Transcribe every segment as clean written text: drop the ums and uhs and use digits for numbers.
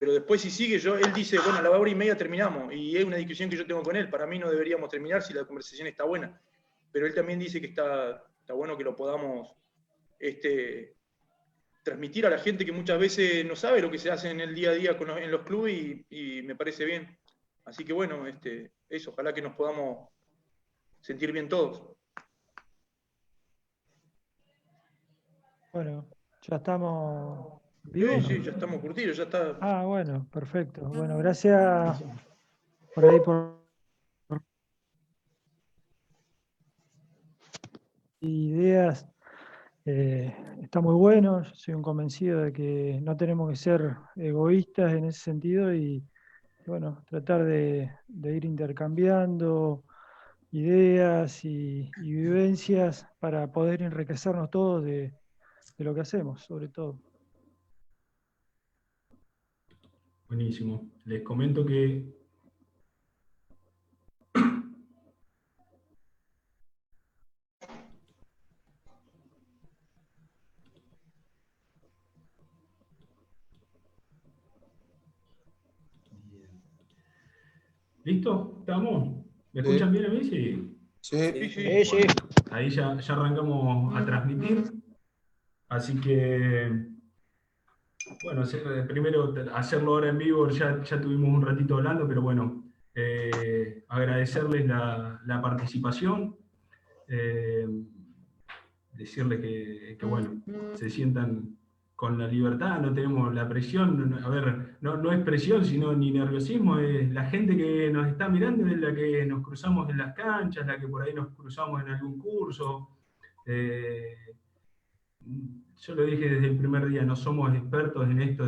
pero después si sigue, él dice, bueno, a la hora y media terminamos, y es una discusión que yo tengo con él, para mí no deberíamos terminar si la conversación está buena, pero él también dice que está bueno que lo podamos transmitir a la gente que muchas veces no sabe lo que se hace en el día a día en los clubes, y me parece bien. Así que bueno, eso, ojalá que nos podamos sentir bien todos. Bueno, ya estamos vivos. Sí, ya estamos curtidos, ya está. Ah, bueno, perfecto. Bueno, gracias por ahí por ideas. Está muy bueno. Yo soy un convencido de que no tenemos que ser egoístas en ese sentido y bueno, tratar de ir intercambiando ideas y vivencias para poder enriquecernos todos de lo que hacemos, sobre todo. Buenísimo. Les comento que ¿listo? ¿Estamos? ¿Me escuchan bien a mí? Sí. Sí. Ahí ya arrancamos a transmitir. Así que, bueno, primero hacerlo ahora en vivo, ya tuvimos un ratito hablando, pero bueno, agradecerles la participación, decirles que, bueno, se sientan con la libertad, no tenemos la presión, a ver, no es presión, sino ni nerviosismo, es la gente que nos está mirando, es la que nos cruzamos en las canchas, la que por ahí nos cruzamos en algún curso. Yo lo dije desde el primer día, no somos expertos en esto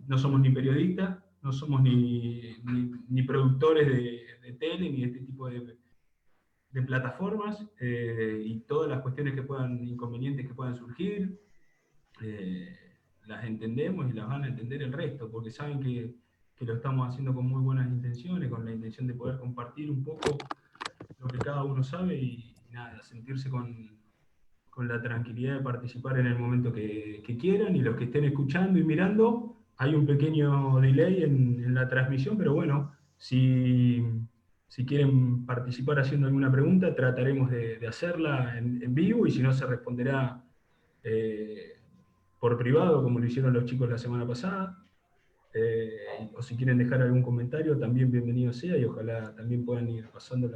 no somos ni periodistas, no somos ni productores de tele, ni de este tipo de plataformas, y todas las cuestiones inconvenientes que puedan surgir, las entendemos y las van a entender el resto, porque saben que lo estamos haciendo con muy buenas intenciones, con la intención de poder compartir un poco lo que cada uno sabe y nada, sentirse con la tranquilidad de participar en el momento que quieran, y los que estén escuchando y mirando, hay un pequeño delay en la transmisión, pero bueno, si quieren participar haciendo alguna pregunta, trataremos de hacerla en vivo, y si no, se responderá por privado, como lo hicieron los chicos la semana pasada. O si quieren dejar algún comentario, también bienvenido sea, y ojalá también puedan ir pasando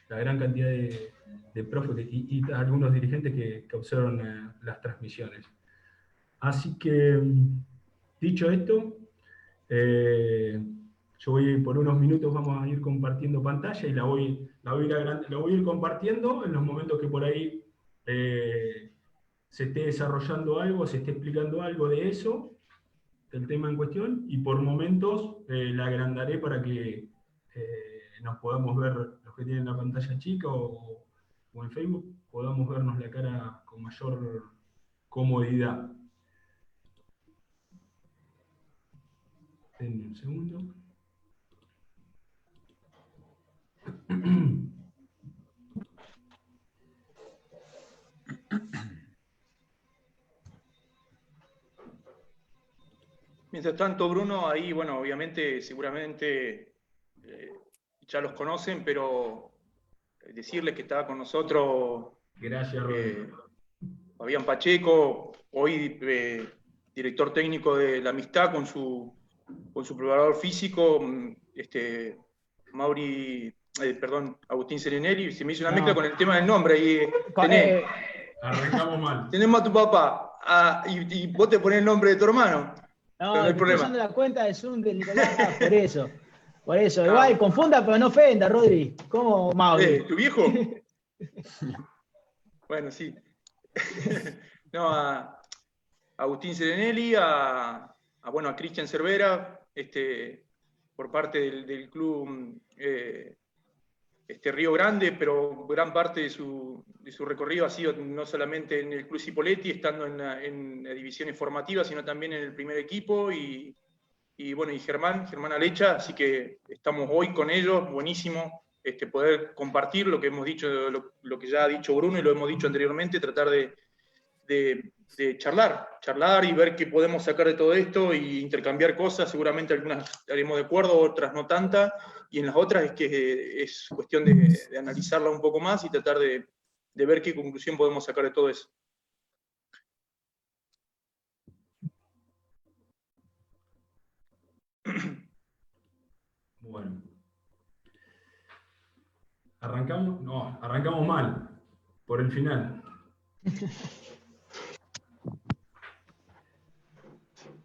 la gran cantidad de profes y algunos dirigentes que observan las transmisiones. Así que, dicho esto, yo por unos minutos vamos a ir compartiendo pantalla, y la voy a ir compartiendo en los momentos que por ahí se esté desarrollando algo, se esté explicando algo de eso, del tema en cuestión, y por momentos la agrandaré para que nos podamos ver, los que tienen la pantalla chica o en Facebook, podamos vernos la cara con mayor comodidad. Denme un segundo. Mientras tanto, Bruno, ahí, bueno, obviamente, seguramente ya los conocen, pero decirles que estaba con nosotros Gracias, Rodrigo. Fabián Pacheco, hoy director técnico de la Amistad con su preparador físico, Agustín Serenelli. Se me hizo una mezcla con el tema del nombre. Ahí arrancamos mal. Tenemos a tu papá y vos te ponés el nombre de tu hermano. No hay problema. Estoy usando la cuenta de Zoom de Nicolás, por eso. Por eso, igual, confunda, pero no ofenda, Rodri. ¿Cómo, Mauri? ¿Tu viejo? Bueno, sí. No, a Agustín Serenelli, a Cristian Cervera, por parte del club Río Grande, pero gran parte de su recorrido ha sido no solamente en el Club Cipolletti, estando en divisiones formativas, sino también en el primer equipo, y Germán Alecha, así que estamos hoy con ellos, buenísimo poder compartir lo que hemos dicho, lo que ya ha dicho Bruno y lo hemos dicho anteriormente, tratar de de charlar y ver qué podemos sacar de todo esto y intercambiar cosas. Seguramente algunas estaremos de acuerdo, otras no tantas, y en las otras es que es cuestión de analizarla un poco más y tratar de ver qué conclusión podemos sacar de todo eso. Bueno. Arrancamos mal, por el final.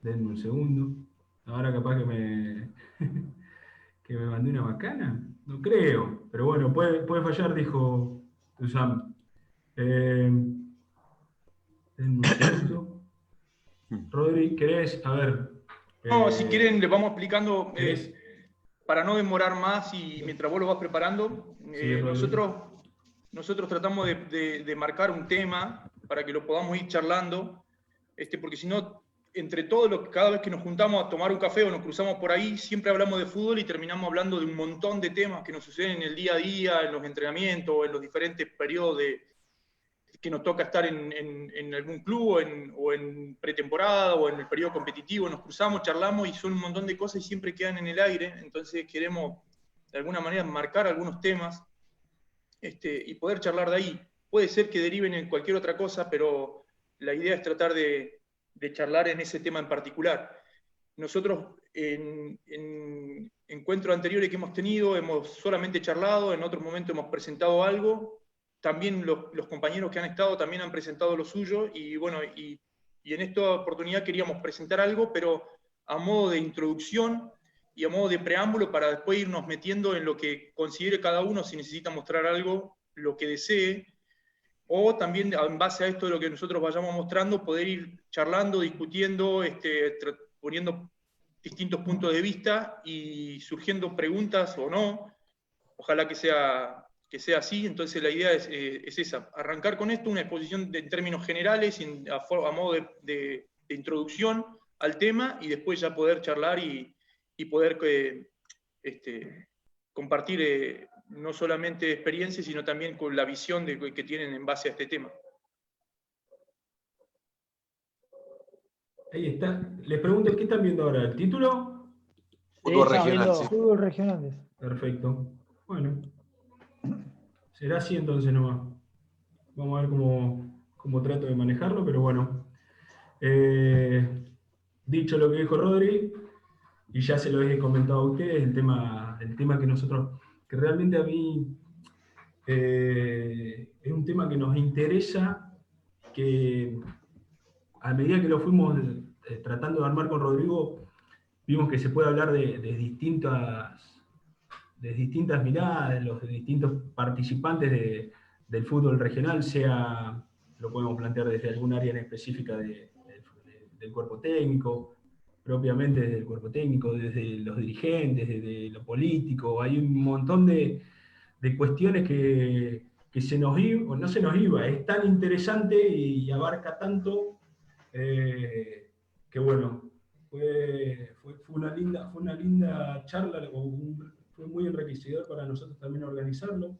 Denme un segundo. Ahora capaz que me mandé una macana. No creo, pero bueno, puede fallar, dijo Usam. Denme un segundo. Rodri, ¿querés? A ver. No, si quieren, les vamos explicando, ¿querés? para no demorar más y mientras vos lo vas preparando, Sí, nosotros tratamos de marcar un tema para que lo podamos ir charlando, porque si no, entre todos, cada vez que nos juntamos a tomar un café o nos cruzamos por ahí, siempre hablamos de fútbol y terminamos hablando de un montón de temas que nos suceden en el día a día, en los entrenamientos, en los diferentes periodos que nos toca estar en algún club o en pretemporada o en el periodo competitivo, nos cruzamos, charlamos y son un montón de cosas y siempre quedan en el aire, entonces queremos de alguna manera marcar algunos temas y poder charlar de ahí. Puede ser que deriven en cualquier otra cosa, pero la idea es tratar de charlar en ese tema en particular. Nosotros en encuentros anteriores que hemos tenido hemos solamente charlado, en otros momentos hemos presentado algo. También los compañeros que han estado también han presentado lo suyo, y bueno, y en esta oportunidad queríamos presentar algo, pero a modo de introducción y a modo de preámbulo para después irnos metiendo en lo que considere cada uno, si necesita mostrar algo, lo que desee, o también en base a esto de lo que nosotros vayamos mostrando, poder ir charlando, discutiendo, poniendo distintos puntos de vista y surgiendo preguntas o no. Ojalá que sea así. Entonces la idea es esa, arrancar con esto, una exposición en términos generales, a modo de introducción al tema, y después ya poder charlar y poder compartir no solamente experiencias, sino también con la visión que tienen en base a este tema. Ahí está. Les pregunto, ¿qué están viendo ahora? ¿El título? Fútbol regional, sí. Fútbol regionales. Perfecto. Bueno. Será así entonces nomás. Vamos a ver cómo trato de manejarlo, pero bueno. Dicho lo que dijo Rodri, y ya se lo he comentado a ustedes, el tema que nosotros, que realmente a mí es un tema que nos interesa, que a medida que lo fuimos tratando de armar con Rodrigo, vimos que se puede hablar de distintas miradas, de los distintos participantes del fútbol regional, sea, lo podemos plantear desde algún área en específica del cuerpo técnico, propiamente desde el cuerpo técnico, desde los dirigentes, desde lo político. Hay un montón de cuestiones que se nos iba, o no se nos iba, es tan interesante y abarca tanto que bueno, fue una linda charla, fue muy enriquecedor para nosotros también organizarlo.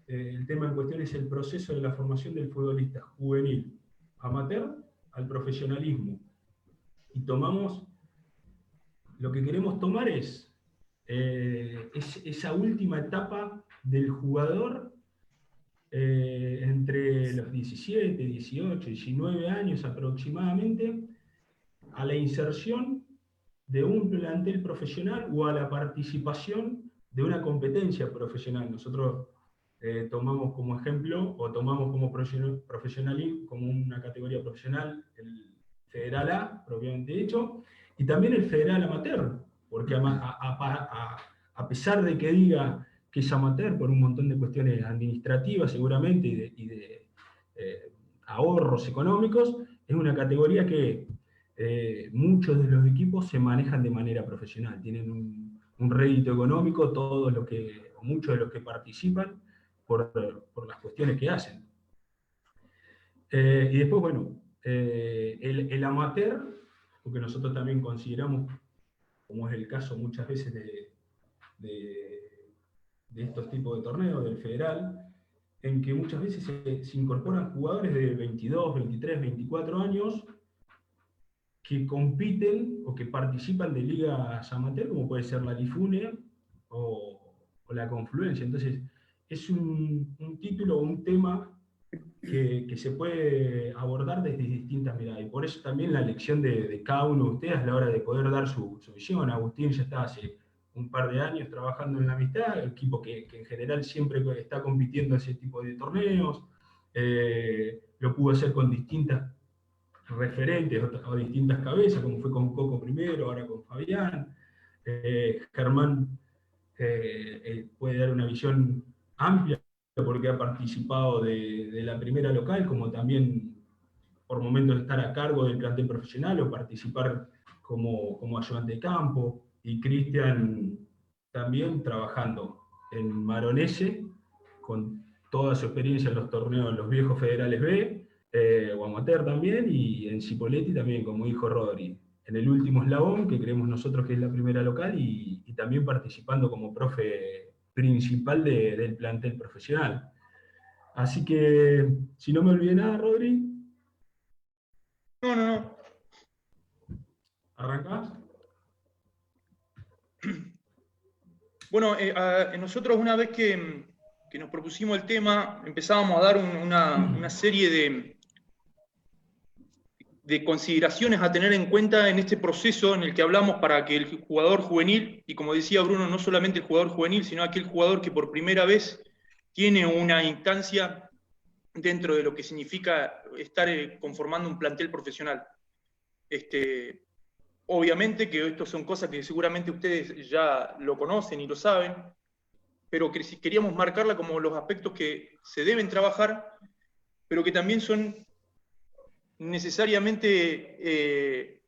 El tema en cuestión es el proceso de la formación del futbolista juvenil, amateur al profesionalismo. Y lo que queremos tomar es esa última etapa del jugador entre los 17, 18, 19 años aproximadamente, a la inserción de un plantel profesional o a la participación de una competencia profesional. Nosotros tomamos como ejemplo, o tomamos como profesional, como una categoría profesional, el Federal A, propiamente dicho, y también el Federal Amateur, porque a pesar de que diga que es amateur por un montón de cuestiones administrativas seguramente y de ahorros económicos, es una categoría que muchos de los equipos se manejan de manera profesional, tienen un rédito económico, muchos de los que participan por las cuestiones que hacen. Y después, bueno, el amateur, porque nosotros también consideramos, como es el caso muchas veces de estos tipos de torneos, del federal, en que muchas veces se incorporan jugadores de 22, 23, 24 años que compiten o que participan de ligas amateur, como puede ser la Lifune o la Confluencia. Entonces, es un título o un tema que se puede abordar desde distintas miradas. Y por eso también la elección de cada uno de ustedes a la hora de poder dar su visión. Agustín ya está hace un par de años trabajando en la amistad, el equipo que en general siempre está compitiendo en ese tipo de torneos. Lo pudo hacer con distintas referentes o distintas cabezas, como fue con Coco primero, ahora con Fabián. Germán puede dar una visión amplia porque ha participado de la primera local, como también por momentos estar a cargo del plantel profesional o participar como ayudante de campo. Y Cristian también trabajando en Maronese, con toda su experiencia en los torneos, en los viejos federales B, o amateur también, y en Cipolletti también, como dijo Rodri, en el último eslabón, que creemos nosotros que es la primera local, y también participando como profe principal del plantel profesional. Así que, si no me olvidé nada, Rodri. No. ¿Arrancás? Bueno, nosotros una vez que nos propusimos el tema, empezábamos a dar una serie de consideraciones a tener en cuenta en este proceso en el que hablamos para que el jugador juvenil, y como decía Bruno, no solamente el jugador juvenil, sino aquel jugador que por primera vez tiene una instancia dentro de lo que significa estar conformando un plantel profesional. Obviamente que esto son cosas que seguramente ustedes ya lo conocen y lo saben, pero que queríamos marcarla como los aspectos que se deben trabajar, pero que también son necesariamente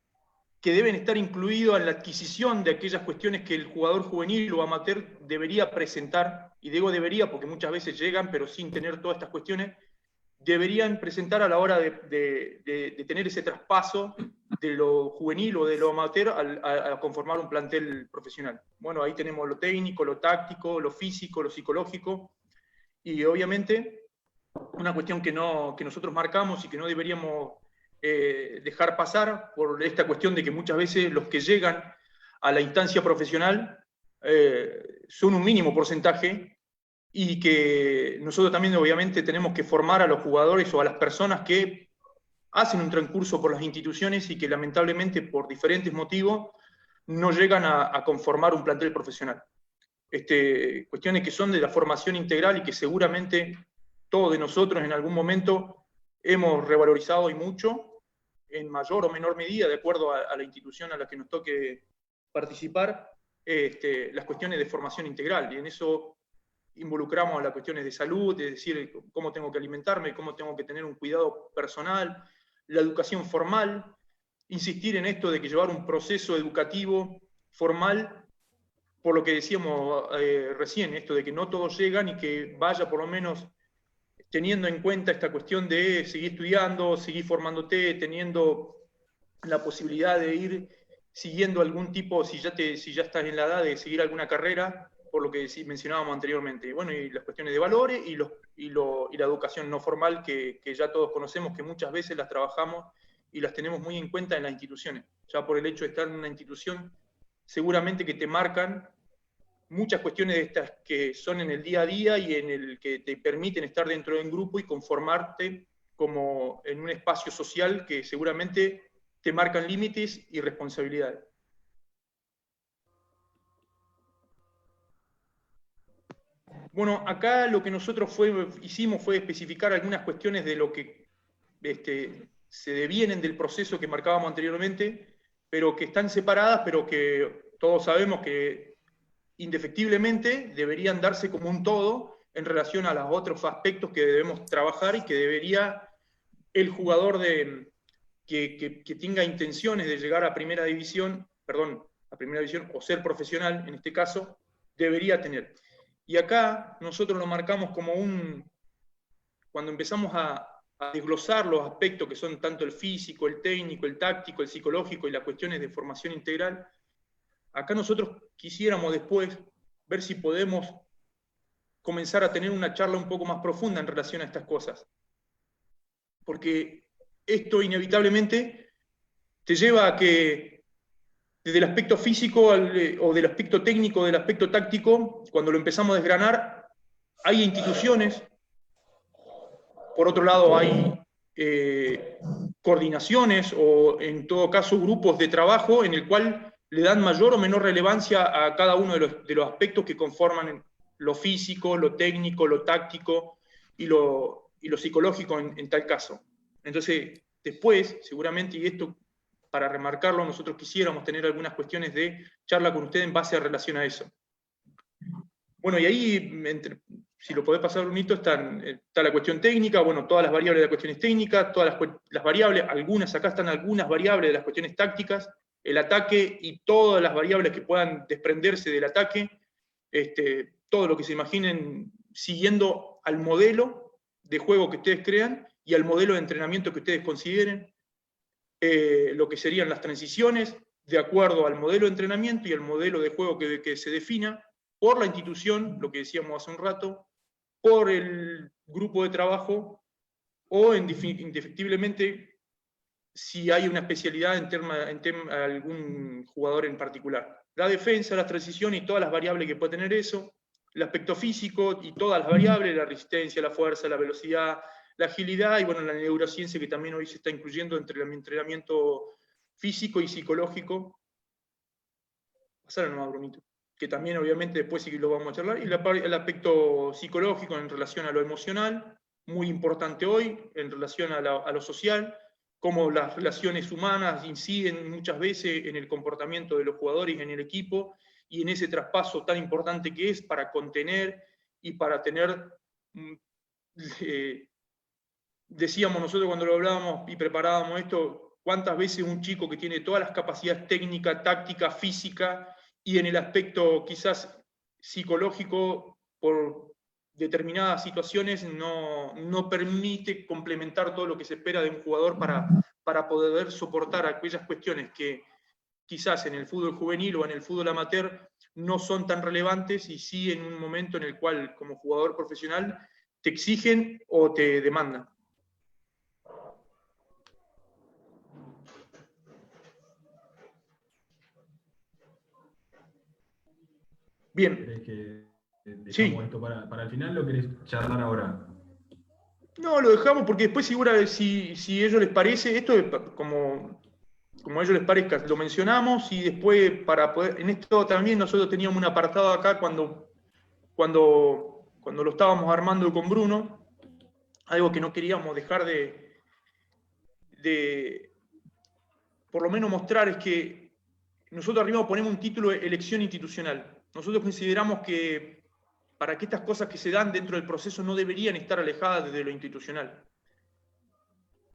que deben estar incluidos en la adquisición de aquellas cuestiones que el jugador juvenil o amateur debería presentar, y digo debería porque muchas veces llegan pero sin tener todas estas cuestiones, deberían presentar a la hora de tener ese traspaso de lo juvenil o de lo amateur a conformar un plantel profesional. Bueno, ahí tenemos lo técnico, lo táctico, lo físico, lo psicológico, y obviamente una cuestión que nosotros marcamos y que no deberíamos dejar pasar por esta cuestión de que muchas veces los que llegan a la instancia profesional son un mínimo porcentaje, y que nosotros también obviamente tenemos que formar a los jugadores o a las personas que hacen un transcurso por las instituciones y que lamentablemente por diferentes motivos no llegan a conformar un plantel profesional. Cuestiones que son de la formación integral y que seguramente todos de nosotros en algún momento hemos revalorizado y mucho, en mayor o menor medida, de acuerdo a la institución a la que nos toque participar, las cuestiones de formación integral. Y en eso involucramos a las cuestiones de salud, es decir, cómo tengo que alimentarme, cómo tengo que tener un cuidado personal, la educación formal, insistir en esto de que llevar un proceso educativo formal, por lo que decíamos recién, esto de que no todos llegan y que vaya por lo menos teniendo en cuenta esta cuestión de seguir estudiando, seguir formándote, teniendo la posibilidad de ir siguiendo algún tipo, si ya estás en la edad de seguir alguna carrera, por lo que mencionábamos anteriormente. Bueno, y las cuestiones de valores y la educación no formal que ya todos conocemos, que muchas veces las trabajamos y las tenemos muy en cuenta en las instituciones. Ya por el hecho de estar en una institución, seguramente que te marcan muchas cuestiones de estas que son en el día a día y en el que te permiten estar dentro de un grupo y conformarte como en un espacio social que seguramente te marcan límites y responsabilidades. Bueno, acá lo que nosotros hicimos fue especificar algunas cuestiones de lo que se devienen del proceso que marcábamos anteriormente, pero que están separadas, pero que todos sabemos que indefectiblemente deberían darse como un todo en relación a los otros aspectos que debemos trabajar y que debería el jugador que tenga intenciones de llegar a primera división o ser profesional en este caso, debería tener. Y acá nosotros lo marcamos como cuando empezamos a desglosar los aspectos que son tanto el físico, el técnico, el táctico, el psicológico y las cuestiones de formación integral, acá nosotros quisiéramos después ver si podemos comenzar a tener una charla un poco más profunda en relación a estas cosas. Porque esto inevitablemente te lleva a que desde el aspecto físico o del aspecto técnico, del aspecto táctico, cuando lo empezamos a desgranar, hay instituciones, por otro lado hay coordinaciones o en todo caso grupos de trabajo en el cual le dan mayor o menor relevancia a cada uno de los aspectos que conforman lo físico, lo técnico, lo táctico y lo psicológico en tal caso. Entonces, después, seguramente, y esto para remarcarlo, nosotros quisiéramos tener algunas cuestiones de charla con ustedes en base a relación a eso. Bueno, y ahí, si lo podés pasar un hito, está la cuestión técnica, bueno, todas las variables de las cuestiones técnicas, todas las variables, acá están algunas variables de las cuestiones tácticas, el ataque y todas las variables que puedan desprenderse del ataque, todo lo que se imaginen siguiendo al modelo de juego que ustedes crean y al modelo de entrenamiento que ustedes consideren, lo que serían las transiciones, de acuerdo al modelo de entrenamiento y al modelo de juego que se defina por la institución, lo que decíamos hace un rato, por el grupo de trabajo o indefectiblemente si hay una especialidad en algún jugador en particular. La defensa, la transición y todas las variables que puede tener eso, el aspecto físico y todas las variables, la resistencia, la fuerza, la velocidad, la agilidad y bueno, la neurociencia que también hoy se está incluyendo entre el entrenamiento físico y psicológico. Pasar nomás, Brunito. Que también obviamente después sí que lo vamos a charlar. Y el aspecto psicológico en relación a lo emocional, muy importante hoy, en relación a lo social, cómo las relaciones humanas inciden muchas veces en el comportamiento de los jugadores en el equipo y en ese traspaso tan importante que es para contener y para tener, decíamos nosotros cuando lo hablábamos y preparábamos esto, cuántas veces un chico que tiene todas las capacidades técnicas, tácticas, físicas y en el aspecto quizás psicológico por determinadas situaciones no permite complementar todo lo que se espera de un jugador para poder soportar aquellas cuestiones que quizás en el fútbol juvenil o en el fútbol amateur no son tan relevantes y sí en un momento en el cual como jugador profesional te exigen o te demandan. Bien. ¿Querés que dejamos sí. esto para el final o querés charlar ahora? No, lo dejamos porque después segura si a ellos les parece, esto es como a ellos les parezca, lo mencionamos y después para poder, en esto también nosotros teníamos un apartado acá cuando lo estábamos armando con Bruno, algo que no queríamos dejar de por lo menos mostrar es que nosotros arriba ponemos un título de elección institucional. Nosotros consideramos que para que estas cosas que se dan dentro del proceso no deberían estar alejadas de lo institucional.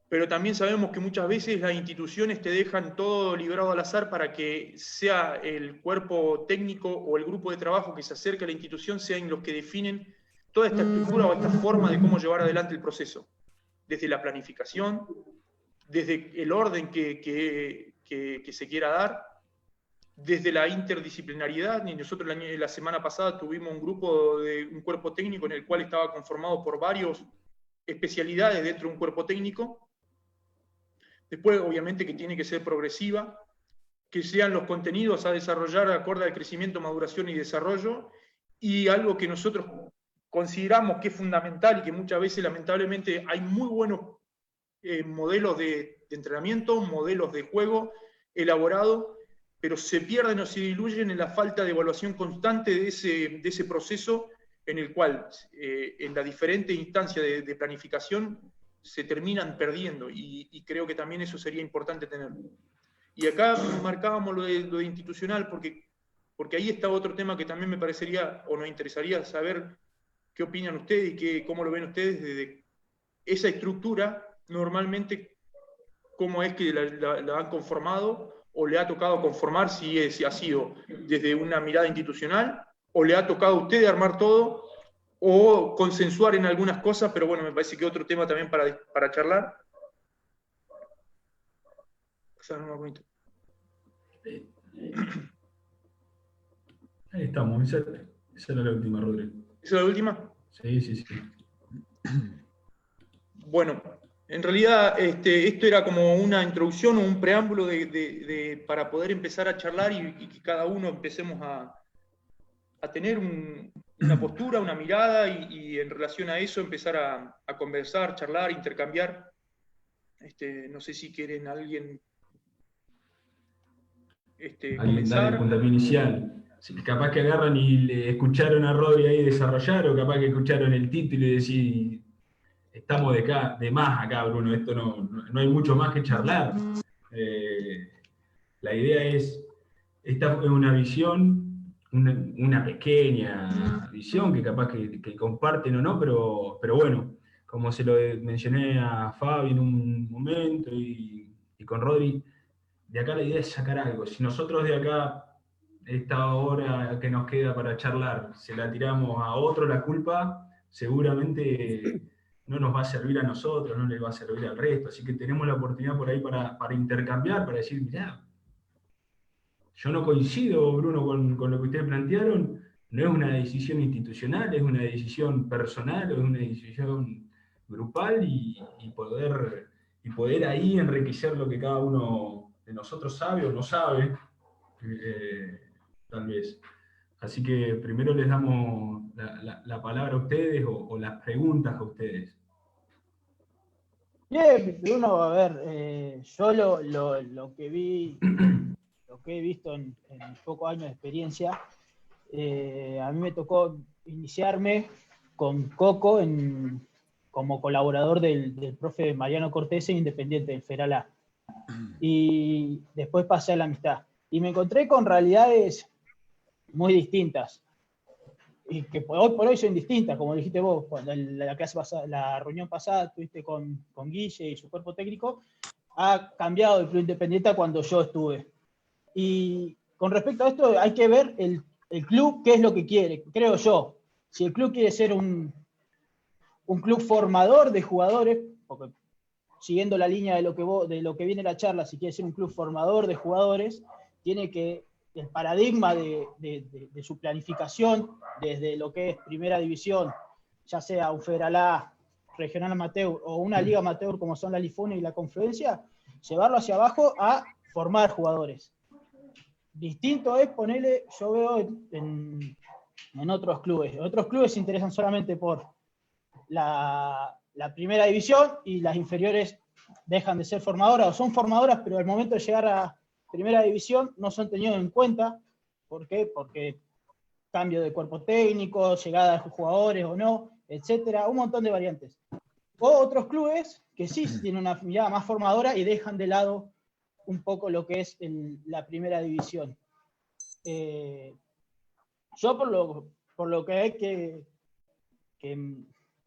Pero también sabemos que muchas veces las instituciones te dejan todo librado al azar para que sea el cuerpo técnico o el grupo de trabajo que se acerque a la institución sean los que definen toda esta estructura o esta forma de cómo llevar adelante el proceso. Desde la planificación, desde el orden que se quiera dar, desde la interdisciplinariedad. Y nosotros la semana pasada tuvimos un cuerpo técnico en el cual estaba conformado por varias especialidades dentro de un cuerpo técnico. Después, obviamente, que tiene que ser progresiva, que sean los contenidos a desarrollar acorde al crecimiento, maduración y desarrollo, y algo que nosotros consideramos que es fundamental y que muchas veces, lamentablemente, hay muy buenos modelos de entrenamiento, modelos de juego elaborados, pero se pierden o se diluyen en la falta de evaluación constante de ese proceso en el cual, en la diferente instancia de planificación, se terminan perdiendo, y creo que también eso sería importante tenerlo. Y acá marcábamos lo de institucional, porque ahí está otro tema que también me parecería, o nos interesaría saber qué opinan ustedes y cómo lo ven ustedes desde esa estructura, normalmente, cómo es que la han conformado, o le ha tocado conformar, si ha sido desde una mirada institucional, o le ha tocado a usted armar todo, o consensuar en algunas cosas, pero bueno, me parece que otro tema también para charlar. Ahí estamos, esa era la última, Rodrigo. ¿Esa es la última? Sí. Bueno, en realidad esto era como una introducción o un preámbulo para poder empezar a charlar y que cada uno empecemos a tener una postura, una mirada y en relación a eso empezar a conversar, charlar, intercambiar. No sé si quieren alguien Alguien dale el comenzar. puntapié inicial. Sí, capaz que agarran y le escucharon a Rodri ahí desarrollar, o capaz que escucharon el título y decir, estamos de más acá, Bruno, esto no hay mucho más que charlar. La idea es, esta es una visión, una pequeña visión que capaz que comparten o no, pero bueno, como se lo mencioné a Fabi en un momento y con Rodri, de acá la idea es sacar algo. Si nosotros de acá, esta hora que nos queda para charlar, se la tiramos a otro la culpa, seguramente no nos va a servir a nosotros, no le va a servir al resto. Así que tenemos la oportunidad por ahí para intercambiar, para decir, mirá, yo no coincido, Bruno, con lo que ustedes plantearon, no es una decisión institucional, es una decisión personal, es una decisión grupal y poder ahí enriquecer lo que cada uno de nosotros sabe o no sabe, tal vez. Así que primero les damos la palabra a ustedes o las preguntas a ustedes. Bien, Bruno, a ver, yo lo que vi, lo que he visto en pocos años de experiencia, a mí me tocó iniciarme con Coco como colaborador del profe Mariano Cortés en Independiente del Federal A. Y después pasé a la amistad. Y me encontré con realidades muy distintas. Y que hoy por hoy son distintas, como dijiste vos, cuando la clase pasada, la reunión pasada estuviste con Guille y su cuerpo técnico, ha cambiado el Club Independiente a cuando yo estuve. Y con respecto a esto, hay que ver el club qué es lo que quiere, creo yo. Si el club quiere ser un club formador de jugadores, porque siguiendo la línea de lo que viene la charla, si quiere ser un club formador de jugadores, tiene que el paradigma de su planificación, desde lo que es primera división, ya sea un Federal A, regional amateur o una liga amateur como son la Lifune y la Confluencia, llevarlo hacia abajo a formar jugadores. Distinto es ponerle, yo veo en otros clubes. Otros clubes se interesan solamente por la primera división y las inferiores dejan de ser formadoras o son formadoras, pero al momento de llegar a primera división no son tenidos en cuenta. ¿Por qué? Porque cambio de cuerpo técnico, llegada de jugadores o no, etcétera, un montón de variantes. O otros clubes que sí tienen una mirada más formadora y dejan de lado un poco lo que es la primera división. Yo por lo que hay que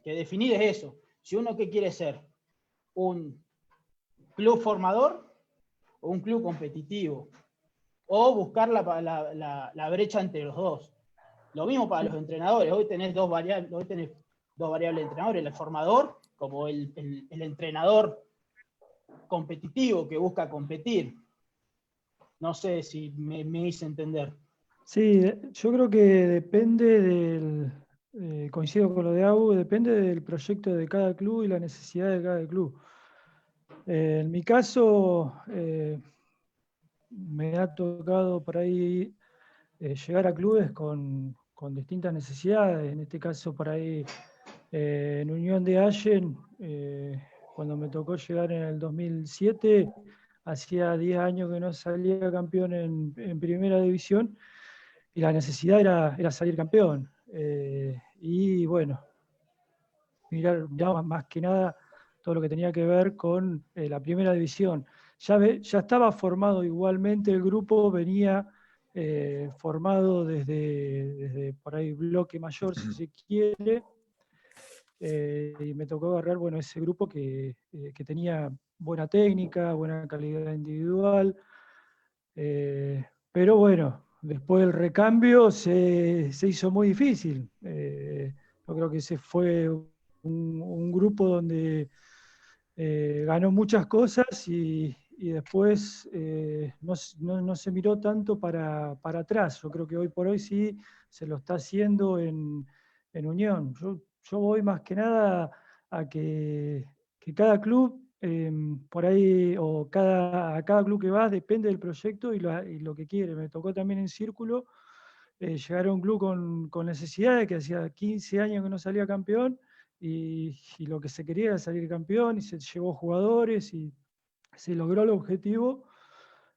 definir es eso. Si uno que quiere ser un club formador o un club competitivo, o buscar la brecha entre los dos. Lo mismo para los entrenadores. Hoy tenés dos variables de entrenadores, el formador como el entrenador competitivo que busca competir. No sé si me hice entender. Sí, yo creo que depende coincido con lo de Abu, depende del proyecto de cada club y la necesidad de cada club. En mi caso, me ha tocado por ahí llegar a clubes con distintas necesidades. En este caso, por ahí, en Unión de Allen, cuando me tocó llegar en el 2007, hacía 10 años que no salía campeón en primera división y la necesidad era salir campeón. Y bueno, miraba más que nada todo lo que tenía que ver con la primera división. Ya estaba formado igualmente el grupo, venía formado desde por ahí bloque mayor, si se quiere, y me tocó agarrar ese grupo que tenía buena técnica, buena calidad individual, pero bueno, después del recambio se hizo muy difícil. Yo creo que ese fue un grupo donde ganó muchas cosas y después no se miró tanto para atrás. Yo creo que hoy por hoy sí se lo está haciendo en en Unión. Yo voy más que nada a que cada club, por ahí, o a cada club que vas, depende del proyecto y lo que quiere. Me tocó también en Círculo llegar a un club con necesidades, que hacía 15 años que no salía campeón, y lo que se quería era salir campeón, y se llevó jugadores, y se logró el objetivo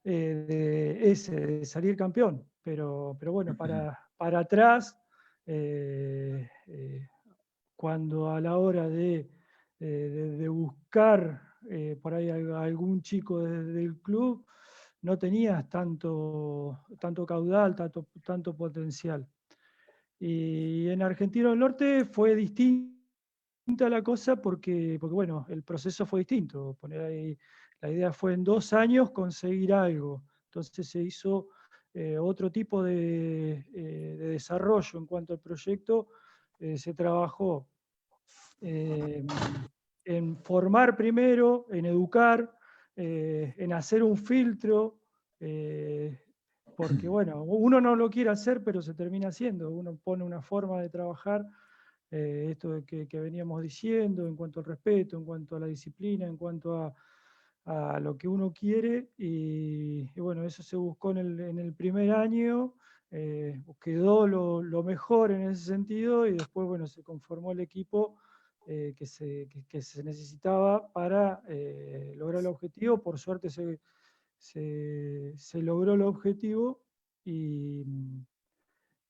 de salir campeón. Pero bueno, para atrás, cuando a la hora de buscar por ahí algún chico del club, no tenías tanto caudal, tanto potencial. Y en Argentino del Norte fue distinta la cosa porque bueno, el proceso fue distinto. Poner ahí, la idea fue en 2 años conseguir algo. Entonces se hizo otro tipo de desarrollo en cuanto al proyecto. Se trabajó en formar primero, en educar, en hacer un filtro, porque bueno, uno no lo quiere hacer, pero se termina haciendo. Uno pone una forma de trabajar, esto de que veníamos diciendo, en cuanto al respeto, en cuanto a la disciplina, en cuanto a lo que uno quiere, y bueno, eso se buscó en el primer año. Quedó lo mejor en ese sentido, y después, bueno, se conformó el equipo que se necesitaba para lograr el objetivo. Por suerte se logró el objetivo y,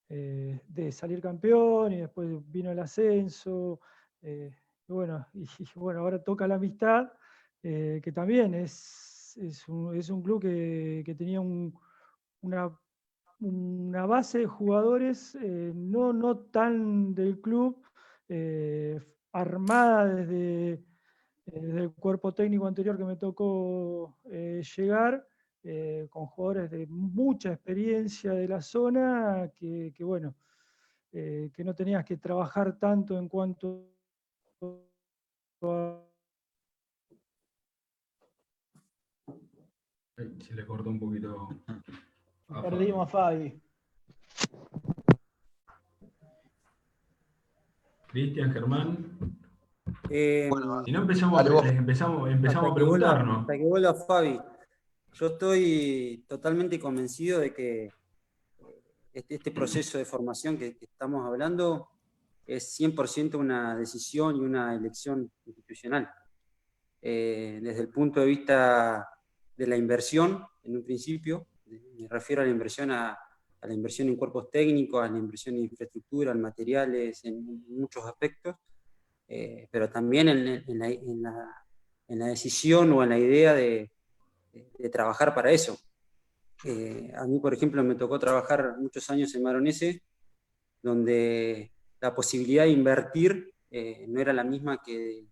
de salir campeón, y después vino el ascenso. Y bueno, ahora toca la amistad, que también es un club que tenía una base de jugadores no tan del club, armada desde el cuerpo técnico anterior que me tocó llegar, con jugadores de mucha experiencia de la zona, que bueno, que no tenías que trabajar tanto en cuanto a... Se le cortó un poquito. Perdimos a Fabi. Cristian, Germán. Bueno, Si no empezamos dale vos. a preguntarnos. Hasta que vuelva Fabi. Yo estoy totalmente convencido de que este proceso de formación que estamos hablando es 100% una decisión y una elección institucional. Desde el punto de vista de la inversión, en un principio, me refiero a la inversión a la inversión en cuerpos técnicos, a la inversión en infraestructura, en materiales, en muchos aspectos, pero también en la decisión o en la idea de trabajar para eso. A mí, por ejemplo, me tocó trabajar muchos años en Maronese, donde la posibilidad de invertir no era la misma que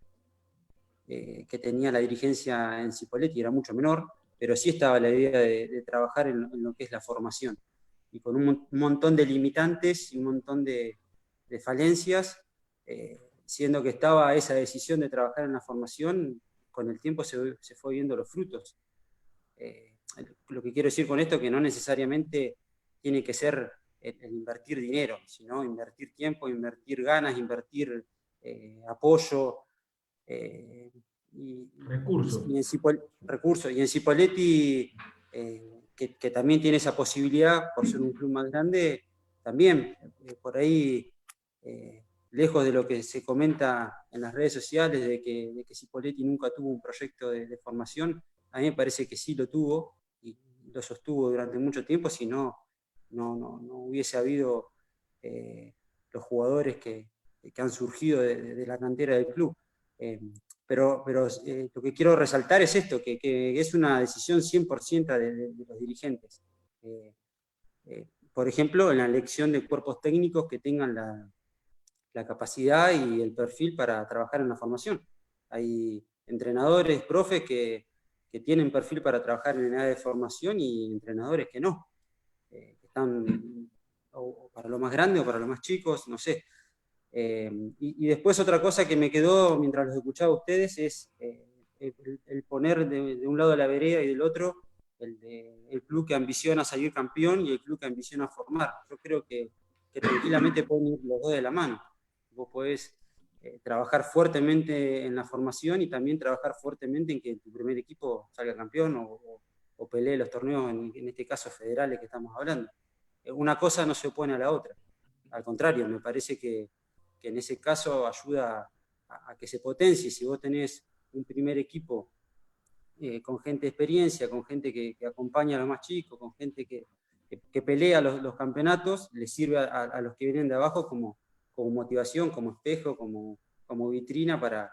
tenía la dirigencia en Cipolletti, era mucho menor, pero sí estaba la idea de trabajar en lo que es la formación. Y con un montón de limitantes y un montón de falencias, siendo que estaba esa decisión de trabajar en la formación, con el tiempo se fue viendo los frutos. Lo que quiero decir con esto es que no necesariamente tiene que ser el invertir dinero, sino invertir tiempo, invertir ganas, invertir apoyo, recursos. Y en Cipolletti, que también tiene esa posibilidad por ser un club más grande, también por ahí, lejos de lo que se comenta en las redes sociales de que Cipolletti nunca tuvo un proyecto de formación, a mí me parece que sí lo tuvo y lo sostuvo durante mucho tiempo, si no hubiese habido los jugadores que han surgido de la cantera del club. Pero lo que quiero resaltar es esto, que es una decisión 100% de los dirigentes. Por ejemplo, en la elección de cuerpos técnicos que tengan la capacidad y el perfil para trabajar en la formación. Hay entrenadores, profes que tienen perfil para trabajar en el área de formación y entrenadores que no, que están o para lo más grande o para los más chicos, no sé. Y después otra cosa que me quedó mientras los escuchaba a ustedes es el poner de un lado de la vereda y del otro el club que ambiciona salir campeón y el club que ambiciona formar. Yo creo que tranquilamente pueden ir los dos de la mano. Vos podés trabajar fuertemente en la formación y también trabajar fuertemente en que tu primer equipo salga campeón o pelee los torneos, en este caso federales que estamos hablando. Una cosa no se opone a la otra. Al contrario, me parece que en ese caso ayuda a que se potencie. Si vos tenés un primer equipo con gente de experiencia, con gente que acompaña a los más chicos, con gente que pelea los campeonatos, les sirve a los que vienen de abajo como motivación, como espejo, como vitrina para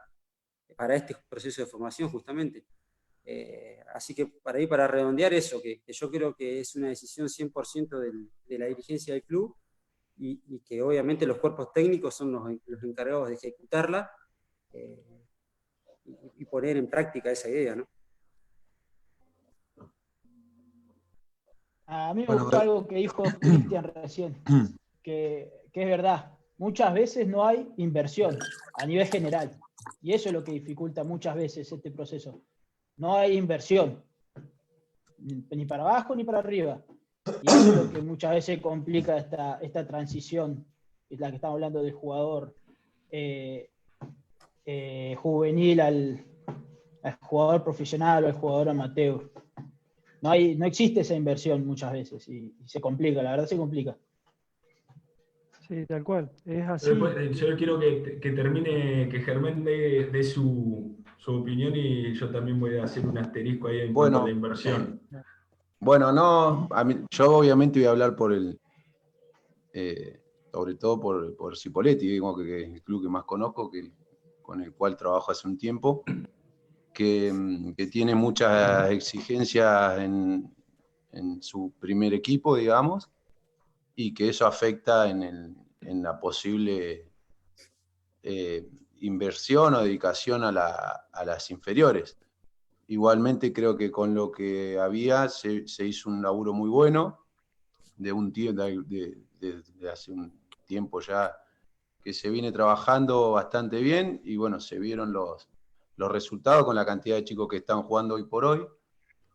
este proceso de formación justamente. Así que para redondear eso, que yo creo que es una decisión 100% de la dirigencia del club y que obviamente los cuerpos técnicos son los encargados de ejecutarla y poner en práctica esa idea, ¿no? A mí me Bueno, gustó algo que dijo Cristian recién, que es verdad. Muchas veces no hay inversión a nivel general. Y eso es lo que dificulta muchas veces este proceso. No hay inversión, ni para abajo ni para arriba. Y eso es lo que muchas veces complica esta transición, es la que estamos hablando del jugador juvenil al jugador profesional o al jugador amateur. No existe esa inversión muchas veces y se complica, la verdad se complica. Sí, tal cual. Es así. Después, yo quiero que termine, que Germán dé su opinión y yo también voy a hacer un asterisco ahí en cuanto a la inversión. Bueno, no, yo obviamente voy a hablar sobre todo por Cipolletti, digo, que es el club que más conozco, con el cual trabajo hace un tiempo, que tiene muchas exigencias en su primer equipo, digamos, y que eso afecta en la posible inversión o dedicación a las inferiores. Igualmente creo que con lo que había se hizo un laburo muy bueno de hace un tiempo ya que se viene trabajando bastante bien y bueno, se vieron los resultados con la cantidad de chicos que están jugando hoy por hoy,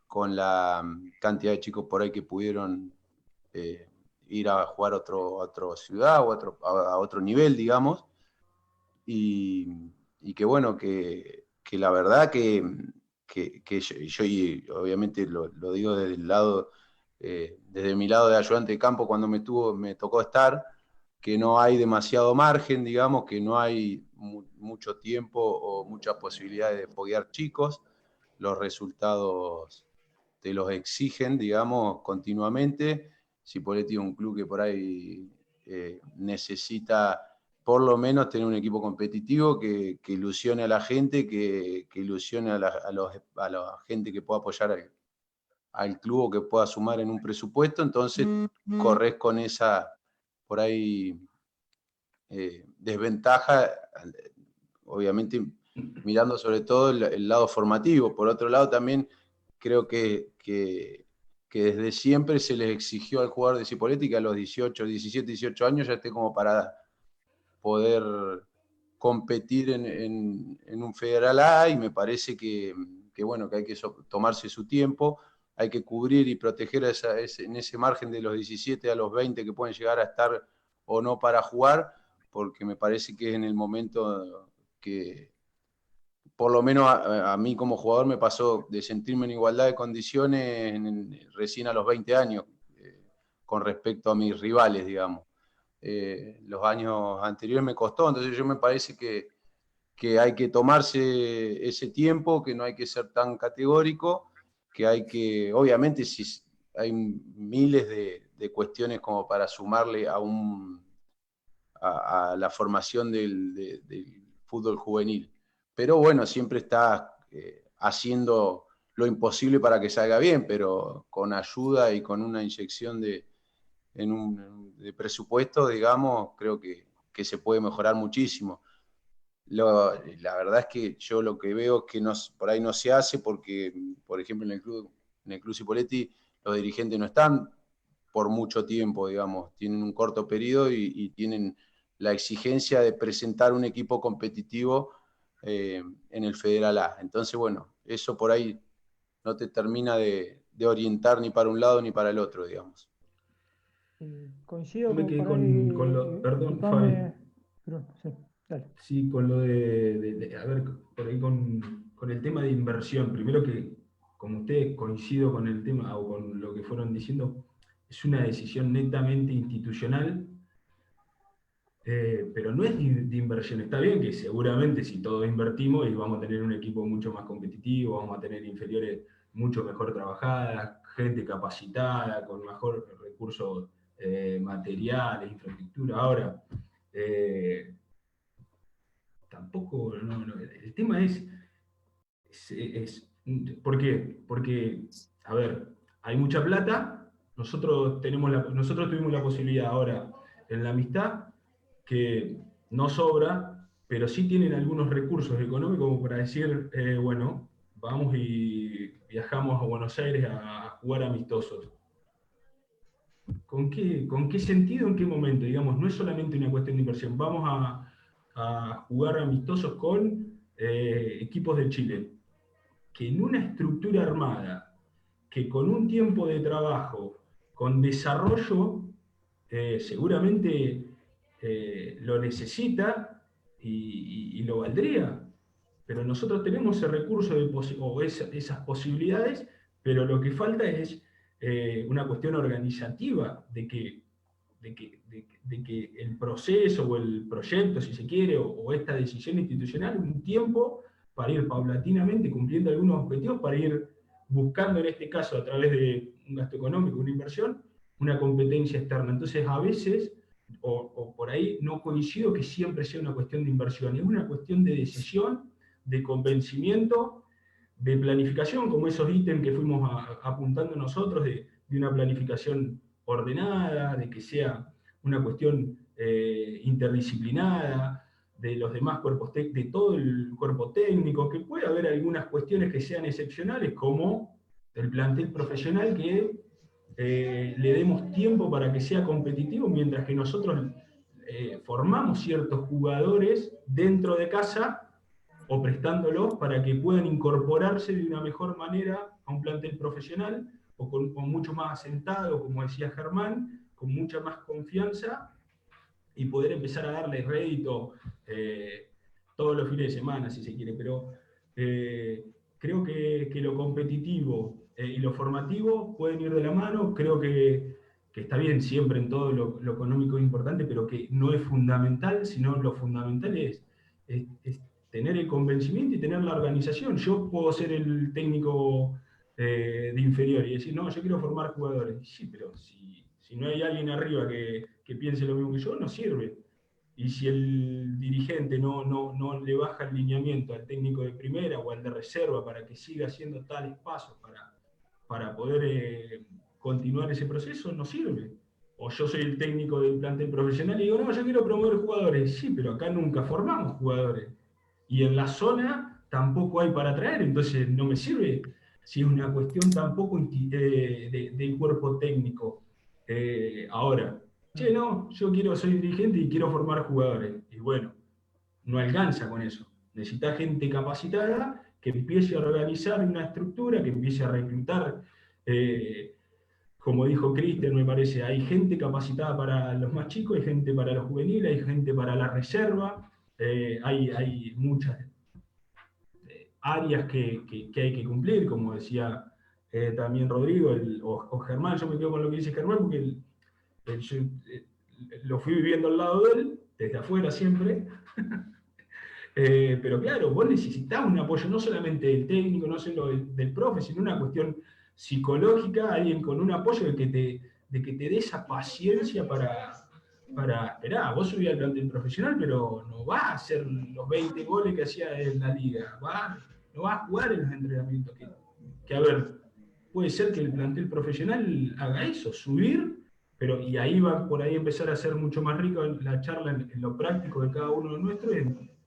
con la cantidad de chicos por ahí que pudieron ir a jugar a otra ciudad o a otro nivel, digamos, y que bueno, que la verdad que yo y obviamente lo digo desde el lado, desde mi lado de ayudante de campo cuando me tocó estar, que no hay demasiado margen, digamos, que no hay mucho tiempo o muchas posibilidades de foguear chicos, los resultados te los exigen, digamos, continuamente. Cipolletti es un club que por ahí necesita por lo menos tener un equipo competitivo que ilusione a la gente, que ilusione a la gente que pueda apoyar al club o que pueda sumar en un presupuesto. Entonces corres con esa, por ahí, desventaja, obviamente mirando sobre todo el lado formativo. Por otro lado, también creo que desde siempre se les exigió al jugador de Cipolletti que a los 17, 18 años ya esté como para poder competir en un Federal A, y me parece que bueno, que hay que tomarse su tiempo, hay que cubrir y proteger en ese margen de los 17 a los 20 que pueden llegar a estar o no para jugar, porque me parece que es en el momento que, por lo menos a mí como jugador, me pasó de sentirme en igualdad de condiciones recién a los 20 años, con respecto a mis rivales, digamos. Los años anteriores me costó, entonces yo me parece que hay que tomarse ese tiempo, que no hay que ser tan categórico, que hay que, obviamente, si hay miles de cuestiones como para sumarle a la formación del fútbol juvenil. Pero bueno, siempre está haciendo lo imposible para que salga bien, pero con ayuda y con una inyección de presupuesto, digamos, creo que se puede mejorar muchísimo. La verdad es que yo lo que veo es que por ahí no se hace porque, por ejemplo, en el club Cipolletti los dirigentes no están por mucho tiempo, digamos, tienen un corto periodo y tienen la exigencia de presentar un equipo competitivo en el Federal A. Entonces, bueno, eso por ahí no te termina de orientar ni para un lado ni para el otro, digamos. Coincido Yo me con quedé por ahí, perdón, Fabi. disculpame, Bruno, sí, dale. Sí, con lo a ver, por ahí con el tema de inversión, primero que, como ustedes, coincido con el tema, o con lo que fueron diciendo, es una decisión netamente institucional, pero no es de inversión. Está bien que seguramente si todos invertimos y vamos a tener un equipo mucho más competitivo, vamos a tener inferiores mucho mejor trabajadas, gente capacitada, con mejor recursos materiales, infraestructura. Ahora, tampoco, el tema es, ¿por qué? Porque, a ver, hay mucha plata, nosotros tuvimos la posibilidad ahora en la amistad, que no sobra, pero sí tienen algunos recursos económicos como para decir, bueno, vamos y viajamos a Buenos Aires a jugar amistosos. ¿Con qué sentido, en qué momento? Digamos, no es solamente una cuestión de inversión, vamos a jugar amistosos con equipos de Chile, que en una estructura armada, que con un tiempo de trabajo, con desarrollo, seguramente lo necesita y lo valdría. Pero nosotros tenemos ese recurso o esas posibilidades, pero lo que falta es una cuestión organizativa de que el proceso o el proyecto, si se quiere, o esta decisión institucional, un tiempo para ir paulatinamente cumpliendo algunos objetivos, para ir buscando, en este caso, a través de un gasto económico, una inversión, una competencia externa. Entonces, a veces, o por ahí, no coincido que siempre sea una cuestión de inversión, es una cuestión de decisión, de convencimiento, de planificación, como esos ítems que fuimos apuntando nosotros, de una planificación ordenada, de que sea una cuestión interdisciplinada, de los demás cuerpos de todo el cuerpo técnico, que puede haber algunas cuestiones que sean excepcionales, como el plantel profesional, que le demos tiempo para que sea competitivo, mientras que nosotros formamos ciertos jugadores dentro de casa, o prestándolos para que puedan incorporarse de una mejor manera a un plantel profesional, o con mucho más asentado, como decía Germán, con mucha más confianza, y poder empezar a darle rédito todos los fines de semana, si se quiere. Pero creo que lo competitivo y lo formativo pueden ir de la mano. Creo que está bien siempre en todo lo económico es importante, pero que no es fundamental, sino lo fundamental es tener el convencimiento y tener la organización. Yo puedo ser el técnico de inferior y decir, no, yo quiero formar jugadores. Sí, pero si no hay alguien arriba que piense lo mismo que yo, no sirve. Y si el dirigente no le baja el lineamiento al técnico de primera o al de reserva para que siga haciendo tales pasos para poder continuar ese proceso, no sirve. O yo soy el técnico del plantel profesional y digo, no, yo quiero promover jugadores. Sí, pero acá nunca formamos jugadores. Y en la zona tampoco hay para traer, entonces no me sirve si es una cuestión tampoco del cuerpo técnico. Ahora, no, soy dirigente y quiero formar jugadores. Y bueno, no alcanza con eso. Necesita gente capacitada que empiece a organizar una estructura, que empiece a reclutar. Como dijo Cristian, me parece, hay gente capacitada para los más chicos, hay gente para los juveniles, hay gente para la reserva. Hay muchas áreas que hay que cumplir, como decía también Rodrigo o Germán. Yo me quedo con lo que dice Germán porque yo lo fui viviendo al lado de él, desde afuera siempre. Pero claro, vos necesitás un apoyo no solamente del técnico, no solo del profe, sino una cuestión psicológica, alguien con un apoyo de que te dé esa paciencia para esperar, vos subís al plantel profesional, pero no vas a hacer los 20 goles que hacía en la liga, no vas a jugar en los entrenamientos. Que a ver, puede ser que el plantel profesional haga eso, subir, y ahí va por ahí empezar a ser mucho más rico la charla en lo práctico de cada uno de nuestros.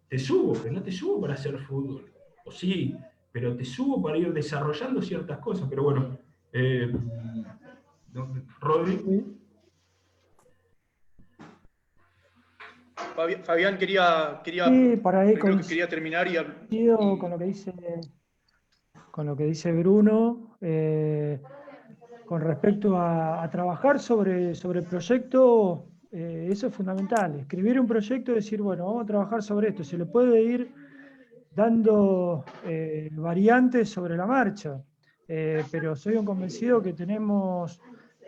Te subo, pero no te subo para hacer fútbol, o sí, pero te subo para ir desarrollando ciertas cosas. Pero bueno, Rodri. Fabián quería sí, para ahí creo que quería terminar con lo que dice Bruno, con respecto a trabajar sobre el proyecto. eso es fundamental. Escribir un proyecto y decir, bueno, vamos a trabajar sobre esto. Se le puede ir dando variantes sobre la marcha, pero soy un convencido que tenemos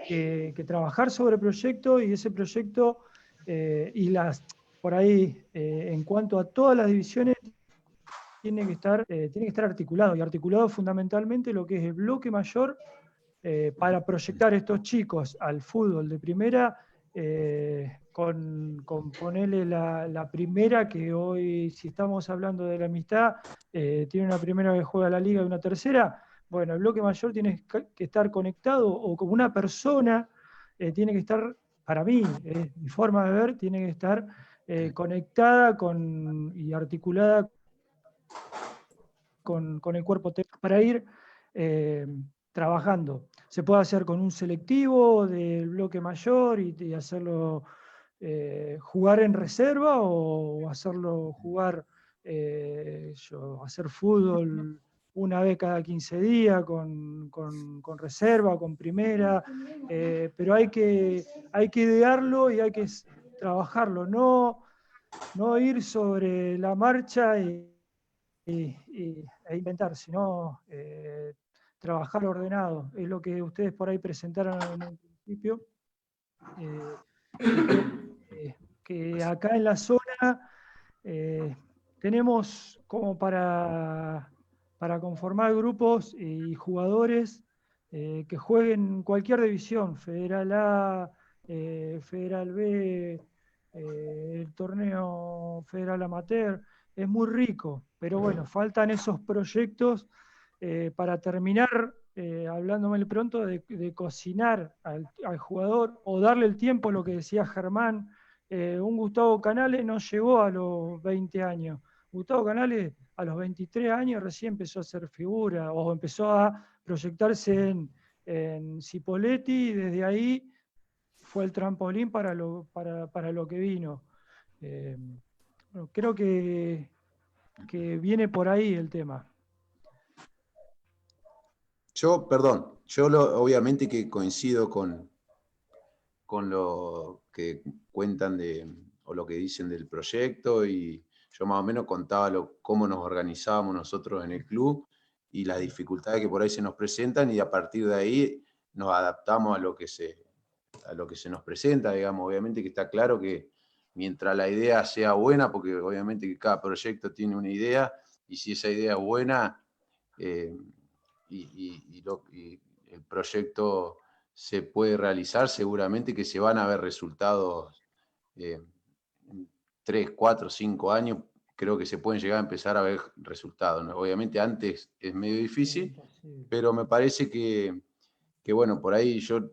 que trabajar sobre el proyecto, y ese proyecto y por ahí, en cuanto a todas las divisiones, tiene que estar articulado, y articulado fundamentalmente lo que es el bloque mayor, para proyectar estos chicos al fútbol de primera, con ponerle la primera, que hoy, si estamos hablando de la amistad, tiene una primera que juega la liga y una tercera. Bueno, el bloque mayor tiene que estar conectado, o como una persona tiene que estar, para mí, mi forma de ver, tiene que estar conectada y articulada con el cuerpo técnico para ir trabajando. Se puede hacer con un selectivo del bloque mayor y hacerlo jugar en reserva, o hacerlo jugar, hacer fútbol una vez cada 15 días con reserva, con primera, pero hay que idearlo y hay que trabajarlo, no ir sobre la marcha e inventar, sino trabajar ordenado. Es lo que ustedes por ahí presentaron en un principio. Que acá en la zona tenemos como para conformar grupos y jugadores que jueguen cualquier división, Federal A, Federal B, el torneo Federal Amateur. Es muy rico, pero bueno, faltan esos proyectos para terminar, hablándome pronto, de cocinar al jugador, o darle el tiempo, lo que decía Germán. Un Gustavo Canales no llegó a los 20 años. Gustavo Canales a los 23 años recién empezó a hacer figura, o empezó a proyectarse en Cipolletti, y desde ahí fue el trampolín para lo que vino. Bueno, creo que viene por ahí el tema. Yo obviamente que coincido con lo que cuentan o lo que dicen del proyecto, y yo más o menos contaba cómo nos organizábamos nosotros en el club y las dificultades que por ahí se nos presentan, y a partir de ahí nos adaptamos a lo que se nos presenta, digamos. Obviamente que está claro que mientras la idea sea buena, porque obviamente que cada proyecto tiene una idea, y si esa idea es buena y el proyecto se puede realizar, seguramente que se van a ver resultados en 3, 4, 5 años. Creo que se pueden llegar a empezar a ver resultados, ¿no? Obviamente antes es medio difícil, pero me parece que bueno, por ahí yo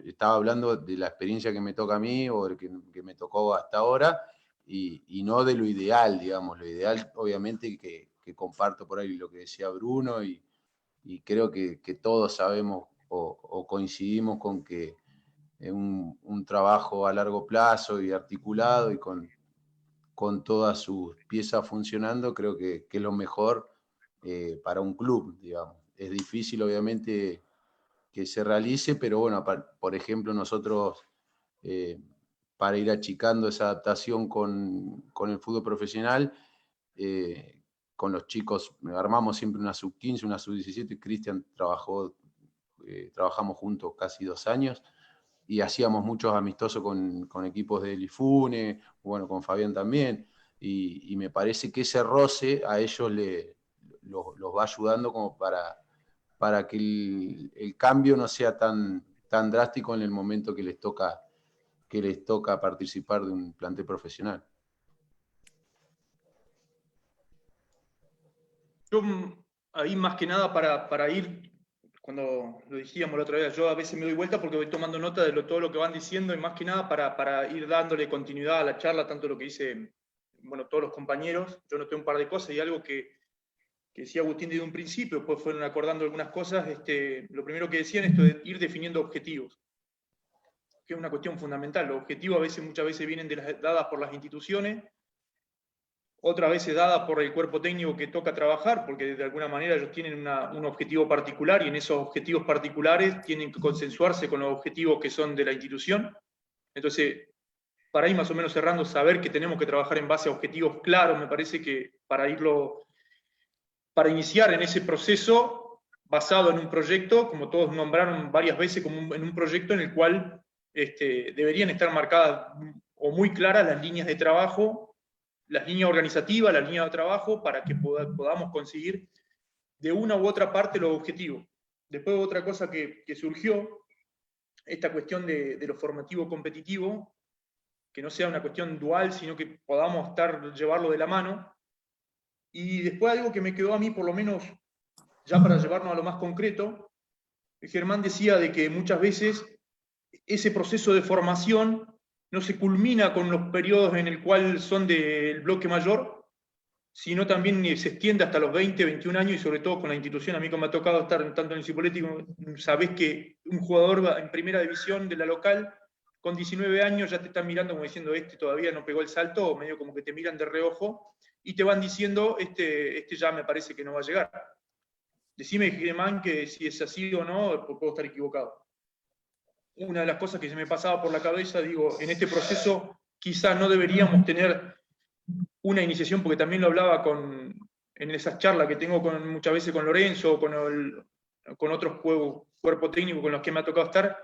estaba hablando de la experiencia que me toca a mí, o que me tocó hasta ahora, y no de lo ideal, digamos. Lo ideal, obviamente, que comparto por ahí lo que decía Bruno, y creo que todos sabemos o coincidimos con que un trabajo a largo plazo y articulado, y con todas sus piezas funcionando, creo que es lo mejor para un club, digamos. Es difícil, obviamente, que se realice, pero bueno, por ejemplo, nosotros, para ir achicando esa adaptación con el fútbol profesional, con los chicos armamos siempre una sub-15, una sub-17, Cristian trabajamos juntos casi 2 años, y hacíamos muchos amistosos con equipos de Lifune, bueno, con Fabián también, y me parece que ese roce a ellos los va ayudando como para que el cambio no sea tan drástico en el momento que les toca participar de un plantel profesional. Yo ahí más que nada para ir, cuando lo dijimos la otra vez, yo a veces me doy vuelta porque voy tomando nota de todo lo que van diciendo, y más que nada para ir dándole continuidad a la charla, tanto lo que dice, bueno, todos los compañeros. Yo noté un par de cosas, y algo que decía Agustín desde un principio, después fueron acordando algunas cosas. Lo primero que decían, esto de ir definiendo objetivos, que es una cuestión fundamental. Los objetivos muchas veces vienen dadas por las instituciones, otras veces dadas por el cuerpo técnico que toca trabajar, porque de alguna manera ellos tienen un objetivo particular, y en esos objetivos particulares tienen que consensuarse con los objetivos que son de la institución. Entonces, para ir más o menos cerrando, saber que tenemos que trabajar en base a objetivos claros, me parece que para iniciar en ese proceso basado en un proyecto, como todos nombraron varias veces, en un proyecto en el cual deberían estar marcadas o muy claras las líneas de trabajo, las líneas organizativas, las líneas de trabajo, para que podamos conseguir de una u otra parte los objetivos. Después otra cosa que surgió, esta cuestión de lo formativo competitivo, que no sea una cuestión dual, sino que podamos llevarlo de la mano. Y después algo que me quedó a mí, por lo menos, ya para llevarnos a lo más concreto, Germán decía de que muchas veces ese proceso de formación no se culmina con los periodos en el cual son del bloque mayor, sino también se extiende hasta los 20, 21 años, y sobre todo con la institución. A mí que me ha tocado estar tanto en el Cipolletti, sabés que un jugador en primera división de la local, con 19 años ya te están mirando como diciendo, todavía no pegó el salto, o medio como que te miran de reojo, y te van diciendo, ya me parece que no va a llegar. Decime, Germán, que si es así o no, puedo estar equivocado. Una de las cosas que se me pasaba por la cabeza, digo, en este proceso quizás no deberíamos tener una iniciación, porque también lo hablaba en esas charlas que tengo muchas veces con Lorenzo, o con otros cuerpos técnicos con los que me ha tocado estar,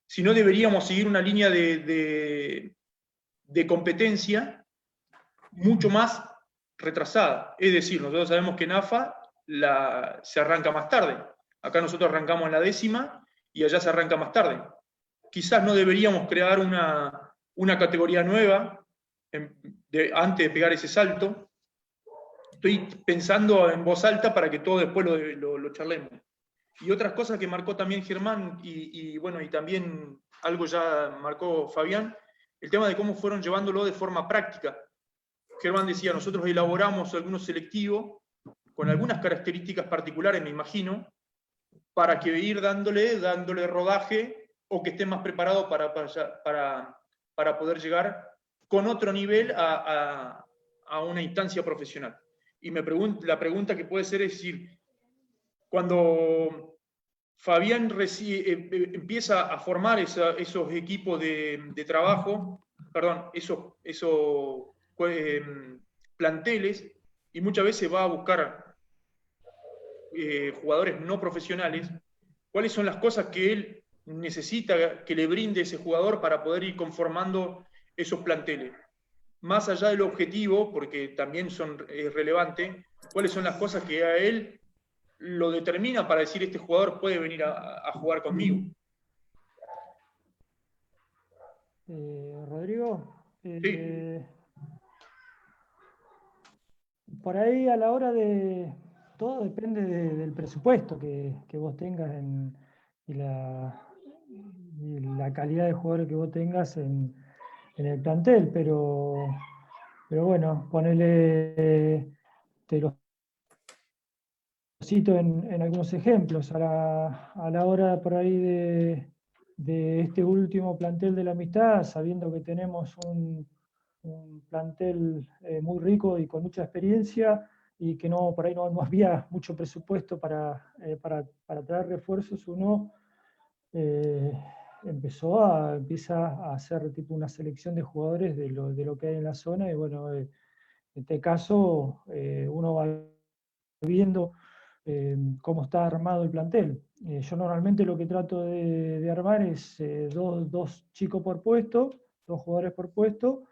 si no deberíamos seguir una línea de competencia mucho más retrasada. Es decir, nosotros sabemos que en AFA se arranca más tarde. Acá nosotros arrancamos en la 10ª y allá se arranca más tarde. Quizás no deberíamos crear una categoría nueva antes de pegar ese salto. Estoy pensando en voz alta para que todo después lo charlemos. Y otras cosas que marcó también Germán, y también algo ya marcó Fabián, el tema de cómo fueron llevándolo de forma práctica. Germán decía, nosotros elaboramos algunos selectivos con algunas características particulares, me imagino, para que ir dándole rodaje, o que estén más preparados para poder llegar con otro nivel a una instancia profesional. Y la pregunta que puede ser es decir, cuando Fabián empieza a formar esos equipos de trabajo, perdón, esos planteles, y muchas veces va a buscar jugadores no profesionales, ¿cuáles son las cosas que él necesita que le brinde ese jugador para poder ir conformando esos planteles? Más allá del objetivo, porque también es relevante, ¿cuáles son las cosas que a él lo determina para decir este jugador puede venir a jugar conmigo? Rodrigo, Sí. por ahí a la hora de... Todo depende del presupuesto que vos tengas y la calidad de jugadores que vos tengas en el plantel, pero bueno, ponele, te lo cito en algunos ejemplos. A la hora por ahí de este último plantel de la Amistad, sabiendo que tenemos un plantel muy rico y con mucha experiencia, y que por ahí no había mucho presupuesto para traer refuerzos, uno empieza a hacer tipo una selección de jugadores de lo que hay en la zona, y bueno, en este caso uno va viendo cómo está armado el plantel. Yo normalmente lo que trato de armar es dos chicos por puesto, 2 jugadores por puesto.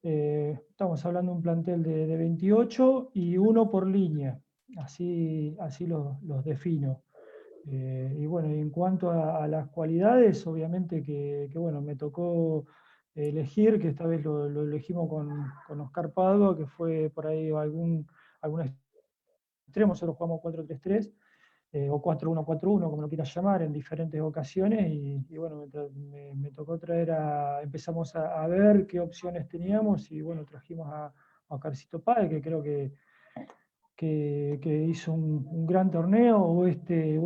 Estamos hablando de un plantel de 28 y 1 por línea, así los defino. Y bueno, y en cuanto a las cualidades, obviamente que bueno, me tocó elegir, que esta vez lo elegimos con Oscar Padua, que fue por ahí algún extremo. Nosotros jugamos 4-3-3 o 4-1-4-1, como lo quieras llamar, en diferentes ocasiones, y bueno, me tocó empezamos a ver qué opciones teníamos, y bueno, trajimos a Oscarcito Páez, que creo que hizo un gran torneo, o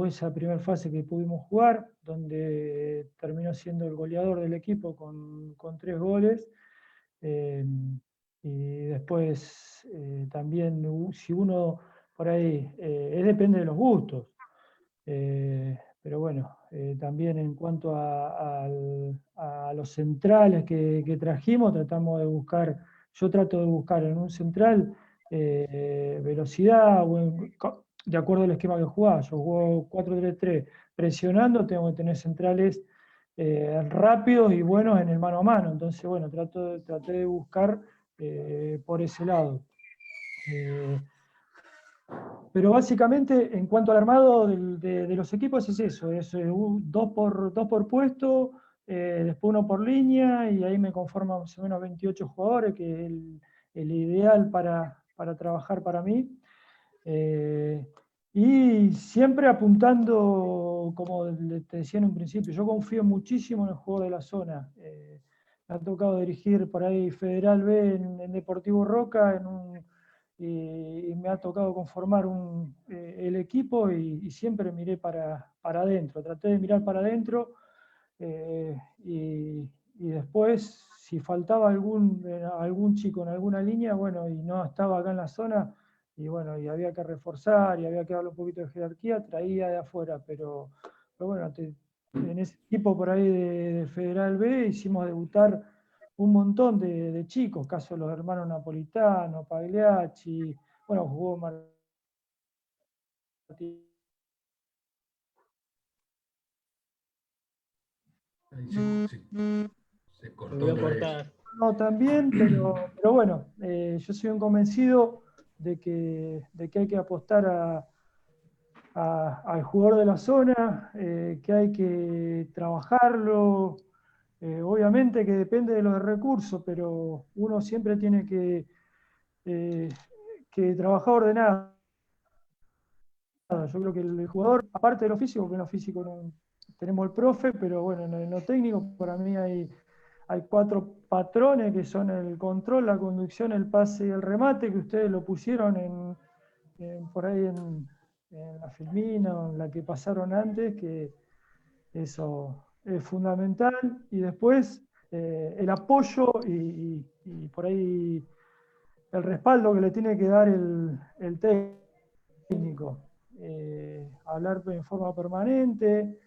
esa primera fase que pudimos jugar, donde terminó siendo el goleador del equipo con 3 goles. Y después también, si uno por ahí, depende de los gustos, pero bueno, también en cuanto a los centrales que trajimos, tratamos de buscar, yo trato de buscar en un central velocidad, de acuerdo al esquema que jugaba. Yo juego 4-3-3, presionando, tengo que tener centrales rápidos y buenos en el mano a mano. Entonces, bueno, traté de buscar por ese lado. Pero básicamente, en cuanto al armado de los equipos, es eso: es dos por puesto, después uno por línea, y ahí me conforma más o menos 28 jugadores, que es el ideal para trabajar para mí. Y siempre apuntando, como te decía en un principio, yo confío muchísimo en el juego de la zona. Me ha tocado dirigir por ahí Federal B en Deportivo Roca, y me ha tocado conformar el equipo, y siempre miré para adentro, traté de mirar para adentro, y después, si faltaba algún chico en alguna línea, bueno, y no estaba acá en la zona, y bueno, y había que reforzar y había que darle un poquito de jerarquía, traía de afuera, pero bueno, en ese equipo por ahí de Federal B hicimos debutar un montón de chicos, caso de los hermanos Napolitano, Pagliacci, bueno, jugó Martín. Se cortó. Lo voy a cortar. No, también, pero bueno, yo soy un convencido de que hay que apostar al jugador de la zona, que hay que trabajarlo. Obviamente que depende de los recursos, pero uno siempre tiene que trabajar ordenado. Yo creo que el jugador, aparte de lo físico, porque en lo físico tenemos el profe, pero bueno, en lo técnico para mí hay 4 patrones, que son el control, la conducción, el pase y el remate, que ustedes lo pusieron por ahí en la filmina o en la que pasaron antes, que eso es fundamental. Y después el apoyo y por ahí el respaldo que le tiene que dar el técnico. Hablar en forma permanente,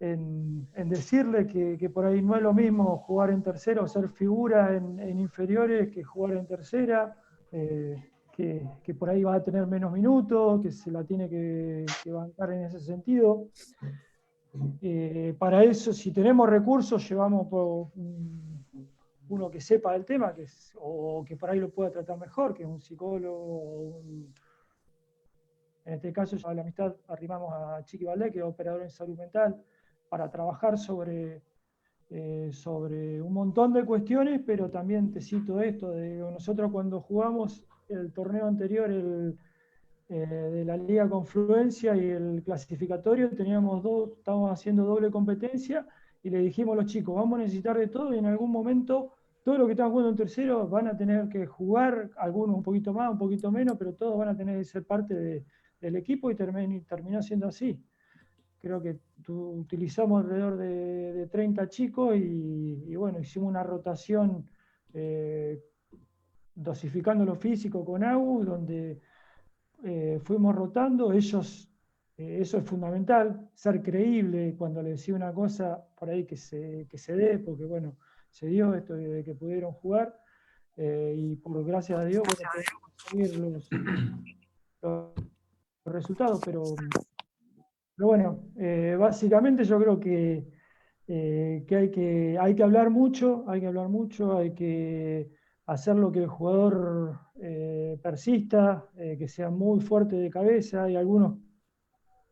en decirle que por ahí no es lo mismo jugar en tercera o ser figura en inferiores que jugar en tercera, que por ahí va a tener menos minutos, que se la tiene que bancar en ese sentido. Para eso, si tenemos recursos, llevamos uno que sepa del tema, o que por ahí lo pueda tratar mejor, que es un psicólogo, en este caso, a la amistad arrimamos a Chiqui Valdés, que es operador en salud mental, para trabajar sobre un montón de cuestiones, pero también te cito esto: nosotros cuando jugamos el torneo anterior, de la Liga Confluencia y el clasificatorio, estábamos haciendo doble competencia, y le dijimos a los chicos: vamos a necesitar de todo, y en algún momento todos los que están jugando en tercero van a tener que jugar, algunos un poquito más, un poquito menos, pero todos van a tener que ser parte del equipo, y terminó siendo así. Creo que utilizamos alrededor de 30 chicos, y bueno, hicimos una rotación dosificando lo físico con AU, donde fuimos rotando. Ellos, eso es fundamental, ser creíble cuando les decía una cosa, por ahí que se dé, porque bueno, se dio esto de que pudieron jugar, y por gracias a Dios, bueno, podemos conseguir los resultados, pero bueno, básicamente yo creo que hay que hablar mucho, hay que hacer lo que el jugador persista, que sea muy fuerte de cabeza. Hay algunos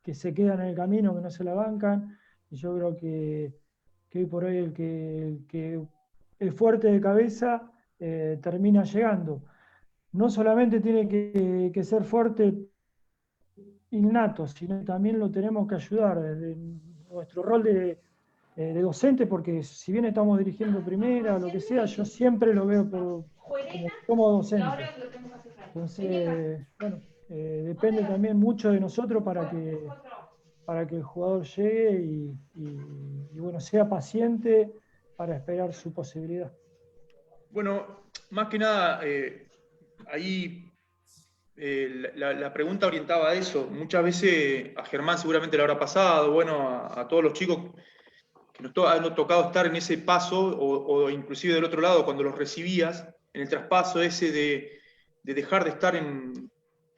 que se quedan en el camino, que no se la bancan, y yo creo que hoy por hoy el que es fuerte de cabeza termina llegando. No solamente tiene que ser fuerte innato, sino también lo tenemos que ayudar desde nuestro rol de docente, porque si bien estamos dirigiendo primera o lo que sea, yo siempre lo veo como docente. Entonces, bueno, depende también mucho de nosotros para que el jugador llegue y bueno, sea paciente para esperar su posibilidad. Bueno, más que nada, ahí La pregunta orientaba a eso. Muchas veces a Germán seguramente le habrá pasado, bueno, a todos los chicos que nos han tocado estar en ese paso, o inclusive del otro lado, cuando los recibías, en el traspaso ese de dejar de estar en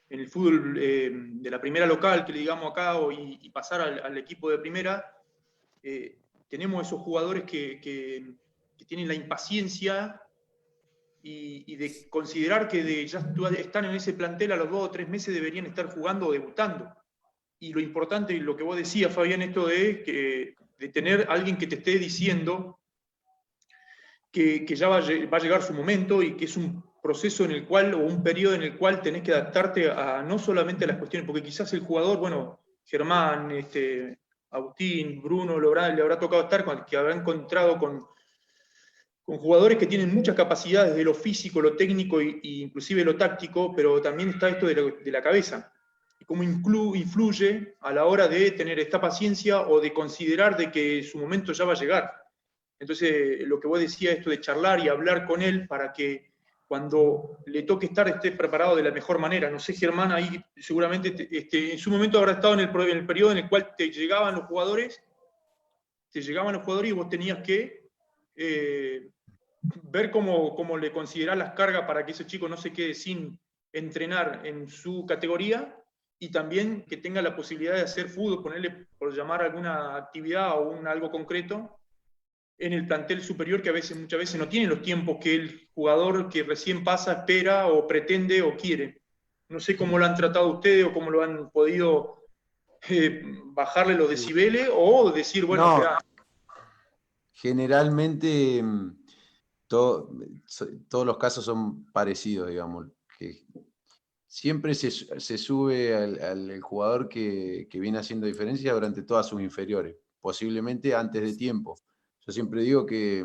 el fútbol de la primera local, que le digamos acá, y pasar al equipo de primera. Tenemos esos jugadores que tienen la impaciencia y de considerar que ya están en ese plantel, a los 2 o 3 meses deberían estar jugando o debutando. Y lo importante, y lo que vos decías, Fabián, esto de tener alguien que te esté diciendo que ya va a llegar su momento, y que es un proceso en el cual, o un periodo en el cual tenés que adaptarte a no solamente a las cuestiones, porque quizás el jugador, bueno, Germán, Agustín, Bruno, le habrá tocado estar, que habrá encontrado con jugadores que tienen muchas capacidades de lo físico, lo técnico e inclusive lo táctico, pero también está esto de la cabeza. Y cómo influye a la hora de tener esta paciencia o de considerar de que su momento ya va a llegar. Entonces, lo que vos decías, esto de charlar y hablar con él para que cuando le toque estar esté preparado de la mejor manera. No sé, Germán, ahí seguramente en su momento habrá estado en el periodo en el cual te llegaban los jugadores y vos tenías que ver cómo le considerás las cargas para que ese chico no se quede sin entrenar en su categoría, y también que tenga la posibilidad de hacer fútbol, ponerle, por llamar alguna actividad o algo concreto, en el plantel superior, que muchas veces no tiene los tiempos que el jugador que recién pasa espera o pretende o quiere. No sé cómo lo han tratado ustedes o cómo lo han podido bajarle los decibeles, o decir, bueno, No, espera. generalmente todos los casos son parecidos, digamos. Que siempre se sube al jugador que viene haciendo diferencia durante todas sus inferiores, posiblemente antes de tiempo. Yo siempre digo que,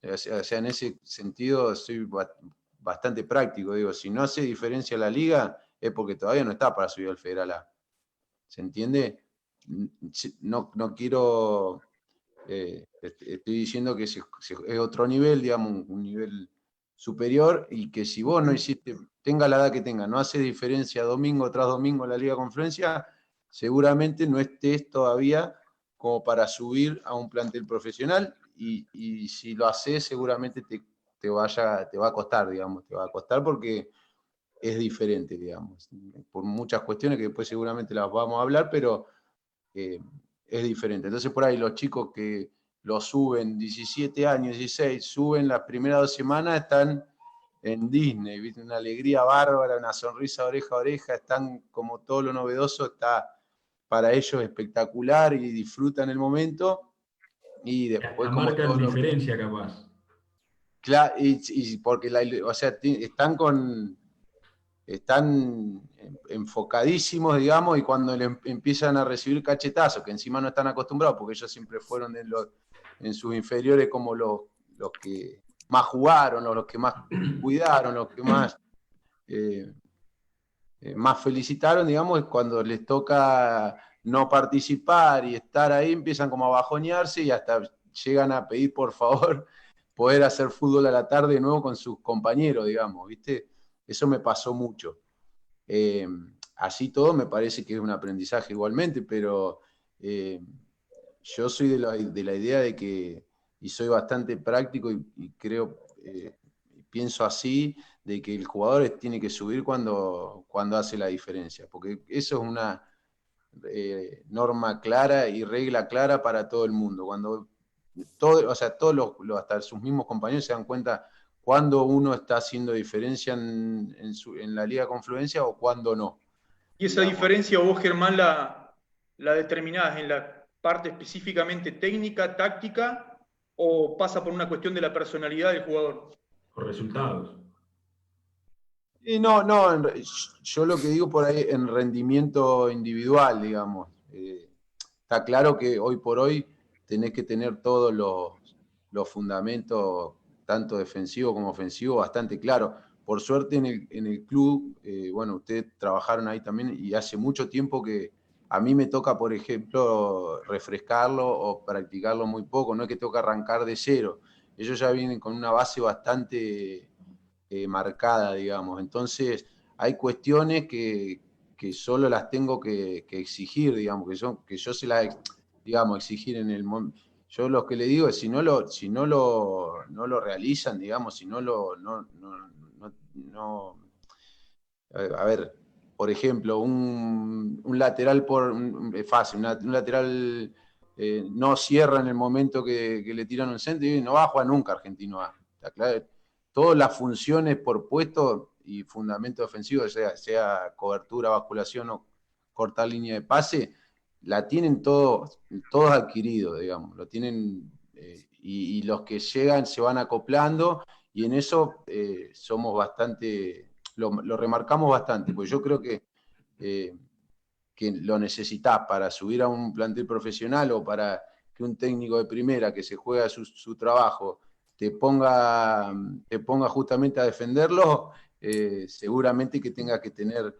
o sea, en ese sentido soy bastante práctico. Digo, si no hace diferencia la liga, es porque todavía no está para subir al Federal A. ¿Se entiende? No quiero... estoy diciendo que es otro nivel, digamos, un nivel superior, y que si vos no hiciste, tenga la edad que tenga, no hace diferencia domingo tras domingo en la Liga Confluencia, seguramente no estés todavía como para subir a un plantel profesional, y si lo haces seguramente te va a costar, digamos, te va a costar porque es diferente, digamos, por muchas cuestiones que después seguramente las vamos a hablar, pero es diferente. Entonces por ahí los chicos que lo suben 17 años, 16, suben las primeras 2 semanas, están en Disney, ¿viste? Una alegría bárbara, una sonrisa oreja a oreja, están como todo lo novedoso, está para ellos espectacular y disfrutan el momento, y después como marcan todo diferencia capaz. Claro, y porque o sea, están enfocadísimos, digamos, y cuando empiezan a recibir cachetazos, que encima no están acostumbrados, porque ellos siempre fueron en sus inferiores como los que más jugaron, los que más cuidaron, los que más felicitaron, digamos, cuando les toca no participar y estar ahí, empiezan como a bajonearse y hasta llegan a pedir, por favor, poder hacer fútbol a la tarde de nuevo con sus compañeros, digamos, ¿viste? Eso me pasó mucho. Así todo me parece que es un aprendizaje igualmente, pero yo soy de la idea de que, y soy bastante práctico y creo, pienso así, de que el jugador tiene que subir cuando hace la diferencia, porque eso es una norma clara y regla clara para todo el mundo. Cuando o sea, todos hasta sus mismos compañeros se dan cuenta cuando uno está haciendo diferencia en la Liga Confluencia o cuando no. Y esa diferencia vos, Germán, la determinás en la parte específicamente técnica, táctica, o pasa por una cuestión de la personalidad del jugador. Por resultados. No, yo lo que digo por ahí en rendimiento individual, digamos. Está claro que hoy por hoy tenés que tener todos los fundamentos, tanto defensivos como ofensivos, bastante claros. Por suerte en el club, bueno, ustedes trabajaron ahí también, y hace mucho tiempo que a mí me toca, por ejemplo, refrescarlo o practicarlo muy poco, no es que tengo que arrancar de cero. Ellos ya vienen con una base bastante marcada, digamos. Entonces, hay cuestiones que solo las tengo que exigir, digamos, que yo se las, digamos, exigir en el momento. Yo lo que le digo es, si no lo realizan, digamos, si a ver, por ejemplo, un lateral fácil, un lateral no cierra en el momento que le tiran un centro y no va a jugar nunca Argentino A. Está claro. Todas las funciones por puesto y fundamento ofensivo, sea cobertura, basculación o cortar línea de pase, la tienen todos adquiridos, digamos, lo tienen, y los que llegan se van acoplando, y en eso somos bastante, lo remarcamos bastante, porque yo creo que lo necesitás para subir a un plantel profesional o para que un técnico de primera que se juega su trabajo te ponga justamente a defenderlo, seguramente que tenga que tener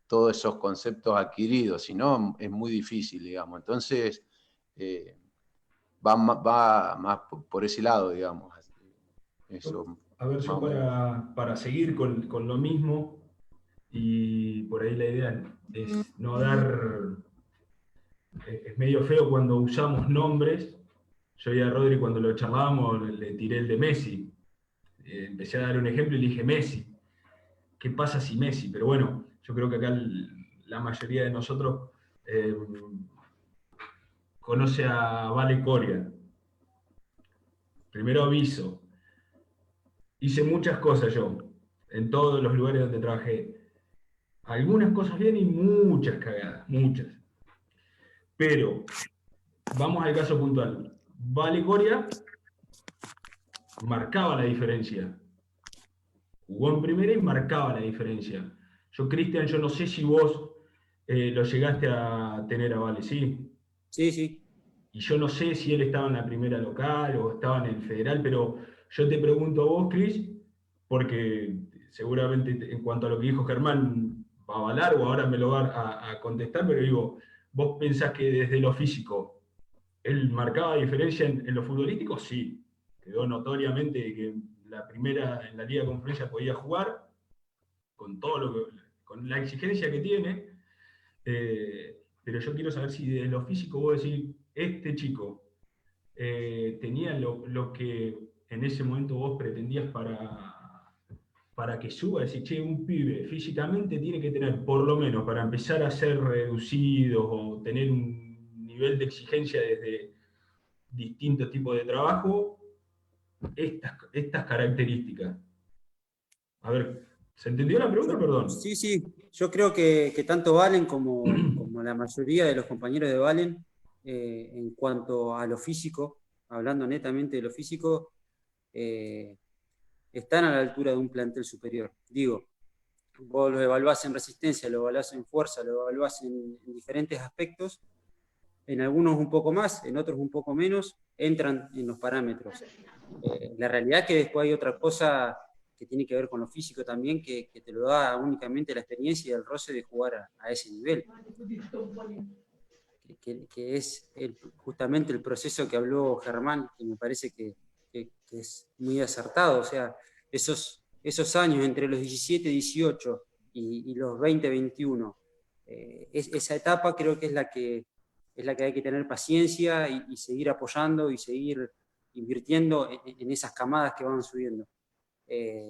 todos esos conceptos adquiridos, si no es muy difícil, digamos. Entonces va más por ese lado, digamos. Eso, a ver, yo para seguir con lo mismo, y por ahí la idea es no dar... Es medio feo cuando usamos nombres. Yo y a Rodri cuando lo charlábamos le tiré el de Messi. Empecé a dar un ejemplo y le dije Messi. ¿Qué pasa si Messi? Pero bueno, yo creo que acá la mayoría de nosotros conoce a Vale Coria. Primero aviso. Hice muchas cosas yo, en todos los lugares donde trabajé. Algunas cosas bien y muchas cagadas, muchas. Pero, vamos al caso puntual. Vale Coria marcaba la diferencia. Jugó en primera y marcaba la diferencia. Cristian, yo no sé si vos lo llegaste a tener a Vale, ¿sí? Sí, sí. Y yo no sé si él estaba en la primera local o estaba en el federal, pero yo te pregunto a vos, Cris, porque seguramente en cuanto a lo que dijo Germán va a avalar o ahora me lo va a contestar, pero digo, ¿vos pensás que desde lo físico él marcaba diferencia en lo futbolístico? Sí. Quedó notoriamente que en la Liga de Conferencia podía jugar con con la exigencia que tiene, pero yo quiero saber si de lo físico vos decís, este chico tenía lo que en ese momento vos pretendías para que suba, decir, che, un pibe físicamente tiene que tener, por lo menos, para empezar a ser reducido o tener un nivel de exigencia desde distintos tipos de trabajo, estas características. A ver, ¿se entendió la pregunta? Perdón. Sí, sí. Yo creo que tanto Valen como la mayoría de los compañeros de Valen, en cuanto a lo físico, hablando netamente de lo físico, están a la altura de un plantel superior. Digo, vos lo evaluás en resistencia, lo evaluás en fuerza, lo evaluás en diferentes aspectos, en algunos un poco más, en otros un poco menos, entran en los parámetros. La realidad es que después hay otra cosa que tiene que ver con lo físico también, que te lo da únicamente la experiencia y el roce de jugar a ese nivel. Que es justamente el proceso que habló Germán, que me parece que es muy acertado. O sea, esos años entre los 17, 18 y los 20, 21, esa etapa creo que es la que hay que tener paciencia y seguir apoyando y seguir invirtiendo en esas camadas que van subiendo.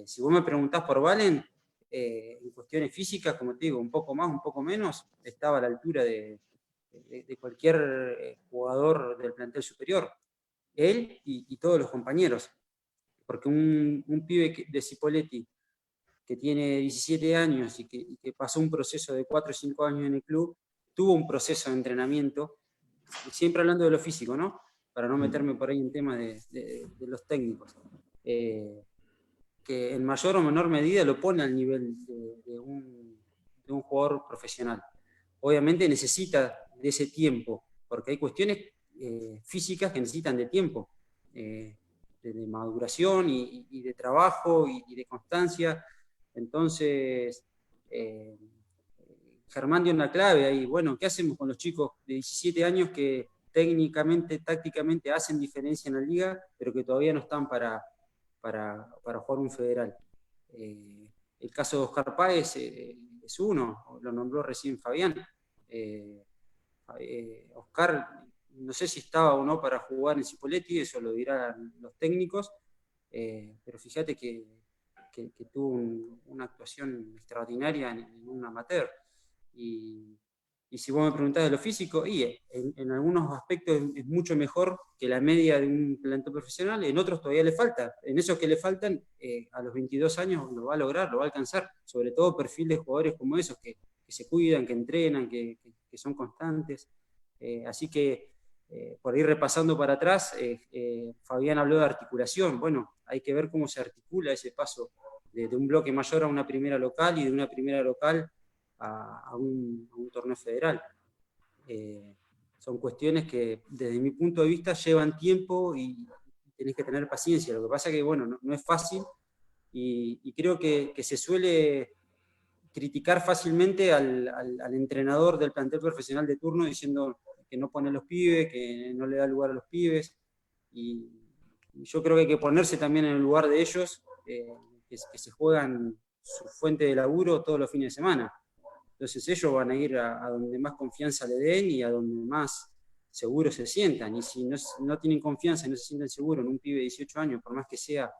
Si vos me preguntás por Valen, en cuestiones físicas, como te digo, un poco más, un poco menos, estaba a la altura de cualquier jugador del plantel superior, él y todos los compañeros, porque un pibe de Cipolletti que tiene 17 años y que pasó un proceso de 4 o 5 años en el club, tuvo un proceso de entrenamiento, siempre hablando de lo físico, ¿no? Para no meterme por ahí en temas de los técnicos, que en mayor o menor medida lo pone al nivel de un jugador profesional. Obviamente necesita de ese tiempo, porque hay cuestiones físicas que necesitan de tiempo, de maduración y de trabajo y de constancia. Entonces, Germán dio una clave ahí. Bueno, ¿qué hacemos con los chicos de 17 años que técnicamente, tácticamente hacen diferencia en la liga, pero que todavía no están para jugar un federal? El caso de Oscar Páez es uno, lo nombró recién Fabián. Oscar, no sé si estaba o no para jugar en Cipolletti, eso lo dirán los técnicos, pero fíjate que tuvo una actuación extraordinaria en un amateur. Y si vos me preguntás de lo físico, en algunos aspectos es mucho mejor que la media de un plantel profesional, en otros todavía le falta. En esos que le faltan, a los 22 años lo va a lograr, lo va a alcanzar. Sobre todo perfil de jugadores como esos, que se cuidan, que entrenan, que son constantes. Así que, por ir repasando para atrás, Fabián habló de articulación. Bueno, hay que ver cómo se articula ese paso de un bloque mayor a una primera local y de una primera local a un torneo federal. Son cuestiones que desde mi punto de vista llevan tiempo y tenés que tener paciencia. Lo que pasa es que bueno, no es fácil y creo que se suele criticar fácilmente al entrenador del plantel profesional de turno diciendo que no pone a los pibes, que no le da lugar a los pibes, y yo creo que hay que ponerse también en el lugar de ellos, que se juegan su fuente de laburo todos los fines de semana. Entonces ellos van a ir a donde más confianza le den y a donde más seguros se sientan. Y si no tienen confianza y no se sienten seguros en un pibe de 18 años, por más que sea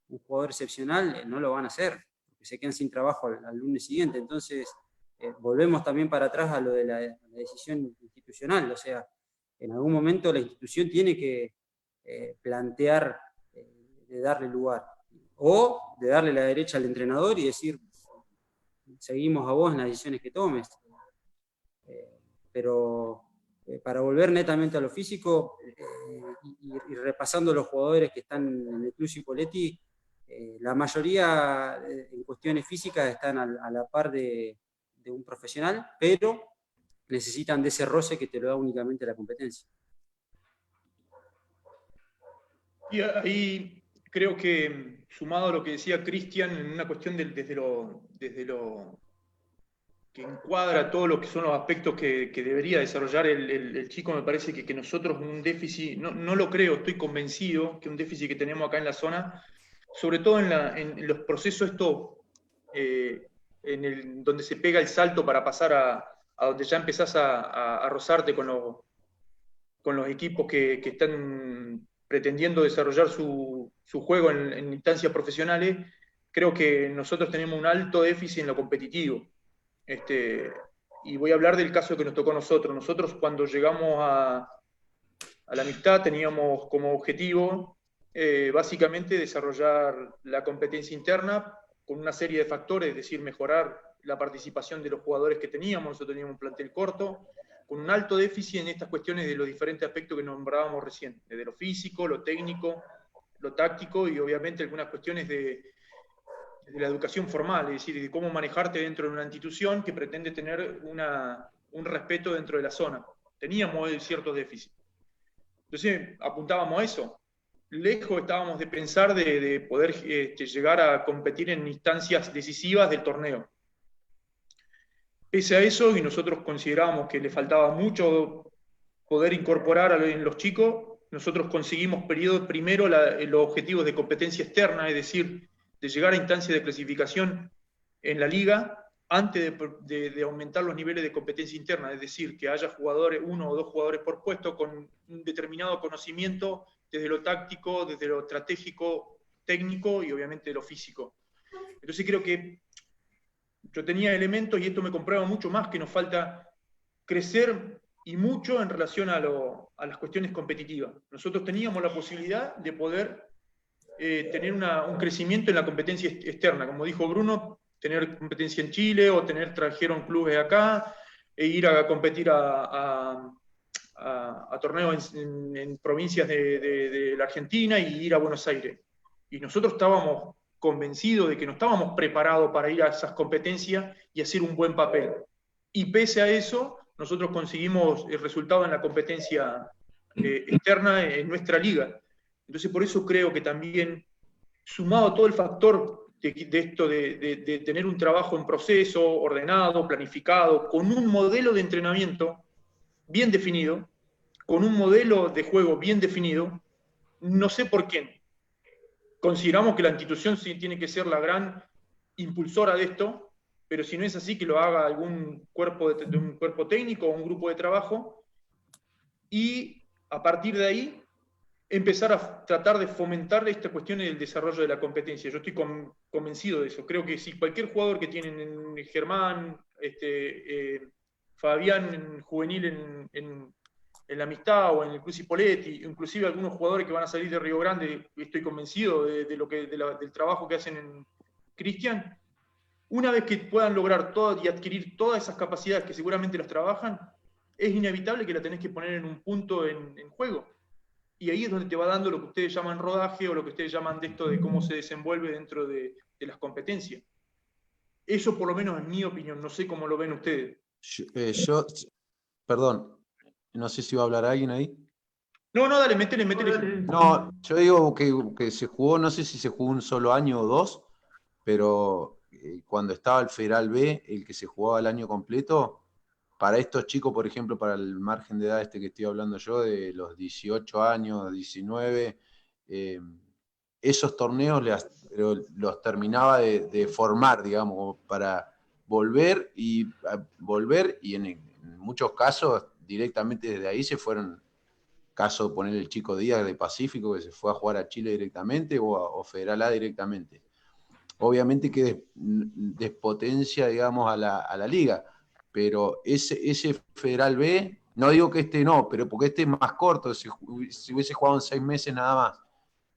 un jugador excepcional, no lo van a hacer, porque se quedan sin trabajo al lunes siguiente. Entonces volvemos también para atrás a lo de la decisión institucional. O sea, en algún momento la institución tiene que plantear de darle lugar, o de darle la derecha al entrenador y decir, seguimos a vos en las decisiones que tomes. Pero para volver netamente a lo físico, y repasando los jugadores que están en el Club Cipolletti, la mayoría en cuestiones físicas están a la par de un profesional, pero necesitan de ese roce que te lo da únicamente la competencia. Y ahí creo que, sumado a lo que decía Cristian, en una cuestión desde lo que encuadra todo lo que son los aspectos que debería desarrollar el chico, me parece que nosotros un déficit, no lo creo, estoy convencido que un déficit que tenemos acá en la zona, sobre todo en los procesos donde se pega el salto para pasar a donde ya empezás a rozarte con los equipos que están pretendiendo desarrollar su juego en instancias profesionales, creo que nosotros tenemos un alto déficit en lo competitivo. Y voy a hablar del caso que nos tocó a nosotros. Nosotros cuando llegamos a la amistad teníamos como objetivo básicamente desarrollar la competencia interna con una serie de factores, es decir, mejorar la participación de los jugadores que teníamos. Nosotros teníamos un plantel corto, con un alto déficit en estas cuestiones de los diferentes aspectos que nombrábamos recién, desde lo físico, lo técnico, lo táctico y obviamente algunas cuestiones de la educación formal, es decir, de cómo manejarte dentro de una institución que pretende tener un respeto dentro de la zona. Teníamos ciertos déficits. Entonces apuntábamos a eso. Lejos estábamos de pensar de poder llegar a competir en instancias decisivas del torneo. Pese a eso, y nosotros considerábamos que le faltaba mucho poder incorporar en los chicos, nosotros conseguimos primero los objetivos de competencia externa, es decir, de llegar a instancias de clasificación en la liga antes de aumentar los niveles de competencia interna, es decir, que haya jugadores, 1 o 2 jugadores por puesto con un determinado conocimiento desde lo táctico, desde lo estratégico, técnico y obviamente de lo físico. Entonces creo que yo tenía elementos y esto me comprueba mucho más que nos falta crecer y mucho en relación a las cuestiones competitivas. Nosotros teníamos la posibilidad de poder tener un crecimiento en la competencia externa, como dijo Bruno, tener competencia en Chile o trajeron clubes acá e ir a competir a torneos en provincias de la Argentina y ir a Buenos Aires. Y nosotros estábamos convencidos de que no estábamos preparados para ir a esas competencias y hacer un buen papel. Y pese a eso, nosotros conseguimos el resultado en la competencia externa en nuestra liga. Entonces, por eso creo que también, sumado a todo el factor de esto de tener un trabajo en proceso, ordenado, planificado, con un modelo de entrenamiento bien definido, con un modelo de juego bien definido, no sé por qué. Consideramos que la institución sí tiene que ser la gran impulsora de esto, pero si no es así, que lo haga algún cuerpo de un cuerpo técnico o un grupo de trabajo, y a partir de ahí empezar a tratar de fomentar esta cuestión del desarrollo de la competencia. Yo estoy convencido de eso. Creo que si cualquier jugador que tienen en Germán, Fabián en juvenil en la Amistad o en el Club Cipolletti, inclusive algunos jugadores que van a salir de Río Grande, estoy convencido del trabajo que hacen en Cristian, una vez que puedan lograr y adquirir todas esas capacidades que seguramente las trabajan, es inevitable que la tenés que poner en un punto en juego. Y ahí es donde te va dando lo que ustedes llaman rodaje o lo que ustedes llaman de esto de cómo se desenvuelve dentro de las competencias. Eso por lo menos es mi opinión, no sé cómo lo ven ustedes. Perdón, no sé si va a hablar alguien ahí. No, dale, métele. No, yo digo que se jugó, no sé si se jugó un solo año o dos, pero cuando estaba el Federal B, el que se jugaba el año completo, para estos chicos, por ejemplo, para el margen de edad que estoy hablando yo, de los 18 años, 19, esos torneos los terminaba de formar, digamos, para volver y en muchos casos directamente desde ahí se fueron, caso de poner el Chico Díaz de Pacífico, que se fue a jugar a Chile directamente o Federal A directamente. Obviamente que despotencia, digamos, a la liga, pero ese Federal B, no digo que este no, pero porque este es más corto, si hubiese jugado en 6 meses nada más.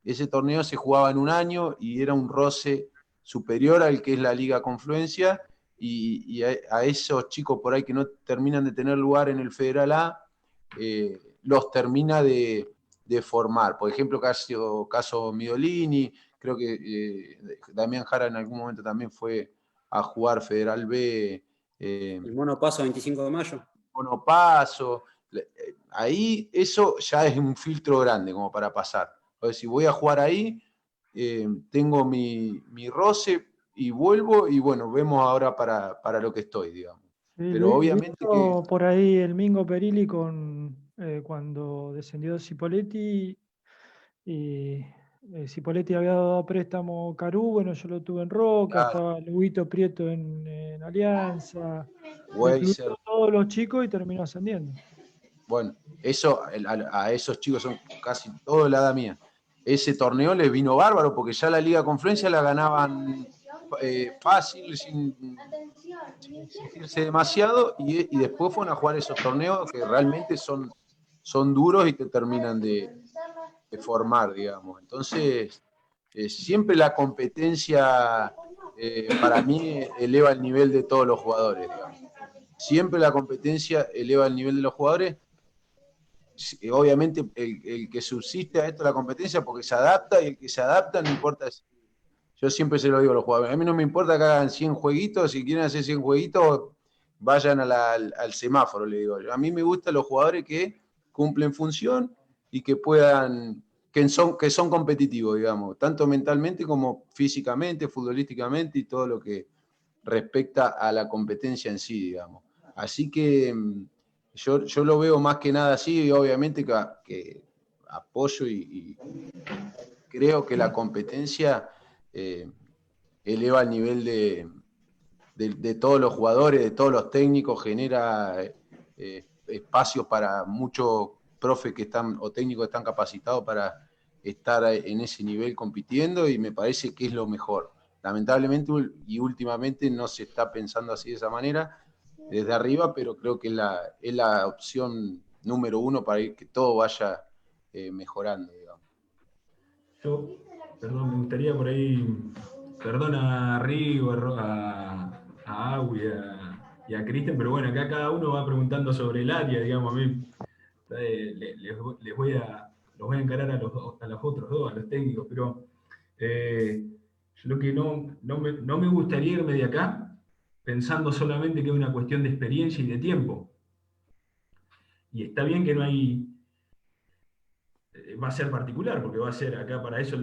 Ese torneo se jugaba en un año y era un roce superior al que es la Liga Confluencia, y a esos chicos por ahí que no terminan de tener lugar en el Federal A, los termina de formar. Por ejemplo, caso Midolini, creo que Damián Jara en algún momento también fue a jugar Federal B. El Monopaso 25 de mayo. Monopaso. Ahí eso ya es un filtro grande como para pasar. Entonces, si voy a jugar ahí, tengo mi roce y vuelvo y bueno, vemos ahora para lo que estoy, digamos. Sí, Pero obviamente que... por ahí el Mingo Perilli cuando descendió Cipolletti y Cipolletti había dado préstamo Carú, bueno, yo lo tuve en Roca, Claro. estaba Luguito Prieto en Alianza, Weiser. incluyó todos los chicos y terminó ascendiendo. Bueno, eso a esos chicos son casi todos de la edad mía. Ese torneo les vino bárbaro porque ya la Liga Confluencia la ganaban fácil, sin exigirse demasiado, y después fueron a jugar esos torneos que realmente son duros y te terminan de formar, digamos. Entonces, siempre la competencia para mí eleva el nivel de todos los jugadores, digamos. Siempre la competencia eleva el nivel de los jugadores. Obviamente el que subsiste a esto la competencia porque se adapta, y el que se adapta no importa. Yo siempre se lo digo a los jugadores, a mí no me importa que hagan 100 jueguitos, si quieren hacer 100 jueguitos, vayan al semáforo, le digo. A mí me gustan los jugadores que cumplen función y que puedan, que son competitivos, digamos, tanto mentalmente como físicamente, futbolísticamente y todo lo que respecta a la competencia en sí, digamos. Así que yo lo veo más que nada así, y obviamente que apoyo y creo que la competencia eleva el nivel de todos los jugadores, de todos los técnicos, genera espacios para muchos profes que están o técnicos que están capacitados para estar en ese nivel compitiendo, y me parece que es lo mejor. Lamentablemente y últimamente no se está pensando así de esa manera desde arriba, pero creo que es la opción número uno para que todo vaya mejorando, digamos. Yo, perdón, me gustaría por ahí, perdón a Rigo, a Agui y a Cristian, pero bueno, acá cada uno va preguntando sobre el área, digamos, a mí los voy a encarar a los otros dos, a los técnicos, pero yo lo que no me gustaría irme de acá pensando solamente que es una cuestión de experiencia y de tiempo. Y está bien que no hay... va a ser particular, porque va a ser acá, para eso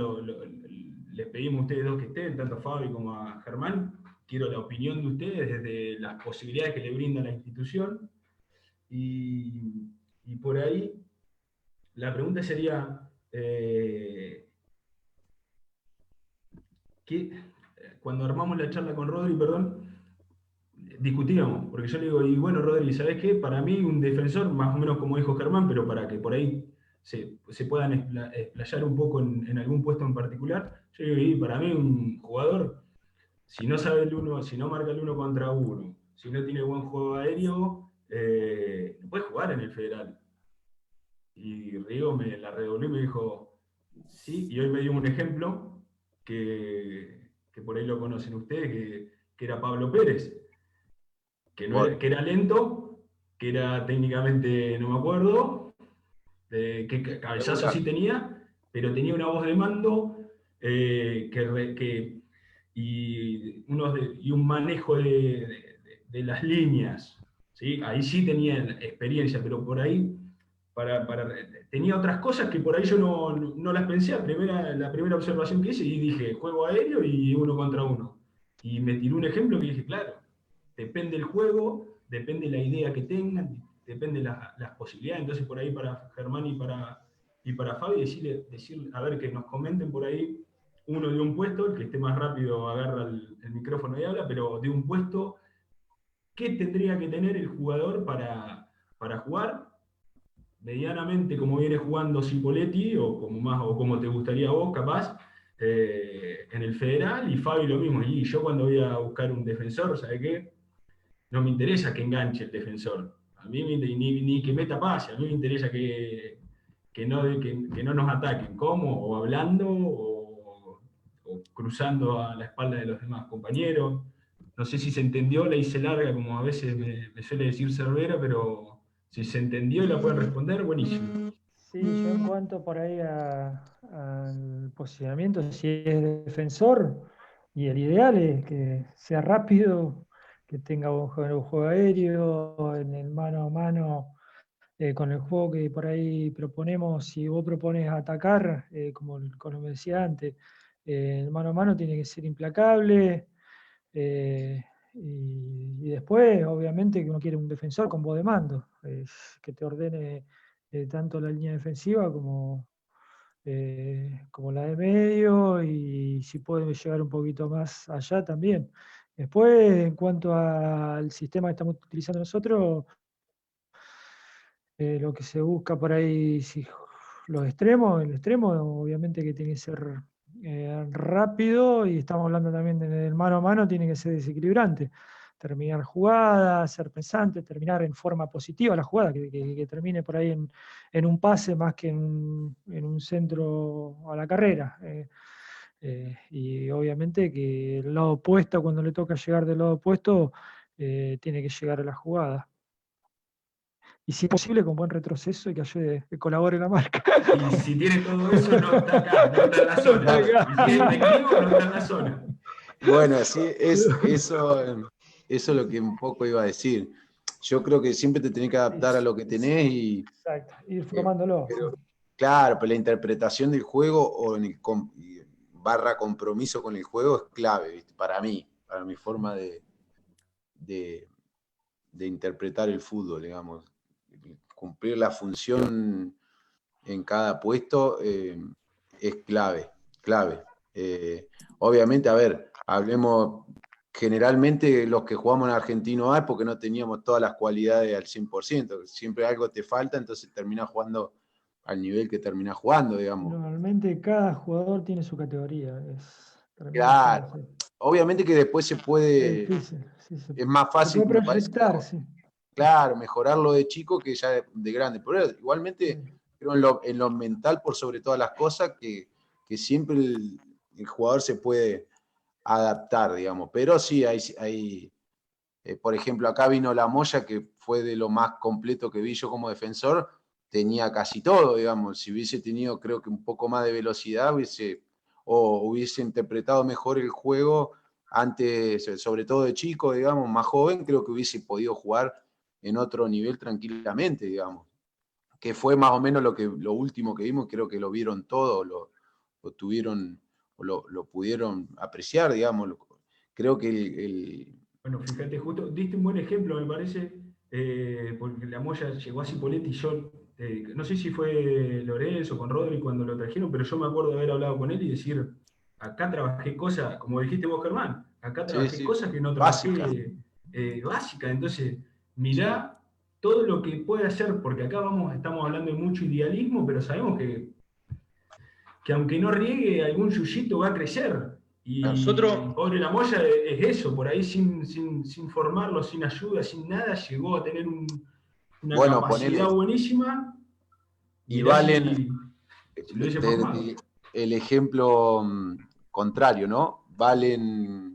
les pedimos a ustedes dos que estén, tanto a Fabi como a Germán. Quiero la opinión de ustedes desde las posibilidades que le brinda la institución. Y por ahí, la pregunta sería, cuando armamos la charla con Rodri, perdón, discutíamos, porque yo le digo, y bueno, Rodri, ¿sabés qué? Para mí un defensor, más o menos como dijo Germán, pero para que por ahí se puedan explayar un poco en algún puesto en particular, yo digo, y para mí un jugador, si no sabe el uno, si no marca el 1 contra 1, si no tiene buen juego aéreo, no puede jugar en el Federal. Y Rigo me la redobló y me dijo, sí, y hoy me dio un ejemplo que por ahí lo conocen ustedes, que era Pablo Pérez, que era lento, que era técnicamente, no me acuerdo, que cabezazo sí tenía, pero tenía una voz de mando y un manejo de las líneas. ¿Sí? Ahí sí tenía experiencia, pero por ahí tenía otras cosas que por ahí yo no las pensé. La primera observación que hice y dije, juego aéreo y 1 contra 1. Y me tiró un ejemplo que dije, claro, depende el juego, depende la idea que tengan, depende las posibilidades. Entonces por ahí para Germán y para Fabi decir, a ver, que nos comenten por ahí uno de un puesto, el que esté más rápido agarra el micrófono y habla, pero de un puesto, ¿qué tendría que tener el jugador para jugar medianamente como viene jugando Cipoletti, o como te gustaría a vos, capaz, en el Federal? Y Fabi lo mismo. Y yo cuando voy a buscar un defensor, ¿sabe qué? No me interesa que enganche el defensor. A mí ni que meta pase, a mí me interesa que no nos ataquen. ¿Cómo? O hablando, o cruzando a la espalda de los demás compañeros. No sé si se entendió, la hice larga, como a veces me suele decir Cervera, pero si se entendió y la pueden responder, buenísimo. Sí, yo en cuanto por ahí al posicionamiento, si es defensor, y el ideal es que sea rápido, que tenga buen juego aéreo, en el mano a mano, con el juego que por ahí proponemos. Si vos propones atacar, como me decía antes, el mano a mano tiene que ser implacable. Y después, obviamente, que uno quiere un defensor con voz de mando, que te ordene tanto la línea defensiva como la de medio, y si puede llegar un poquito más allá también. Después, en cuanto al sistema que estamos utilizando nosotros, lo que se busca por ahí, si el extremo obviamente que tiene que ser rápido, y estamos hablando también del mano a mano, tiene que ser desequilibrante, terminar jugadas, ser pensante, terminar en forma positiva la jugada, que termine por ahí en un pase más que en un centro a la carrera. Y obviamente que el lado opuesto, cuando le toca llegar del lado opuesto, tiene que llegar a la jugada. Y si es posible, con buen retroceso y que ayude, que colabore la marca. Y si tiene todo eso, no está acá, no está en la zona. Y si es efectivo, no está en la zona. Bueno, sí, eso es lo que un poco iba a decir. Yo creo que siempre te tenés que adaptar a lo que tenés y... Exacto, ir formándolo. Claro, pero la interpretación del juego barra compromiso con el juego es clave, ¿viste? Para mí, para mi forma de interpretar el fútbol, digamos. Cumplir la función en cada puesto es clave. Obviamente, a ver, hablemos generalmente los que jugamos en Argentino A, porque no teníamos todas las cualidades al 100%, siempre algo te falta, entonces terminás jugando al nivel que terminás jugando, digamos. Normalmente cada jugador tiene su categoría. Claro, obviamente que después se puede, es más fácil, se puede proyectar, sí. Claro, mejorarlo de chico que ya de grande, pero igualmente creo en lo mental por sobre todas las cosas, que siempre el jugador se puede adaptar, digamos, pero sí hay por ejemplo, acá vino La Moya, que fue de lo más completo que vi yo como defensor, tenía casi todo, digamos. Si hubiese tenido, creo que un poco más de velocidad, hubiese interpretado mejor el juego antes, sobre todo de chico, digamos, más joven, creo que hubiese podido jugar en otro nivel tranquilamente, digamos. Que fue más o menos lo último que vimos, creo que lo vieron todo, lo tuvieron, lo pudieron apreciar, digamos. Creo que Bueno, fíjate, justo diste un buen ejemplo, me parece, porque La Moya llegó a Cipoletti y yo, no sé si fue Lorenzo con Rodri cuando lo trajeron, pero yo me acuerdo de haber hablado con él y decir, acá trabajé cosas, como dijiste vos, Germán, acá trabajé Sí, sí, cosas que no trabajé básicas. básicas. Entonces, mirá todo lo que puede hacer, porque acá estamos hablando de mucho idealismo, pero sabemos que aunque no riegue, algún yuyito va a crecer. Y Nosotros, pobre La Moya es eso, por ahí sin formarlo, sin ayuda, sin nada, llegó a tener una Bueno, capacidad ponele, buenísima. y Mirá Valen, si lo hubiese formado. el ejemplo contrario, ¿no? Valen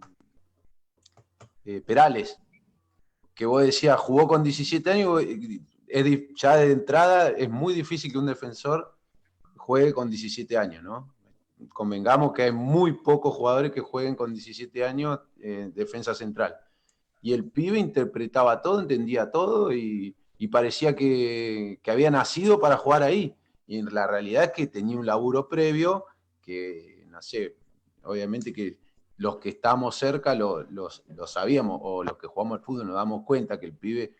Perales, que vos decías, jugó con 17 años, ya de entrada es muy difícil que un defensor juegue con 17 años, ¿no? Convengamos que hay muy pocos jugadores que jueguen con 17 años en defensa central. Y el pibe interpretaba todo, entendía todo y parecía que había nacido para jugar ahí. Y en la realidad es que tenía un laburo previo que, no sé, obviamente que los que estamos cerca lo sabíamos, o los que jugamos al fútbol nos damos cuenta que el pibe,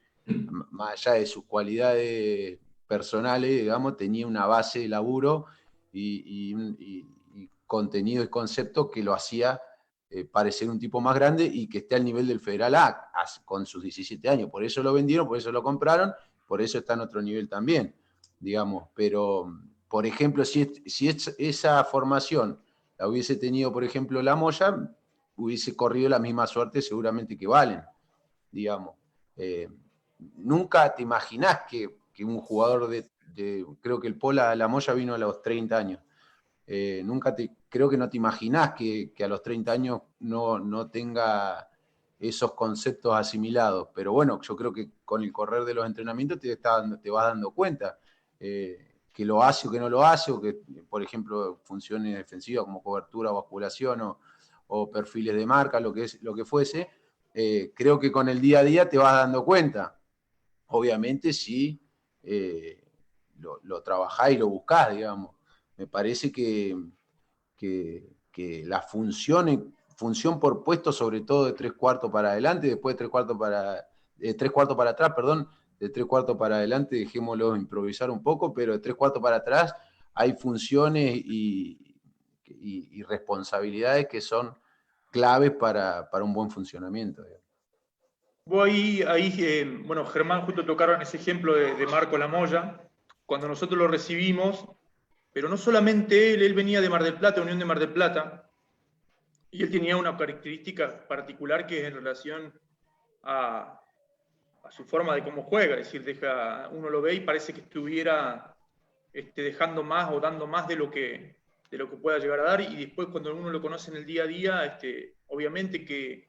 más allá de sus cualidades personales, digamos, tenía una base de laburo y contenido y concepto que lo hacía parecer un tipo más grande y que esté al nivel del Federal A con sus 17 años. Por eso lo vendieron, por eso lo compraron, por eso está en otro nivel también, digamos. Pero, por ejemplo, si esa formación la hubiese tenido, por ejemplo, La Moya, hubiese corrido la misma suerte seguramente que Valen, digamos. Nunca te imaginás que un jugador creo que el Pola La Moya vino a los 30 años. Creo que no te imaginás que a los 30 años no tenga esos conceptos asimilados. Pero bueno, yo creo que con el correr de los entrenamientos te vas dando cuenta que lo hace o que no lo hace, o que, por ejemplo, funciones defensivas como cobertura, basculación o perfiles de marca, lo que fuese. Creo que con el día a día te vas dando cuenta. Obviamente si lo trabajás y lo buscás, digamos. Me parece que la función por puesto, sobre todo de 3/4 para adelante, después de 3/4 para atrás, perdón, de 3/4 para adelante, dejémoslo improvisar un poco, pero de 3/4 para atrás hay funciones y responsabilidades que son claves para un buen funcionamiento. vos ahí bueno, Germán justo tocaron ese ejemplo de Marco Lamoya, cuando nosotros lo recibimos, pero no solamente él venía de Mar del Plata, Unión de Mar del Plata, y él tenía una característica particular que es en relación a su forma de cómo juega, es decir, uno lo ve y parece que estuviera dejando más o dando más de lo que pueda llegar a dar, y después cuando uno lo conoce en el día a día, obviamente que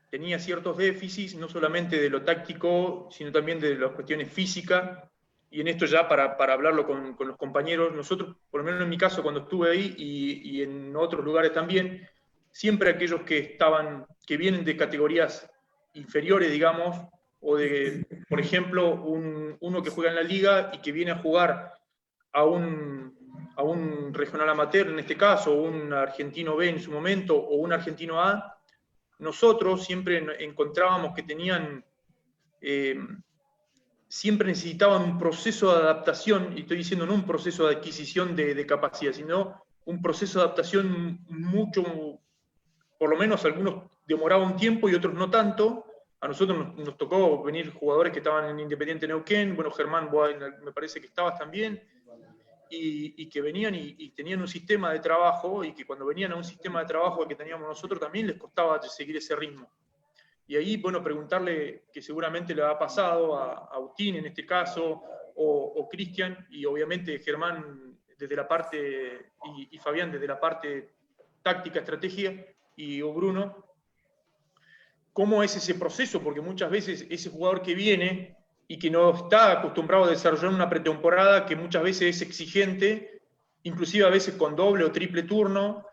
tenía ciertos déficits, no solamente de lo táctico, sino también de las cuestiones físicas, y en esto ya para hablarlo con los compañeros, nosotros, por lo menos en mi caso, cuando estuve ahí y en otros lugares también, siempre aquellos que vienen de categorías inferiores, digamos, o de, por ejemplo, uno que juega en la liga y que viene a jugar a un regional amateur, en este caso, o un argentino B en su momento, o un argentino A, nosotros siempre encontrábamos que tenían, siempre necesitaban un proceso de adaptación, y estoy diciendo no un proceso de adquisición de capacidad, sino un proceso de adaptación mucho, por lo menos algunos demoraban un tiempo y otros no tanto. A nosotros nos tocó venir jugadores que estaban en Independiente Neuquén, bueno, Germán, me parece que estabas también, y que venían y tenían un sistema de trabajo, y que cuando venían a un sistema de trabajo que teníamos nosotros también les costaba seguir ese ritmo. Y ahí, bueno, preguntarle, que seguramente le ha pasado a Agustín en este caso, o Cristian, y obviamente Germán desde la parte, y Fabián desde la parte táctica, estrategia, o Bruno, ¿cómo es ese proceso? Porque muchas veces ese jugador que viene y que no está acostumbrado a desarrollar una pretemporada, que muchas veces es exigente, inclusive a veces con doble o triple turno,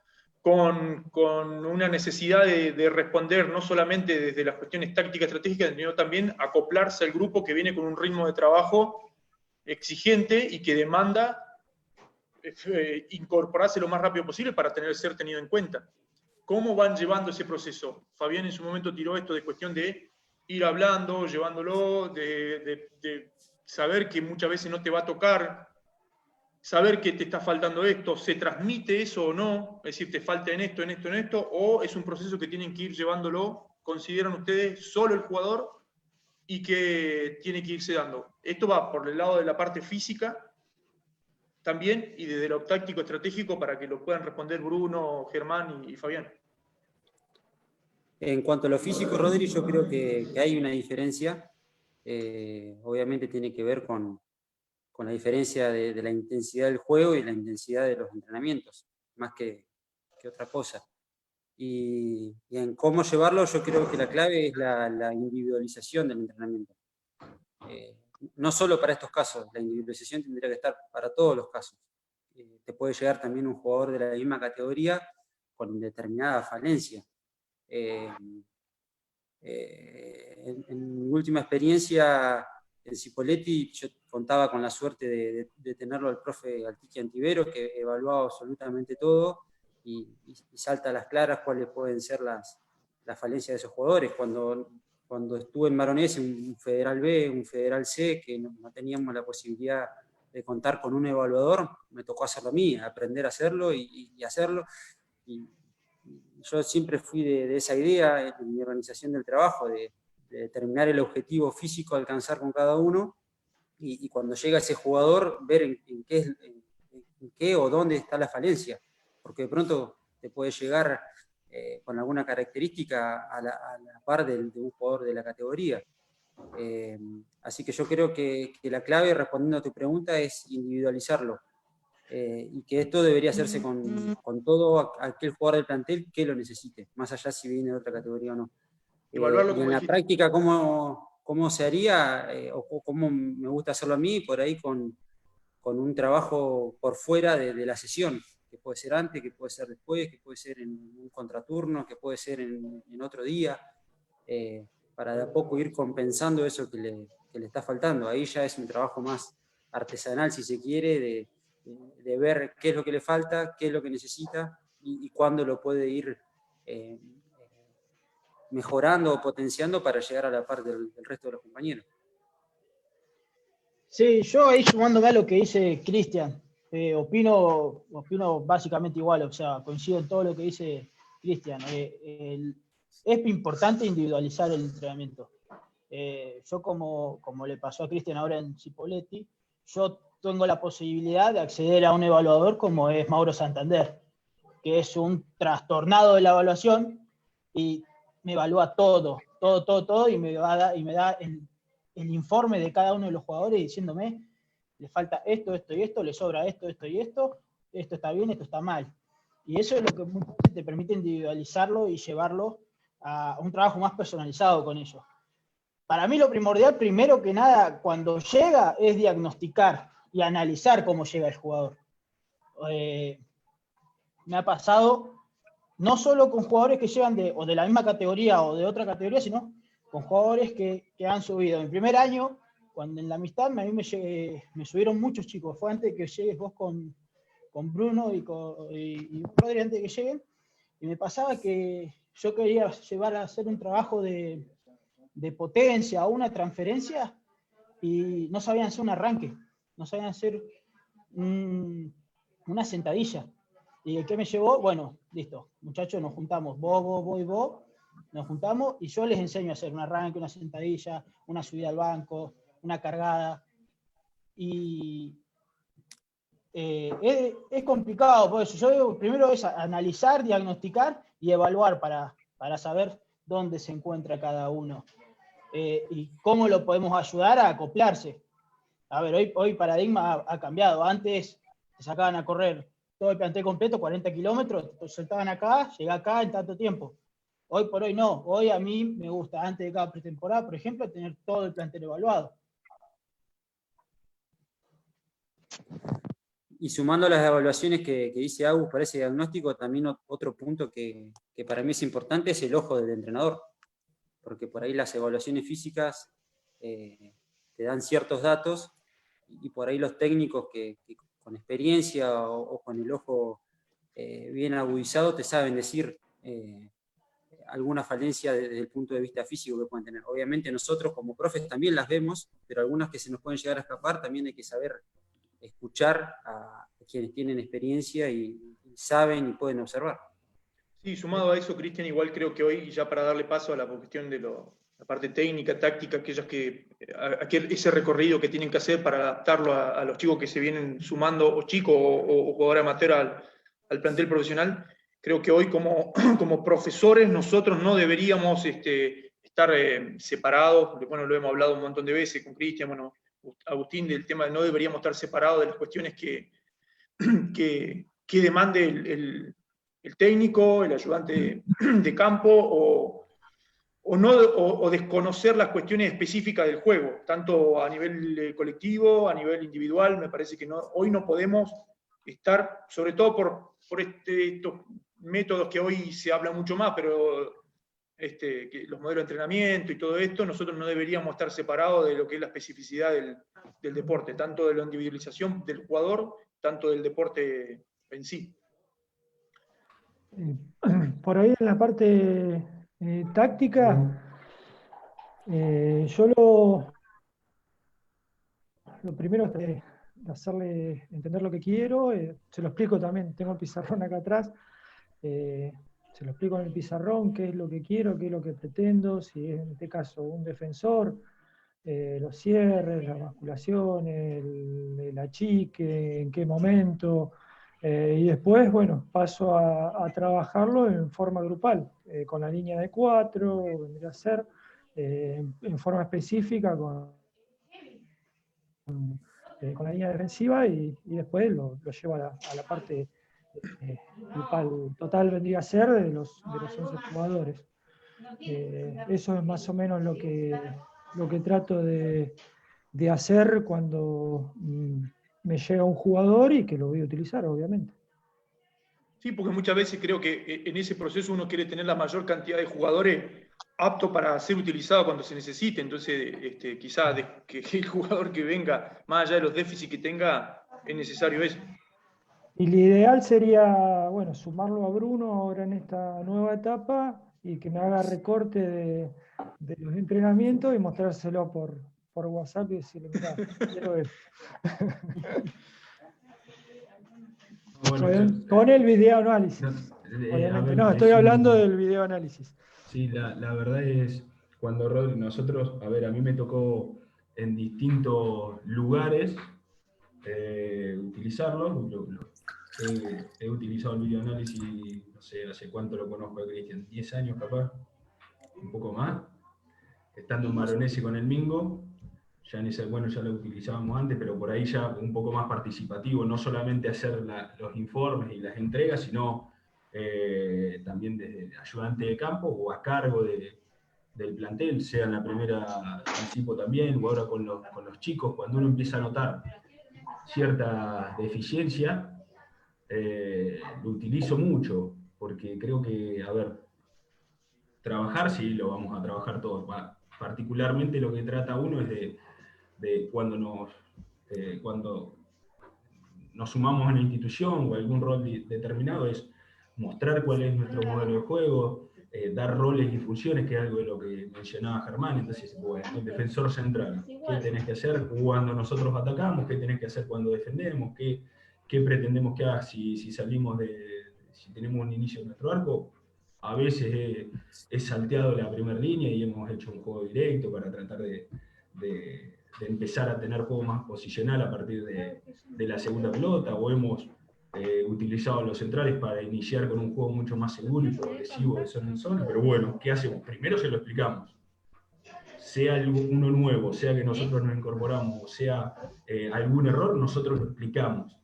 con una necesidad de responder no solamente desde las cuestiones tácticas estratégicas, sino también acoplarse al grupo que viene con un ritmo de trabajo exigente y que demanda incorporarse lo más rápido posible para ser tenido en cuenta. ¿Cómo van llevando ese proceso? Fabián en su momento tiró esto de cuestión de ir hablando, llevándolo, de saber que muchas veces no te va a tocar saber que te está faltando esto, ¿se transmite eso o no? Es decir, te falta en esto, en esto, en esto, o es un proceso que tienen que ir llevándolo, consideran ustedes, solo el jugador y que tiene que irse dando. Esto va por el lado de la parte física también y desde lo táctico estratégico para que lo puedan responder Bruno, Germán y Fabián. En cuanto a lo físico, Rodri, yo creo que hay una diferencia. Obviamente tiene que ver con la diferencia de la intensidad del juego y la intensidad de los entrenamientos, más que otra cosa. Y en cómo llevarlo, yo creo que la clave es la individualización del entrenamiento. No solo para estos casos, la individualización tendría que estar para todos los casos. Te puede llegar también un jugador de la misma categoría con determinada falencia. En mi última experiencia en Cipolletti, yo contaba con la suerte de tenerlo al profe Altiki Antivero, que evaluaba absolutamente todo y salta a las claras cuáles pueden ser las falencias de esos jugadores. Cuando estuve en Maronés, en un Federal B, un Federal C, que no teníamos la posibilidad de contar con un evaluador, me tocó hacerlo a mí, aprender a hacerlo y hacerlo. Y yo siempre fui de esa idea en mi organización del trabajo, de determinar el objetivo físico a alcanzar con cada uno, y cuando llega ese jugador, ver en qué o dónde está la falencia, porque de pronto te puede llegar con alguna característica a la par de un jugador de la categoría. Así que yo creo que la clave, respondiendo a tu pregunta, es individualizarlo. Y que esto debería hacerse con todo aquel jugador del plantel que lo necesite, más allá si viene de otra categoría o no. Evaluarlo Y como en la dijiste. práctica, ¿cómo se haría? O cómo me gusta hacerlo a mí, por ahí con un trabajo por fuera de la sesión, que puede ser antes, que puede ser después, que puede ser en un contraturno, que puede ser en otro día, para de a poco ir compensando eso que le está faltando. Ahí ya es un trabajo más artesanal, si se quiere, de ver qué es lo que le falta, qué es lo que necesita y cuándo lo puede ir mejorando o potenciando para llegar a la par del resto de los compañeros. Sí, yo ahí sumándome a lo que dice Cristian, opino básicamente igual, o sea, coincido en todo lo que dice Cristian. Es importante individualizar el entrenamiento. Yo como le pasó a Cristian ahora en Cipolletti, yo tengo la posibilidad de acceder a un evaluador como es Mauro Santander, que es un trastornado de la evaluación y me evalúa todo, y me da el informe de cada uno de los jugadores diciéndome, le falta esto, esto y esto, le sobra esto, esto y esto está bien, esto está mal. Y eso es lo que muchas veces te permite individualizarlo y llevarlo a un trabajo más personalizado con ellos. Para mí lo primordial, primero que nada, cuando llega, es diagnosticar y analizar cómo llega el jugador. Me ha pasado no solo con jugadores que llegan de la misma categoría o de otra categoría, sino con jugadores que han subido. En el primer año, cuando en la amistad, a mí me subieron muchos chicos. Fue antes de que llegues vos con Bruno y Rodri, antes de que lleguen, y me pasaba que yo quería llevar a hacer un trabajo de potencia o una transferencia y no sabían hacer un arranque, no sabían hacer una sentadilla. ¿Y qué me llevó? Bueno, listo, muchachos, nos juntamos, vos y vos, nos juntamos y yo les enseño a hacer un arranque, una sentadilla, una subida al banco, una cargada. Y es complicado, por eso yo digo, primero es analizar, diagnosticar y evaluar para saber dónde se encuentra cada uno y cómo lo podemos ayudar a acoplarse. A ver, hoy paradigma ha cambiado. Antes te sacaban a correr todo el plantel completo, 40 kilómetros, te soltaban acá, llega acá en tanto tiempo. Hoy por hoy no. Hoy a mí me gusta, antes de cada pretemporada, por ejemplo, tener todo el plantel evaluado. Y sumando las evaluaciones que dice Agus para ese diagnóstico, también otro punto que para mí es importante es el ojo del entrenador. Porque por ahí las evaluaciones físicas te dan ciertos datos y por ahí los técnicos que con experiencia o con el ojo bien agudizado te saben decir alguna falencia desde el punto de vista físico que pueden tener. Obviamente nosotros como profes también las vemos, pero algunas que se nos pueden llegar a escapar también hay que saber escuchar a quienes tienen experiencia y saben y pueden observar. Sí, sumado a eso, Cristian, igual creo que hoy, ya para darle paso a la cuestión de la parte técnica, táctica, ese recorrido que tienen que hacer para adaptarlo a los chicos que se vienen sumando, o chicos o jugadores amateur al plantel profesional, creo que hoy como profesores nosotros no deberíamos estar separados. Bueno, lo hemos hablado un montón de veces con Cristian, bueno, Agustín, del tema de no deberíamos estar separados de las cuestiones que demande el técnico, el ayudante de campo, o desconocer las cuestiones específicas del juego, tanto a nivel colectivo, a nivel individual. Me parece que hoy no podemos estar, sobre todo por estos métodos que hoy se habla mucho más, pero que los modelos de entrenamiento y todo esto, nosotros no deberíamos estar separados de lo que es la especificidad del deporte, tanto de la individualización del jugador, tanto del deporte en sí. Por ahí en la parte táctica, yo lo primero es hacerle entender lo que quiero, se lo explico también, tengo el pizarrón acá atrás, se lo explico en el pizarrón qué es lo que quiero, qué es lo que pretendo, si es en este caso un defensor, los cierres, las basculaciones, el achique, en qué momento, y después, bueno, paso a trabajarlo en forma grupal, con la línea de 4, vendría a ser, en forma específica con la línea defensiva, y después lo llevo a la parte grupal total, vendría a ser de los 11 jugadores. Eso es más o menos lo que trato de hacer cuando me llega un jugador y que lo voy a utilizar, obviamente. Sí, porque muchas veces creo que en ese proceso uno quiere tener la mayor cantidad de jugadores aptos para ser utilizados cuando se necesite. Entonces, quizás que el jugador que venga, más allá de los déficits que tenga, es necesario eso. Y lo ideal sería, bueno, sumarlo a Bruno ahora en esta nueva etapa y que me haga recorte de los entrenamientos y mostrárselo por WhatsApp y decirle, mira, quiero esto. Bueno, con el video análisis. No, estoy hablando del video análisis. Sí, la verdad es, cuando nosotros, a ver, a mí me tocó en distintos lugares utilizarlo. He utilizado el video análisis, no sé, hace cuánto lo conozco a Cristian, 10 años capaz, un poco más, estando en Maronese con el Mingo. Ya ya lo utilizábamos antes, pero por ahí ya un poco más participativo, no solamente hacer los informes y las entregas, sino también desde ayudante de campo o a cargo del plantel, sea en la primera anticipo también, o ahora con los chicos, cuando uno empieza a notar cierta deficiencia, lo utilizo mucho, porque creo que, a ver, trabajar, sí, lo vamos a trabajar todos. Particularmente lo que trata uno es de cuando nos sumamos a una institución o a algún rol determinado, es mostrar cuál es nuestro modelo de juego, dar roles y funciones, que es algo de lo que mencionaba Germán. Entonces, bueno, el defensor central, ¿qué tenés que hacer cuando nosotros atacamos? ¿Qué tenés que hacer cuando defendemos? ¿Qué pretendemos que haga si salimos si tenemos un inicio de nuestro arco? A veces he salteado la primera línea y hemos hecho un juego directo para tratar de empezar a tener juego más posicional a partir de la segunda pelota, o hemos utilizado los centrales para iniciar con un juego mucho más seguro y progresivo de zona en zona. Pero bueno, ¿qué hacemos? Primero se lo explicamos. Sea uno nuevo, sea que nosotros nos incorporamos, o sea algún error, nosotros lo explicamos,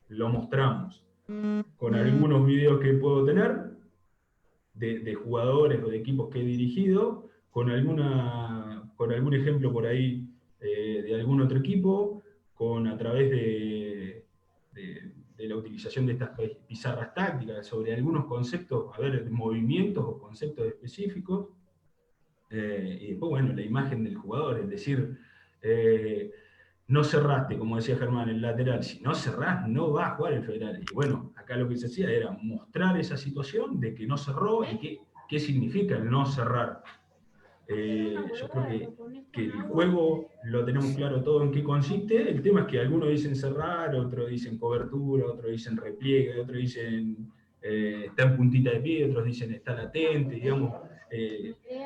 lo mostramos. Con algunos videos que puedo tener, de jugadores o de equipos que he dirigido, con algún ejemplo por ahí de algún otro equipo, a través de la utilización de estas pizarras tácticas sobre algunos conceptos, a ver, movimientos o conceptos específicos, y después, bueno, la imagen del jugador, es decir, no cerraste, como decía Germán, el lateral. Si no cerrás, no vas a jugar el federal. Y bueno, acá lo que se hacía era mostrar esa situación de que no cerró y qué significa el no cerrar. Yo creo que el juego lo tenemos claro todo en qué consiste. El tema es que algunos dicen cerrar, otros dicen cobertura, otros dicen repliegue, otros dicen está en puntita de pie, otros dicen está latente, digamos.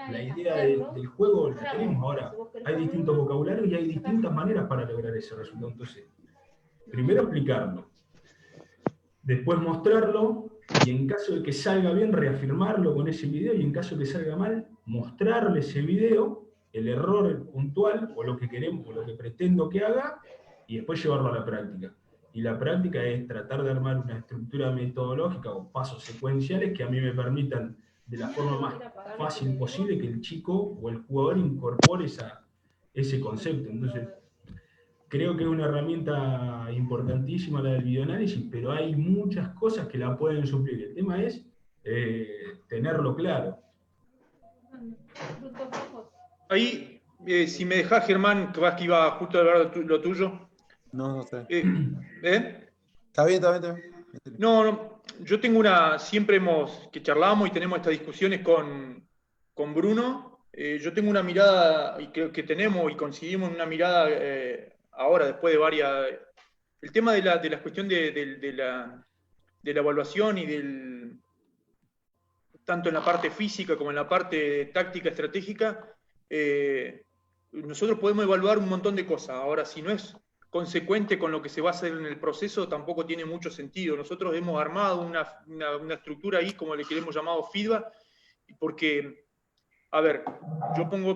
La idea del juego la tenemos ahora. Hay distintos vocabularios y hay distintas maneras para lograr ese resultado. Entonces, primero explicarlo, después mostrarlo, y en caso de que salga bien, reafirmarlo con ese video, y en caso de que salga mal, mostrarle ese video, el error puntual, o lo que queremos, o lo que pretendo que haga, y después llevarlo a la práctica. Y la práctica es tratar de armar una estructura metodológica o pasos secuenciales que a mí me permitan, de la forma más fácil posible, que el chico o el jugador incorpore ese concepto. Entonces, creo que es una herramienta importantísima la del videoanálisis, pero hay muchas cosas que la pueden suplir. El tema es tenerlo claro. Ahí, si me dejás, Germán, que iba justo a hablar de lo tuyo. No sé. Está bien. No, yo tengo siempre que charlamos y tenemos estas discusiones con Bruno. Yo tengo una mirada, y creo que tenemos y coincidimos en una mirada ahora, después de varias. El tema de la cuestión de la evaluación y tanto en la parte física como en la parte táctica, estratégica, nosotros podemos evaluar un montón de cosas. Ahora, si no es consecuente con lo que se va a hacer en el proceso, tampoco tiene mucho sentido. Nosotros hemos armado una estructura ahí, como le hemos llamado feedback, porque, a ver,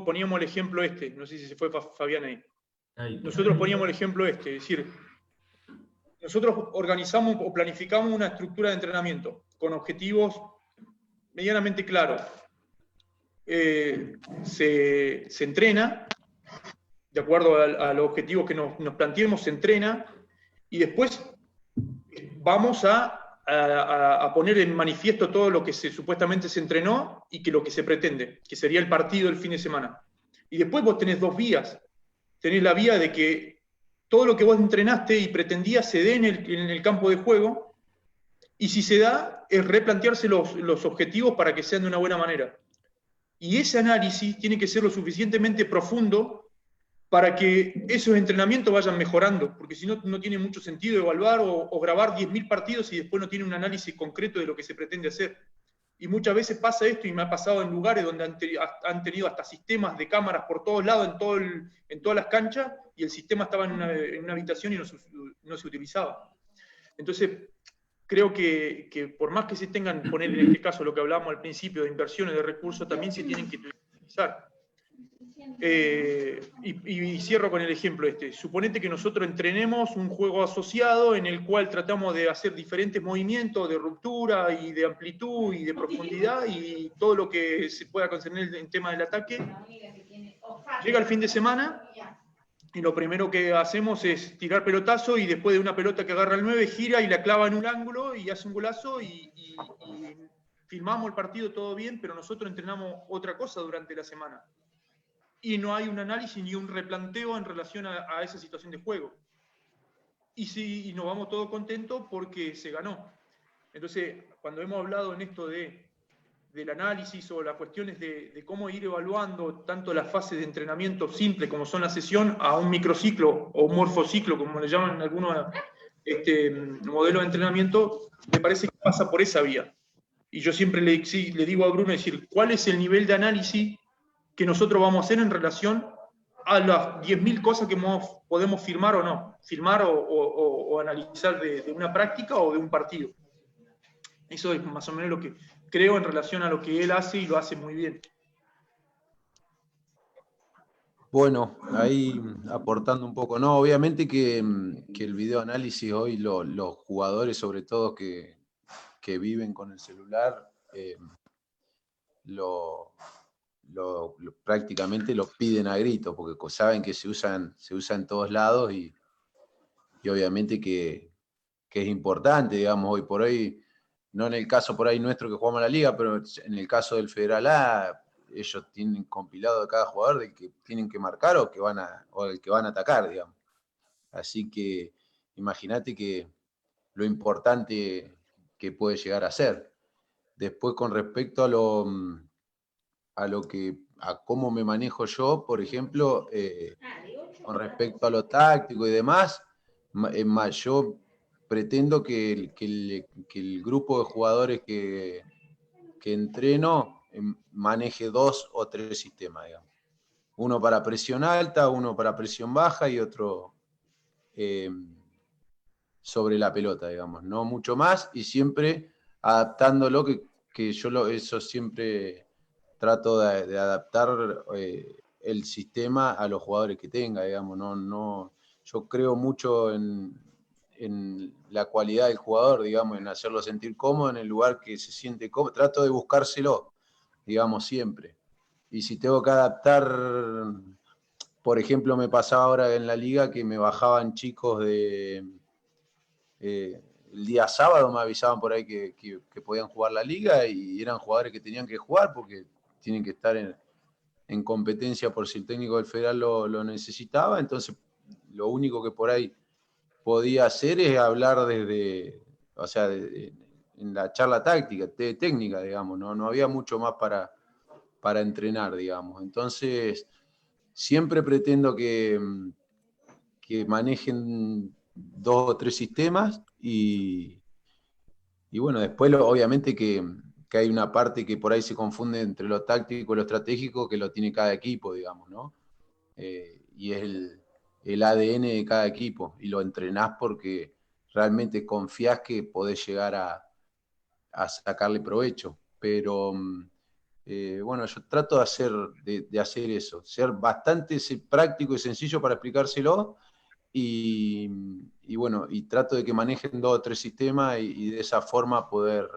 poníamos el ejemplo no sé si se fue Fabián ahí. Nosotros poníamos el ejemplo es decir, nosotros organizamos o planificamos una estructura de entrenamiento con objetivos medianamente claros. Se entrena, de acuerdo a los objetivos que nos planteemos, se entrena, y después vamos a poner en manifiesto todo lo que supuestamente se entrenó y lo que se pretende, que sería el partido del fin de semana. Y después vos tenés dos vías. Tenés la vía de que todo lo que vos entrenaste y pretendías se dé en el campo de juego, y si se da, es replantearse los objetivos para que sean de una buena manera. Y ese análisis tiene que ser lo suficientemente profundo para que esos entrenamientos vayan mejorando, porque si no, no tiene mucho sentido evaluar o grabar 10.000 partidos y después no tiene un análisis concreto de lo que se pretende hacer. Y muchas veces pasa esto, y me ha pasado en lugares donde han tenido hasta sistemas de cámaras por todos lados, en todas las canchas, y el sistema estaba en una habitación y no se utilizaba. Entonces, creo que por más que se tengan, poner en este caso lo que hablábamos al principio de inversiones de recursos, también se tienen que utilizar. Y cierro con el ejemplo Suponete que nosotros entrenemos un juego asociado en el cual tratamos de hacer diferentes movimientos de ruptura y de amplitud y de profundidad y todo lo que se pueda concernir en tema del ataque. Llega el fin de semana y lo primero que hacemos es tirar pelotazo, y después de una pelota que agarra el 9, gira y la clava en un ángulo y hace un golazo, y filmamos el partido, todo bien, pero nosotros entrenamos otra cosa durante la semana. Y no hay un análisis ni un replanteo en relación a esa situación de juego. Y nos vamos todos contentos porque se ganó. Entonces, cuando hemos hablado en esto del análisis o las cuestiones de cómo ir evaluando tanto la fase de entrenamiento simple como son la sesión a un microciclo o un morfociclo, como le llaman algunos modelos de entrenamiento, me parece que pasa por esa vía. Y yo siempre le digo a Bruno, decir, ¿cuál es el nivel de análisis que nosotros vamos a hacer en relación a las 10.000 cosas que podemos firmar o no, firmar o analizar de una práctica o de un partido? Eso es más o menos lo que creo en relación a lo que él hace, y lo hace muy bien. Bueno, ahí aportando un poco. No, obviamente que el videoanálisis hoy, los jugadores, sobre todo que viven con el celular, prácticamente lo piden a grito, porque saben que se usa en todos lados, y obviamente que es importante, digamos, hoy por hoy, no en el caso por ahí nuestro que jugamos en la liga, pero en el caso del Federal A, ellos tienen compilado de cada jugador del que tienen que marcar o el que van a atacar, digamos. Así que imagínate que lo importante que puede llegar a ser. Después, con respecto a lo a cómo me manejo yo, por ejemplo, con respecto a lo táctico y demás. Es más, yo pretendo que el grupo de jugadores que entreno maneje 2 o 3 sistemas, digamos. Uno para presión alta, uno para presión baja y otro sobre la pelota, digamos. No mucho más, y siempre adaptándolo, que yo eso siempre trato de adaptar el sistema a los jugadores que tenga, digamos. Yo creo mucho en la cualidad del jugador, digamos, en hacerlo sentir cómodo en el lugar que se siente cómodo. Trato de buscárselo, digamos, siempre. Y si tengo que adaptar, por ejemplo, me pasaba ahora en la liga que me bajaban chicos el día sábado, me avisaban por ahí que podían jugar la liga, y eran jugadores que tenían que jugar porque tienen que estar en competencia por si el técnico del Federal lo necesitaba. Entonces, lo único que por ahí podía hacer es hablar desde, o sea, en la charla táctica, técnica, digamos. No había mucho más para entrenar, digamos. Entonces, siempre pretendo que manejen 2 o 3 sistemas, y bueno, después obviamente que hay una parte que por ahí se confunde entre lo táctico y lo estratégico, que lo tiene cada equipo, digamos, ¿no? Y es el ADN de cada equipo, y lo entrenás porque realmente confías que podés llegar a sacarle provecho. Pero bueno, yo trato de hacer eso, ser bastante práctico y sencillo para explicárselo, y bueno, y trato de que manejen 2 o 3 sistemas, y de esa forma poder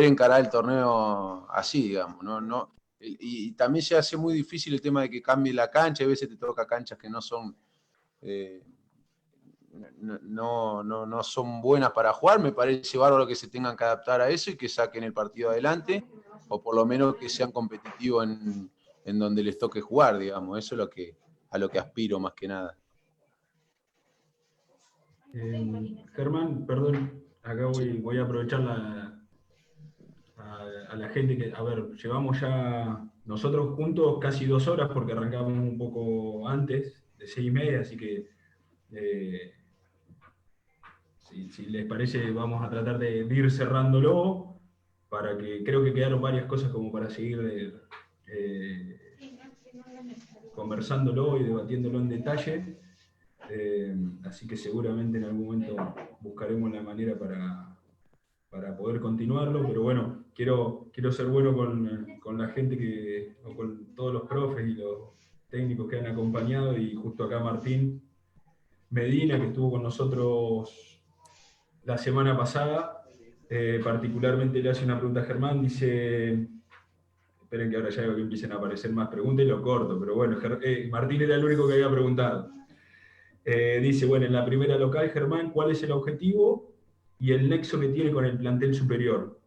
encarar el torneo así, digamos. Y también se hace muy difícil el tema de que cambie la cancha. A veces te toca canchas que no son no son buenas para jugar. Me parece bárbaro que se tengan que adaptar a eso y que saquen el partido adelante, o por lo menos que sean competitivos en donde les toque jugar, digamos. Eso es a lo que aspiro más que nada. Germán, perdón, acá voy a aprovechar a la gente que, a ver, llevamos ya nosotros juntos casi 2 horas porque arrancamos un poco antes, de 6:30, así que si les parece vamos a tratar de ir cerrándolo, para que creo que quedaron varias cosas como para seguir conversándolo y debatiéndolo en detalle. Así que seguramente en algún momento buscaremos la manera para poder continuarlo, pero bueno, quiero ser bueno con la gente o con todos los profes y los técnicos que han acompañado, y justo acá Martín Medina, que estuvo con nosotros la semana pasada, particularmente le hace una pregunta a Germán, dice, esperen que ahora ya veo que empiecen a aparecer más preguntas y lo corto, pero bueno, Martín era el único que había preguntado. Dice, bueno, en la primera local, Germán, ¿cuál es el objetivo y el nexo que tiene con el plantel superior?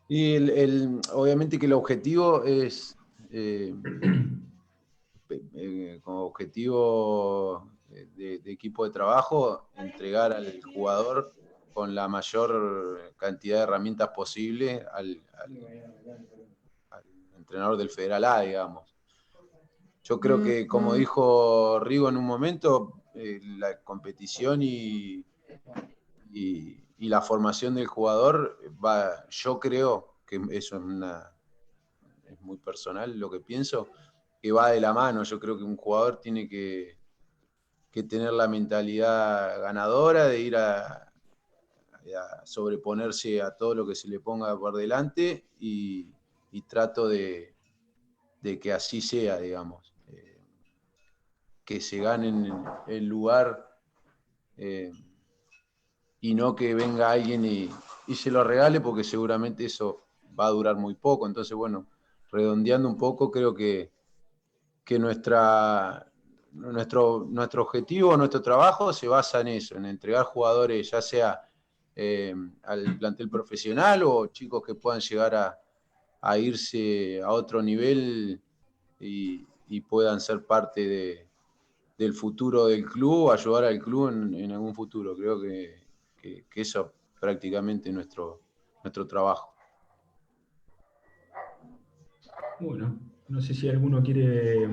Y obviamente que el objetivo es, como objetivo de equipo de trabajo, entregar al jugador con la mayor cantidad de herramientas posible al entrenador del Federal A, digamos. Yo creo que, como dijo Rigo en un momento, la competición y la formación del jugador yo creo que eso es muy personal lo que pienso, que va de la mano. Yo creo que un jugador tiene que tener la mentalidad ganadora de ir a sobreponerse a todo lo que se le ponga por delante, y trato de que así sea, digamos. Que se ganen el lugar, y no que venga alguien y se lo regale, porque seguramente eso va a durar muy poco. Entonces, bueno, redondeando un poco, creo que nuestro objetivo, nuestro trabajo se basa en eso, en entregar jugadores, ya sea al plantel profesional, o chicos que puedan llegar a irse a otro nivel y puedan ser parte del futuro del club, o ayudar al club en algún futuro. Creo que eso es prácticamente nuestro trabajo. Bueno, no sé si alguno quiere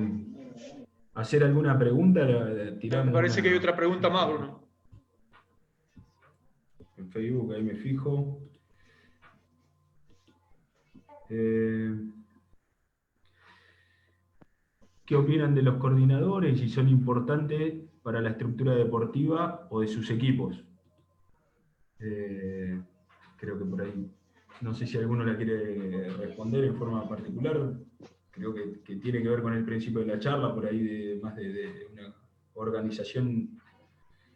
hacer alguna pregunta. Me parece que hay otra pregunta más, Bruno. En Facebook, ahí me fijo. ¿Qué opinan de los coordinadores y si son importantes para la estructura deportiva o de sus equipos? Creo que por ahí, no sé si alguno la quiere responder en forma particular. Creo que tiene que ver con el principio de la charla, por ahí más de una organización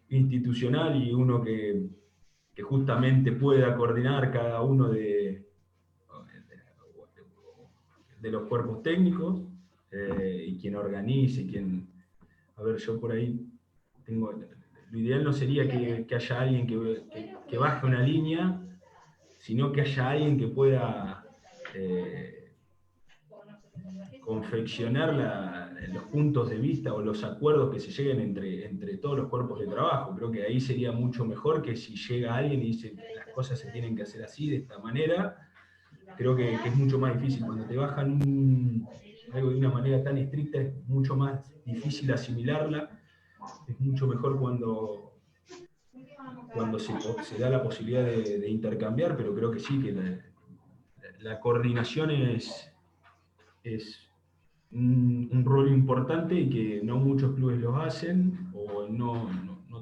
institucional y uno que justamente pueda coordinar cada uno de los cuerpos técnicos, y quien organice, a ver, yo por ahí tengo, lo ideal no sería que haya alguien que baje una línea, sino que haya alguien que pueda confeccionar los puntos de vista o los acuerdos que se lleguen entre todos los cuerpos de trabajo. Creo que ahí sería mucho mejor que si llega alguien y dice las cosas se tienen que hacer así, de esta manera. Creo que es mucho más difícil. Cuando te bajan algo de una manera tan estricta, es mucho más difícil asimilarla. Es mucho mejor cuando se da la posibilidad de intercambiar, pero creo que sí, que la coordinación es un rol importante y que no muchos clubes lo hacen, o no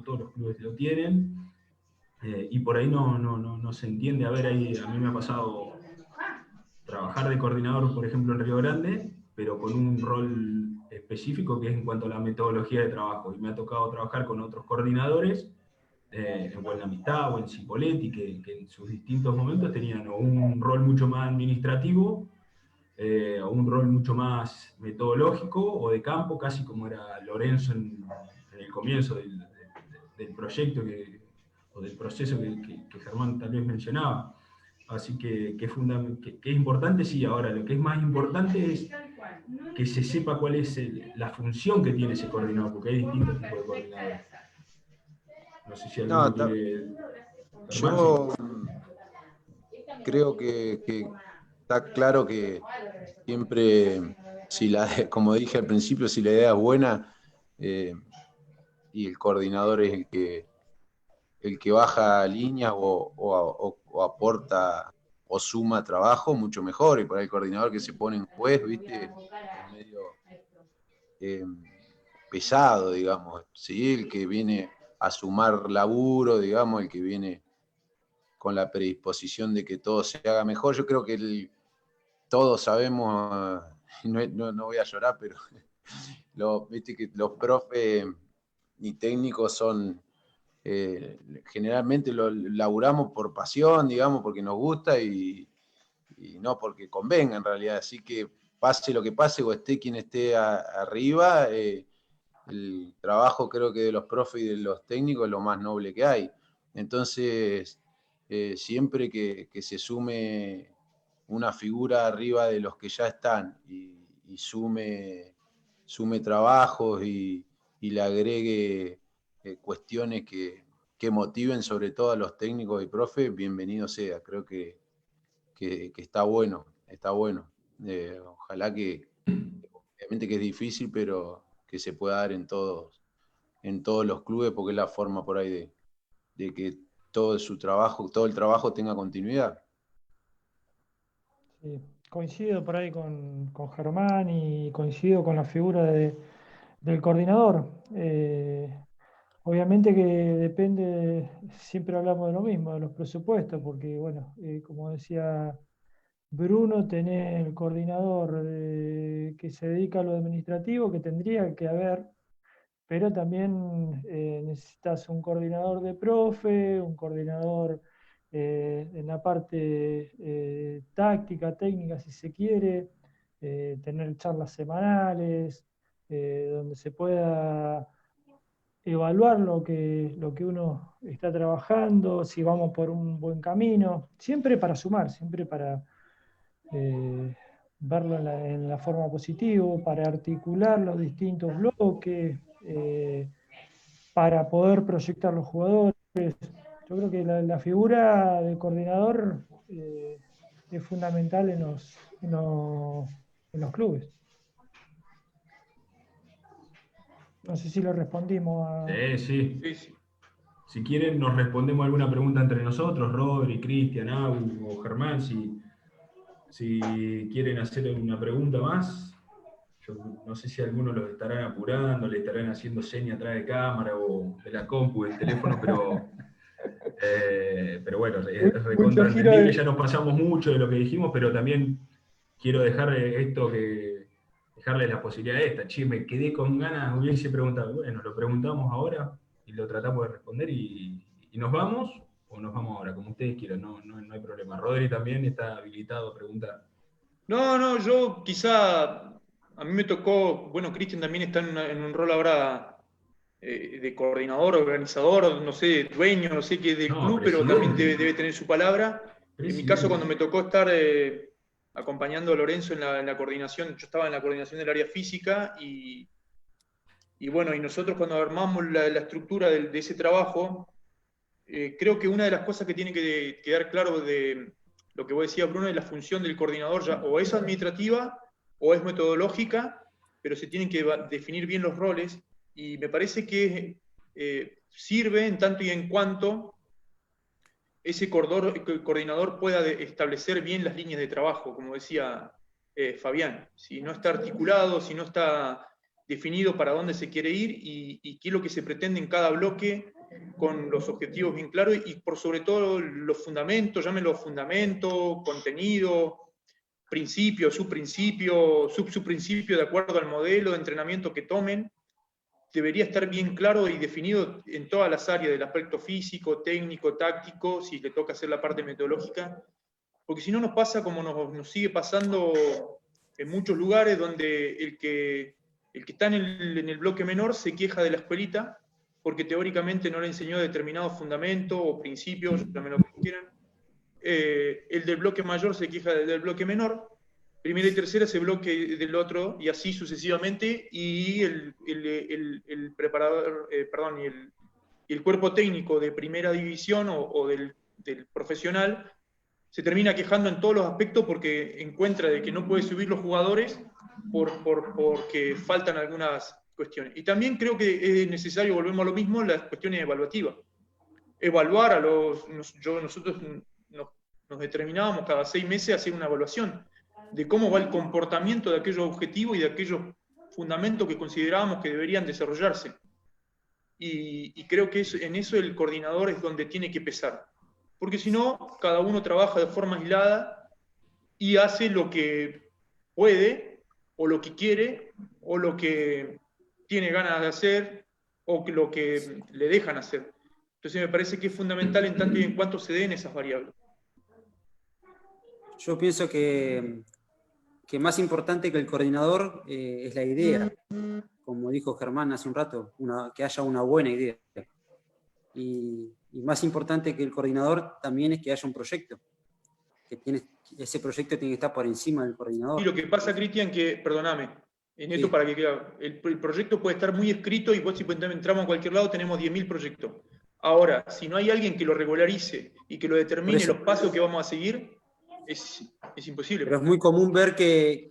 todos los clubes lo tienen, y por ahí no se entiende. A ver, ahí a mí me ha pasado trabajar de coordinador, por ejemplo, en Río Grande, pero con un rol específico que es en cuanto a la metodología de trabajo, y me ha tocado trabajar con otros coordinadores, o en la Amistad o en Cipolletti, que en sus distintos momentos tenían o un rol mucho más administrativo, o un rol mucho más metodológico o de campo, casi como era Lorenzo en el comienzo del proyecto o del proceso que Germán tal vez mencionaba. Así que es importante, sí. Ahora, lo que es más importante es que se sepa cuál es la función que tiene ese coordinador, porque hay distintos tipos de coordinadores. No sé si alguno quiere... Yo creo que está claro que siempre, como dije al principio, si la idea es buena, y el coordinador es el que baja líneas o aporta o suma trabajo, mucho mejor. Y para el coordinador que se pone en juez, ¿viste? Es medio pesado, digamos, ¿sí? El que viene a sumar laburo, digamos, el que viene con la predisposición de que todo se haga mejor. Yo creo que todos sabemos, no voy a llorar, pero viste que los profes y técnicos son, generalmente lo laburamos por pasión, digamos, porque nos gusta y no porque convenga en realidad. Así que pase lo que pase o esté quien esté arriba, el trabajo creo que de los profes y de los técnicos es lo más noble que hay. Entonces, siempre que se sume una figura arriba de los que ya están y sume trabajos y le agregue cuestiones que motiven sobre todo a los técnicos y profes, bienvenido sea. Creo que está bueno, está bueno. Ojalá que, obviamente que es difícil, pero que se pueda dar en todos los clubes, porque es la forma por ahí de que todo el trabajo tenga continuidad. Sí, coincido por ahí con Germán y coincido con la figura del coordinador. Obviamente que depende, siempre hablamos de lo mismo, de los presupuestos, porque bueno, como decía Bruno, tenés el coordinador que se dedica a lo administrativo, que tendría que haber, pero también necesitas un coordinador de profe, un coordinador en la parte táctica, técnica, si se quiere, tener charlas semanales, donde se pueda evaluar lo que uno está trabajando, si vamos por un buen camino, siempre para sumar, siempre para verlo en la forma positiva, para articular los distintos bloques, para poder proyectar los jugadores. Yo creo que la figura del coordinador es fundamental en los clubes. No sé si lo respondimos a... Sí. Sí, sí. Si quieren, nos respondemos alguna pregunta entre nosotros, Rodri, Cristian, Abu o Germán, si quieren hacer una pregunta más. Yo no sé si algunos los estarán apurando, le estarán haciendo seña atrás de cámara o de la compu, del teléfono, pero bueno, es recontra entendible. Ya nos pasamos mucho de lo que dijimos, pero también quiero dejarles la posibilidad de esta. Che, me quedé con ganas, hubiese preguntado. Bueno, lo preguntamos ahora y lo tratamos de responder y nos vamos o nos vamos ahora, como ustedes quieran, no hay problema. Rodri también está habilitado a preguntar. No, yo quizá, a mí me tocó, bueno, Cristian también está en un rol ahora de coordinador, organizador, no sé, dueño, no sé qué del club, pero también debe tener su palabra. En mi caso, cuando me tocó estar acompañando a Lorenzo en la coordinación, yo estaba en la coordinación del área física y bueno, y nosotros cuando armamos la estructura de ese trabajo, creo que una de las cosas que tiene que quedar claro de lo que vos decías, Bruno, es la función del coordinador ya o es administrativa o es metodológica, pero se tienen que definir bien los roles y me parece que sirve en tanto y en cuanto ese coordinador pueda establecer bien las líneas de trabajo, como decía Fabián. Si no está articulado, si no está definido para dónde se quiere ir y qué es lo que se pretende en cada bloque, con los objetivos bien claros y por sobre todo los fundamentos, llámenlo fundamento, contenido, principio, subprincipio de acuerdo al modelo de entrenamiento que tomen, debería estar bien claro y definido en todas las áreas del aspecto físico, técnico, táctico, si le toca hacer la parte metodológica, porque si no nos pasa como nos sigue pasando en muchos lugares donde el que está en el bloque menor se queja de la escuelita porque teóricamente no le enseñó determinado fundamento o principios, llamen lo que quieran. El del bloque mayor se queja del bloque menor, primera y tercera se bloque del otro, y así sucesivamente, y el preparador, y el cuerpo técnico de primera división o del profesional se termina quejando en todos los aspectos porque encuentra de que no puede subir los jugadores porque faltan algunas cuestiones. Y también creo que es necesario, volvemos a lo mismo, las cuestiones evaluativas. Evaluar nosotros nos determinábamos cada 6 meses a hacer una evaluación de cómo va el comportamiento de aquellos objetivos y de aquellos fundamentos que considerábamos que deberían desarrollarse. Y creo que en eso el coordinador es donde tiene que pesar. Porque si no, cada uno trabaja de forma aislada y hace lo que puede, o lo que quiere, o lo que tiene ganas de hacer, o lo que le dejan hacer. Entonces me parece que es fundamental en tanto y en cuanto se den esas variables. Yo pienso que más importante que el coordinador es la idea, como dijo Germán hace un rato, que haya una buena idea. Y más importante que el coordinador también es que haya un proyecto, ese proyecto tiene que estar por encima del coordinador. Y lo que pasa, Cristian, que, perdóname, en esto para que quede, el proyecto puede estar muy escrito y vos si entramos a cualquier lado tenemos 10.000 proyectos. Ahora, si no hay alguien que lo regularice y que lo determine los pasos que vamos a seguir, es imposible. Pero es muy común ver que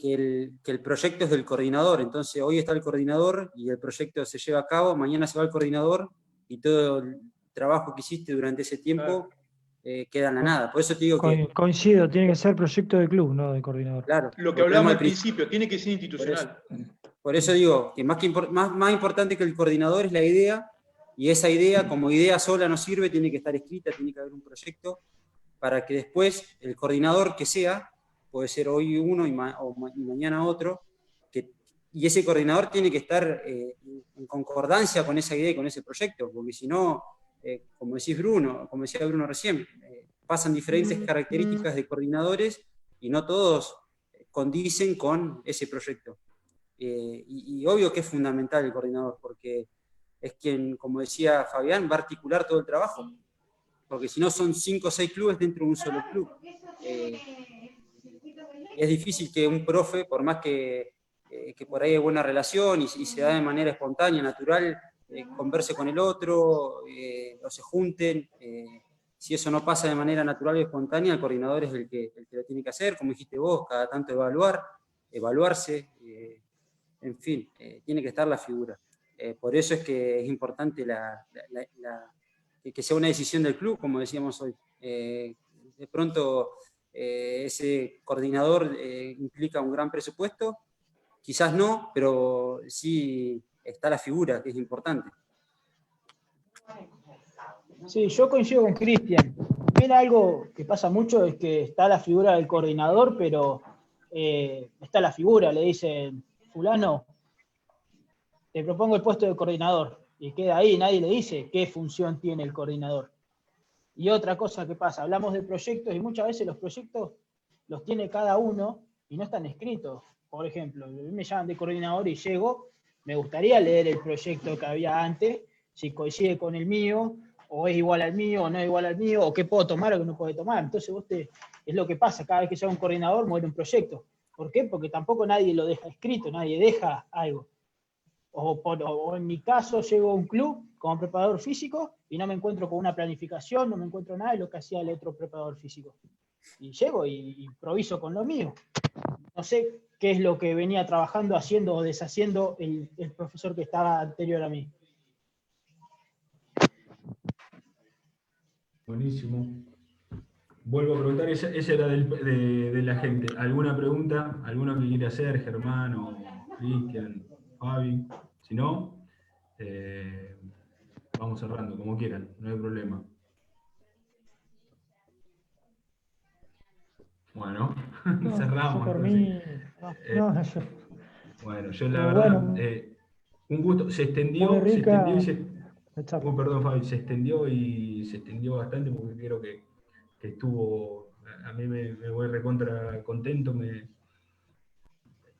el proyecto es del coordinador, entonces hoy está el coordinador y el proyecto se lleva a cabo, mañana se va el coordinador y todo el trabajo que hiciste durante ese tiempo queda en la nada. Por eso te digo que... Coincido, tiene que ser proyecto de club, no de coordinador. Claro. Lo que hablamos al principio, tiene que ser institucional. Por eso digo que más importante que el coordinador es la idea, y esa idea, como idea sola no sirve, tiene que estar escrita, tiene que haber un proyecto, para que después el coordinador que sea, puede ser hoy uno y mañana otro, y ese coordinador tiene que estar en concordancia con esa idea y con ese proyecto, porque si no, como decía Bruno recién, pasan diferentes características de coordinadores y no todos condicen con ese proyecto. Y obvio que es fundamental el coordinador, porque es quien, como decía Fabián, va a articular todo el trabajo, porque si no son 5 o 6 clubes dentro de un solo club. Es difícil que un profe, por más que por ahí hay buena relación y se da de manera espontánea, natural, converse con el otro, o se junten. Si eso no pasa de manera natural y espontánea, el coordinador es el que lo tiene que hacer, como dijiste vos, cada tanto evaluar. evaluarse, en fin, tiene que estar la figura. Por eso es que es importante que sea una decisión del club, como decíamos hoy. De pronto, ese coordinador implica un gran presupuesto, quizás no, pero sí está la figura, que es importante. Sí, yo coincido con Cristian. También algo que pasa mucho es que está la figura del coordinador, pero está la figura, le dicen, fulano, te propongo el puesto de coordinador, y queda ahí, nadie le dice qué función tiene el coordinador. Y otra cosa que pasa, hablamos de proyectos y muchas veces los proyectos los tiene cada uno y no están escritos. Por ejemplo, me llaman de coordinador y llego, me gustaría leer el proyecto que había antes, si coincide con el mío, o es igual al mío, o no es igual al mío, o qué puedo tomar o qué no puedo tomar. Entonces es lo que pasa, cada vez que llega un coordinador muere un proyecto. ¿Por qué? Porque tampoco nadie lo deja escrito, nadie deja algo. O en mi caso llego a un club como preparador físico y no me encuentro con una planificación, no me encuentro nada de lo que hacía el otro preparador físico. Y llego y improviso con lo mío. No sé qué es lo que venía trabajando, haciendo o deshaciendo el profesor que estaba anterior a mí. Buenísimo. Vuelvo a preguntar, esa era de la gente. ¿Alguna pregunta? ¿Alguno que quiere hacer? Germán o Cristian, Fabi. Si no, vamos cerrando, como quieran, no hay problema. Bueno, cerramos. Yo por mí, Bueno, yo la verdad, un gusto, se extendió y perdón, Fabi, se extendió bastante porque creo que estuvo, a mí me voy recontra contento,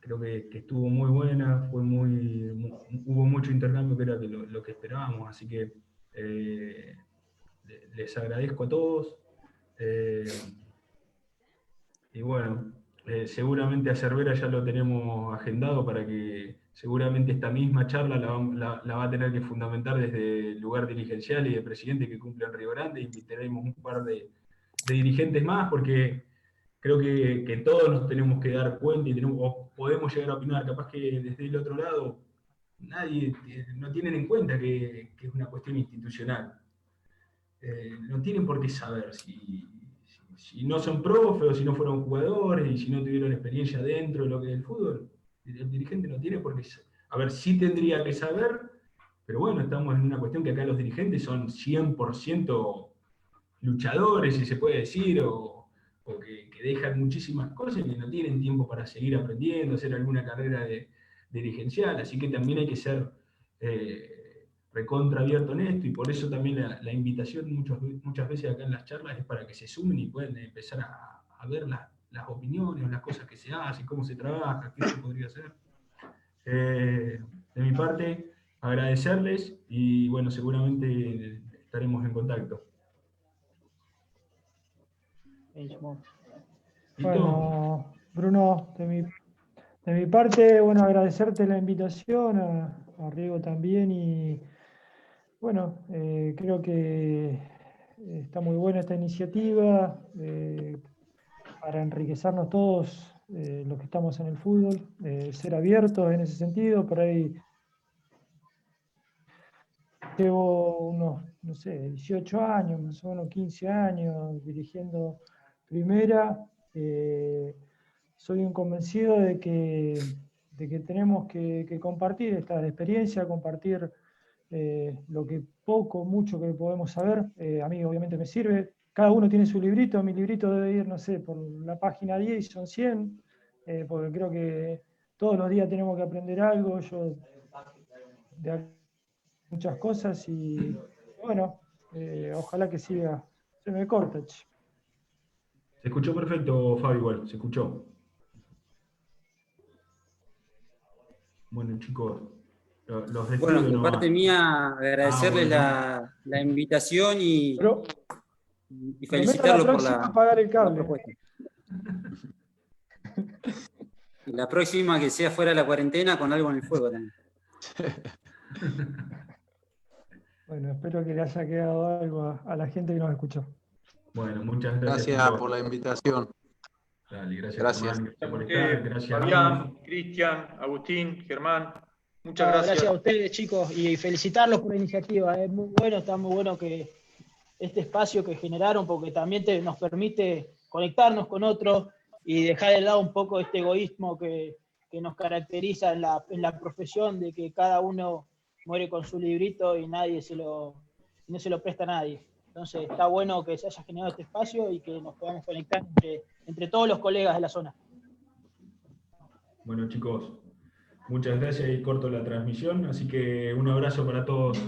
creo que estuvo muy buena, hubo mucho intercambio que era lo que esperábamos, así que les agradezco a todos. Y bueno, seguramente a Cervera ya lo tenemos agendado para que seguramente esta misma charla la va a tener que fundamentar desde el lugar dirigencial y de presidente que cumple en Río Grande. Invitaremos un par de dirigentes más porque creo que todos nos tenemos que dar cuenta y podemos llegar a opinar. Capaz que desde el otro lado nadie no tienen en cuenta que es una cuestión institucional. No tienen por qué saber si no son profes o si no fueron jugadores y si no tuvieron experiencia dentro de lo que es el fútbol. El dirigente no tiene por qué saber. A ver, sí tendría que saber, pero bueno, estamos en una cuestión que acá los dirigentes son 100% luchadores, si se puede decir, o que dejan muchísimas cosas y no tienen tiempo para seguir aprendiendo, hacer alguna carrera dirigencial, así que también hay que ser recontra abierto en esto, y por eso también la invitación muchas veces acá en las charlas es para que se sumen y puedan empezar a ver las opiniones, las cosas que se hacen, cómo se trabaja, qué se podría hacer. De mi parte, agradecerles y bueno, seguramente estaremos en contacto. Bueno, Bruno, de mi parte, bueno, agradecerte la invitación, a Riego también, y bueno, creo que está muy buena esta iniciativa para enriquecernos todos los que estamos en el fútbol, ser abiertos en ese sentido. Por ahí llevo unos, no sé, 18 años, más o menos 15 años dirigiendo primera. Soy un convencido de que tenemos que compartir esta experiencia, compartir lo que poco, mucho que podemos saber. A mí obviamente me sirve. Cada uno tiene su librito, mi librito debe ir, no sé, por la página 10 y son 100, porque creo que todos los días tenemos que aprender algo. Yo de muchas cosas y bueno, ojalá que siga. Se me corta. Se escuchó perfecto, Fabi, igual, se escuchó. Bueno, chicos, los despido. Bueno, de parte mía, agradecerles la invitación y felicitarlos por la propuesta. Y la próxima que sea fuera de la cuarentena con algo en el fuego también. Bueno, espero que le haya quedado algo a la gente que nos escuchó. Bueno, muchas gracias. Gracias por la invitación. Dale, gracias. Gracias. Germán, gracias por A estar, ustedes, gracias Fabián, Cristian, Agustín, Germán. Muchas No, gracias. gracias a ustedes, chicos, y felicitarlos por la iniciativa. Es muy bueno, está muy bueno que este espacio que generaron, porque también nos permite conectarnos con otros y dejar de lado un poco este egoísmo que nos caracteriza en la profesión, de que cada uno muere con su librito y no se lo presta a nadie. Entonces está bueno que se haya generado este espacio y que nos podamos conectar entre todos los colegas de la zona. Bueno, chicos, muchas gracias y corto la transmisión, así que un abrazo para todos.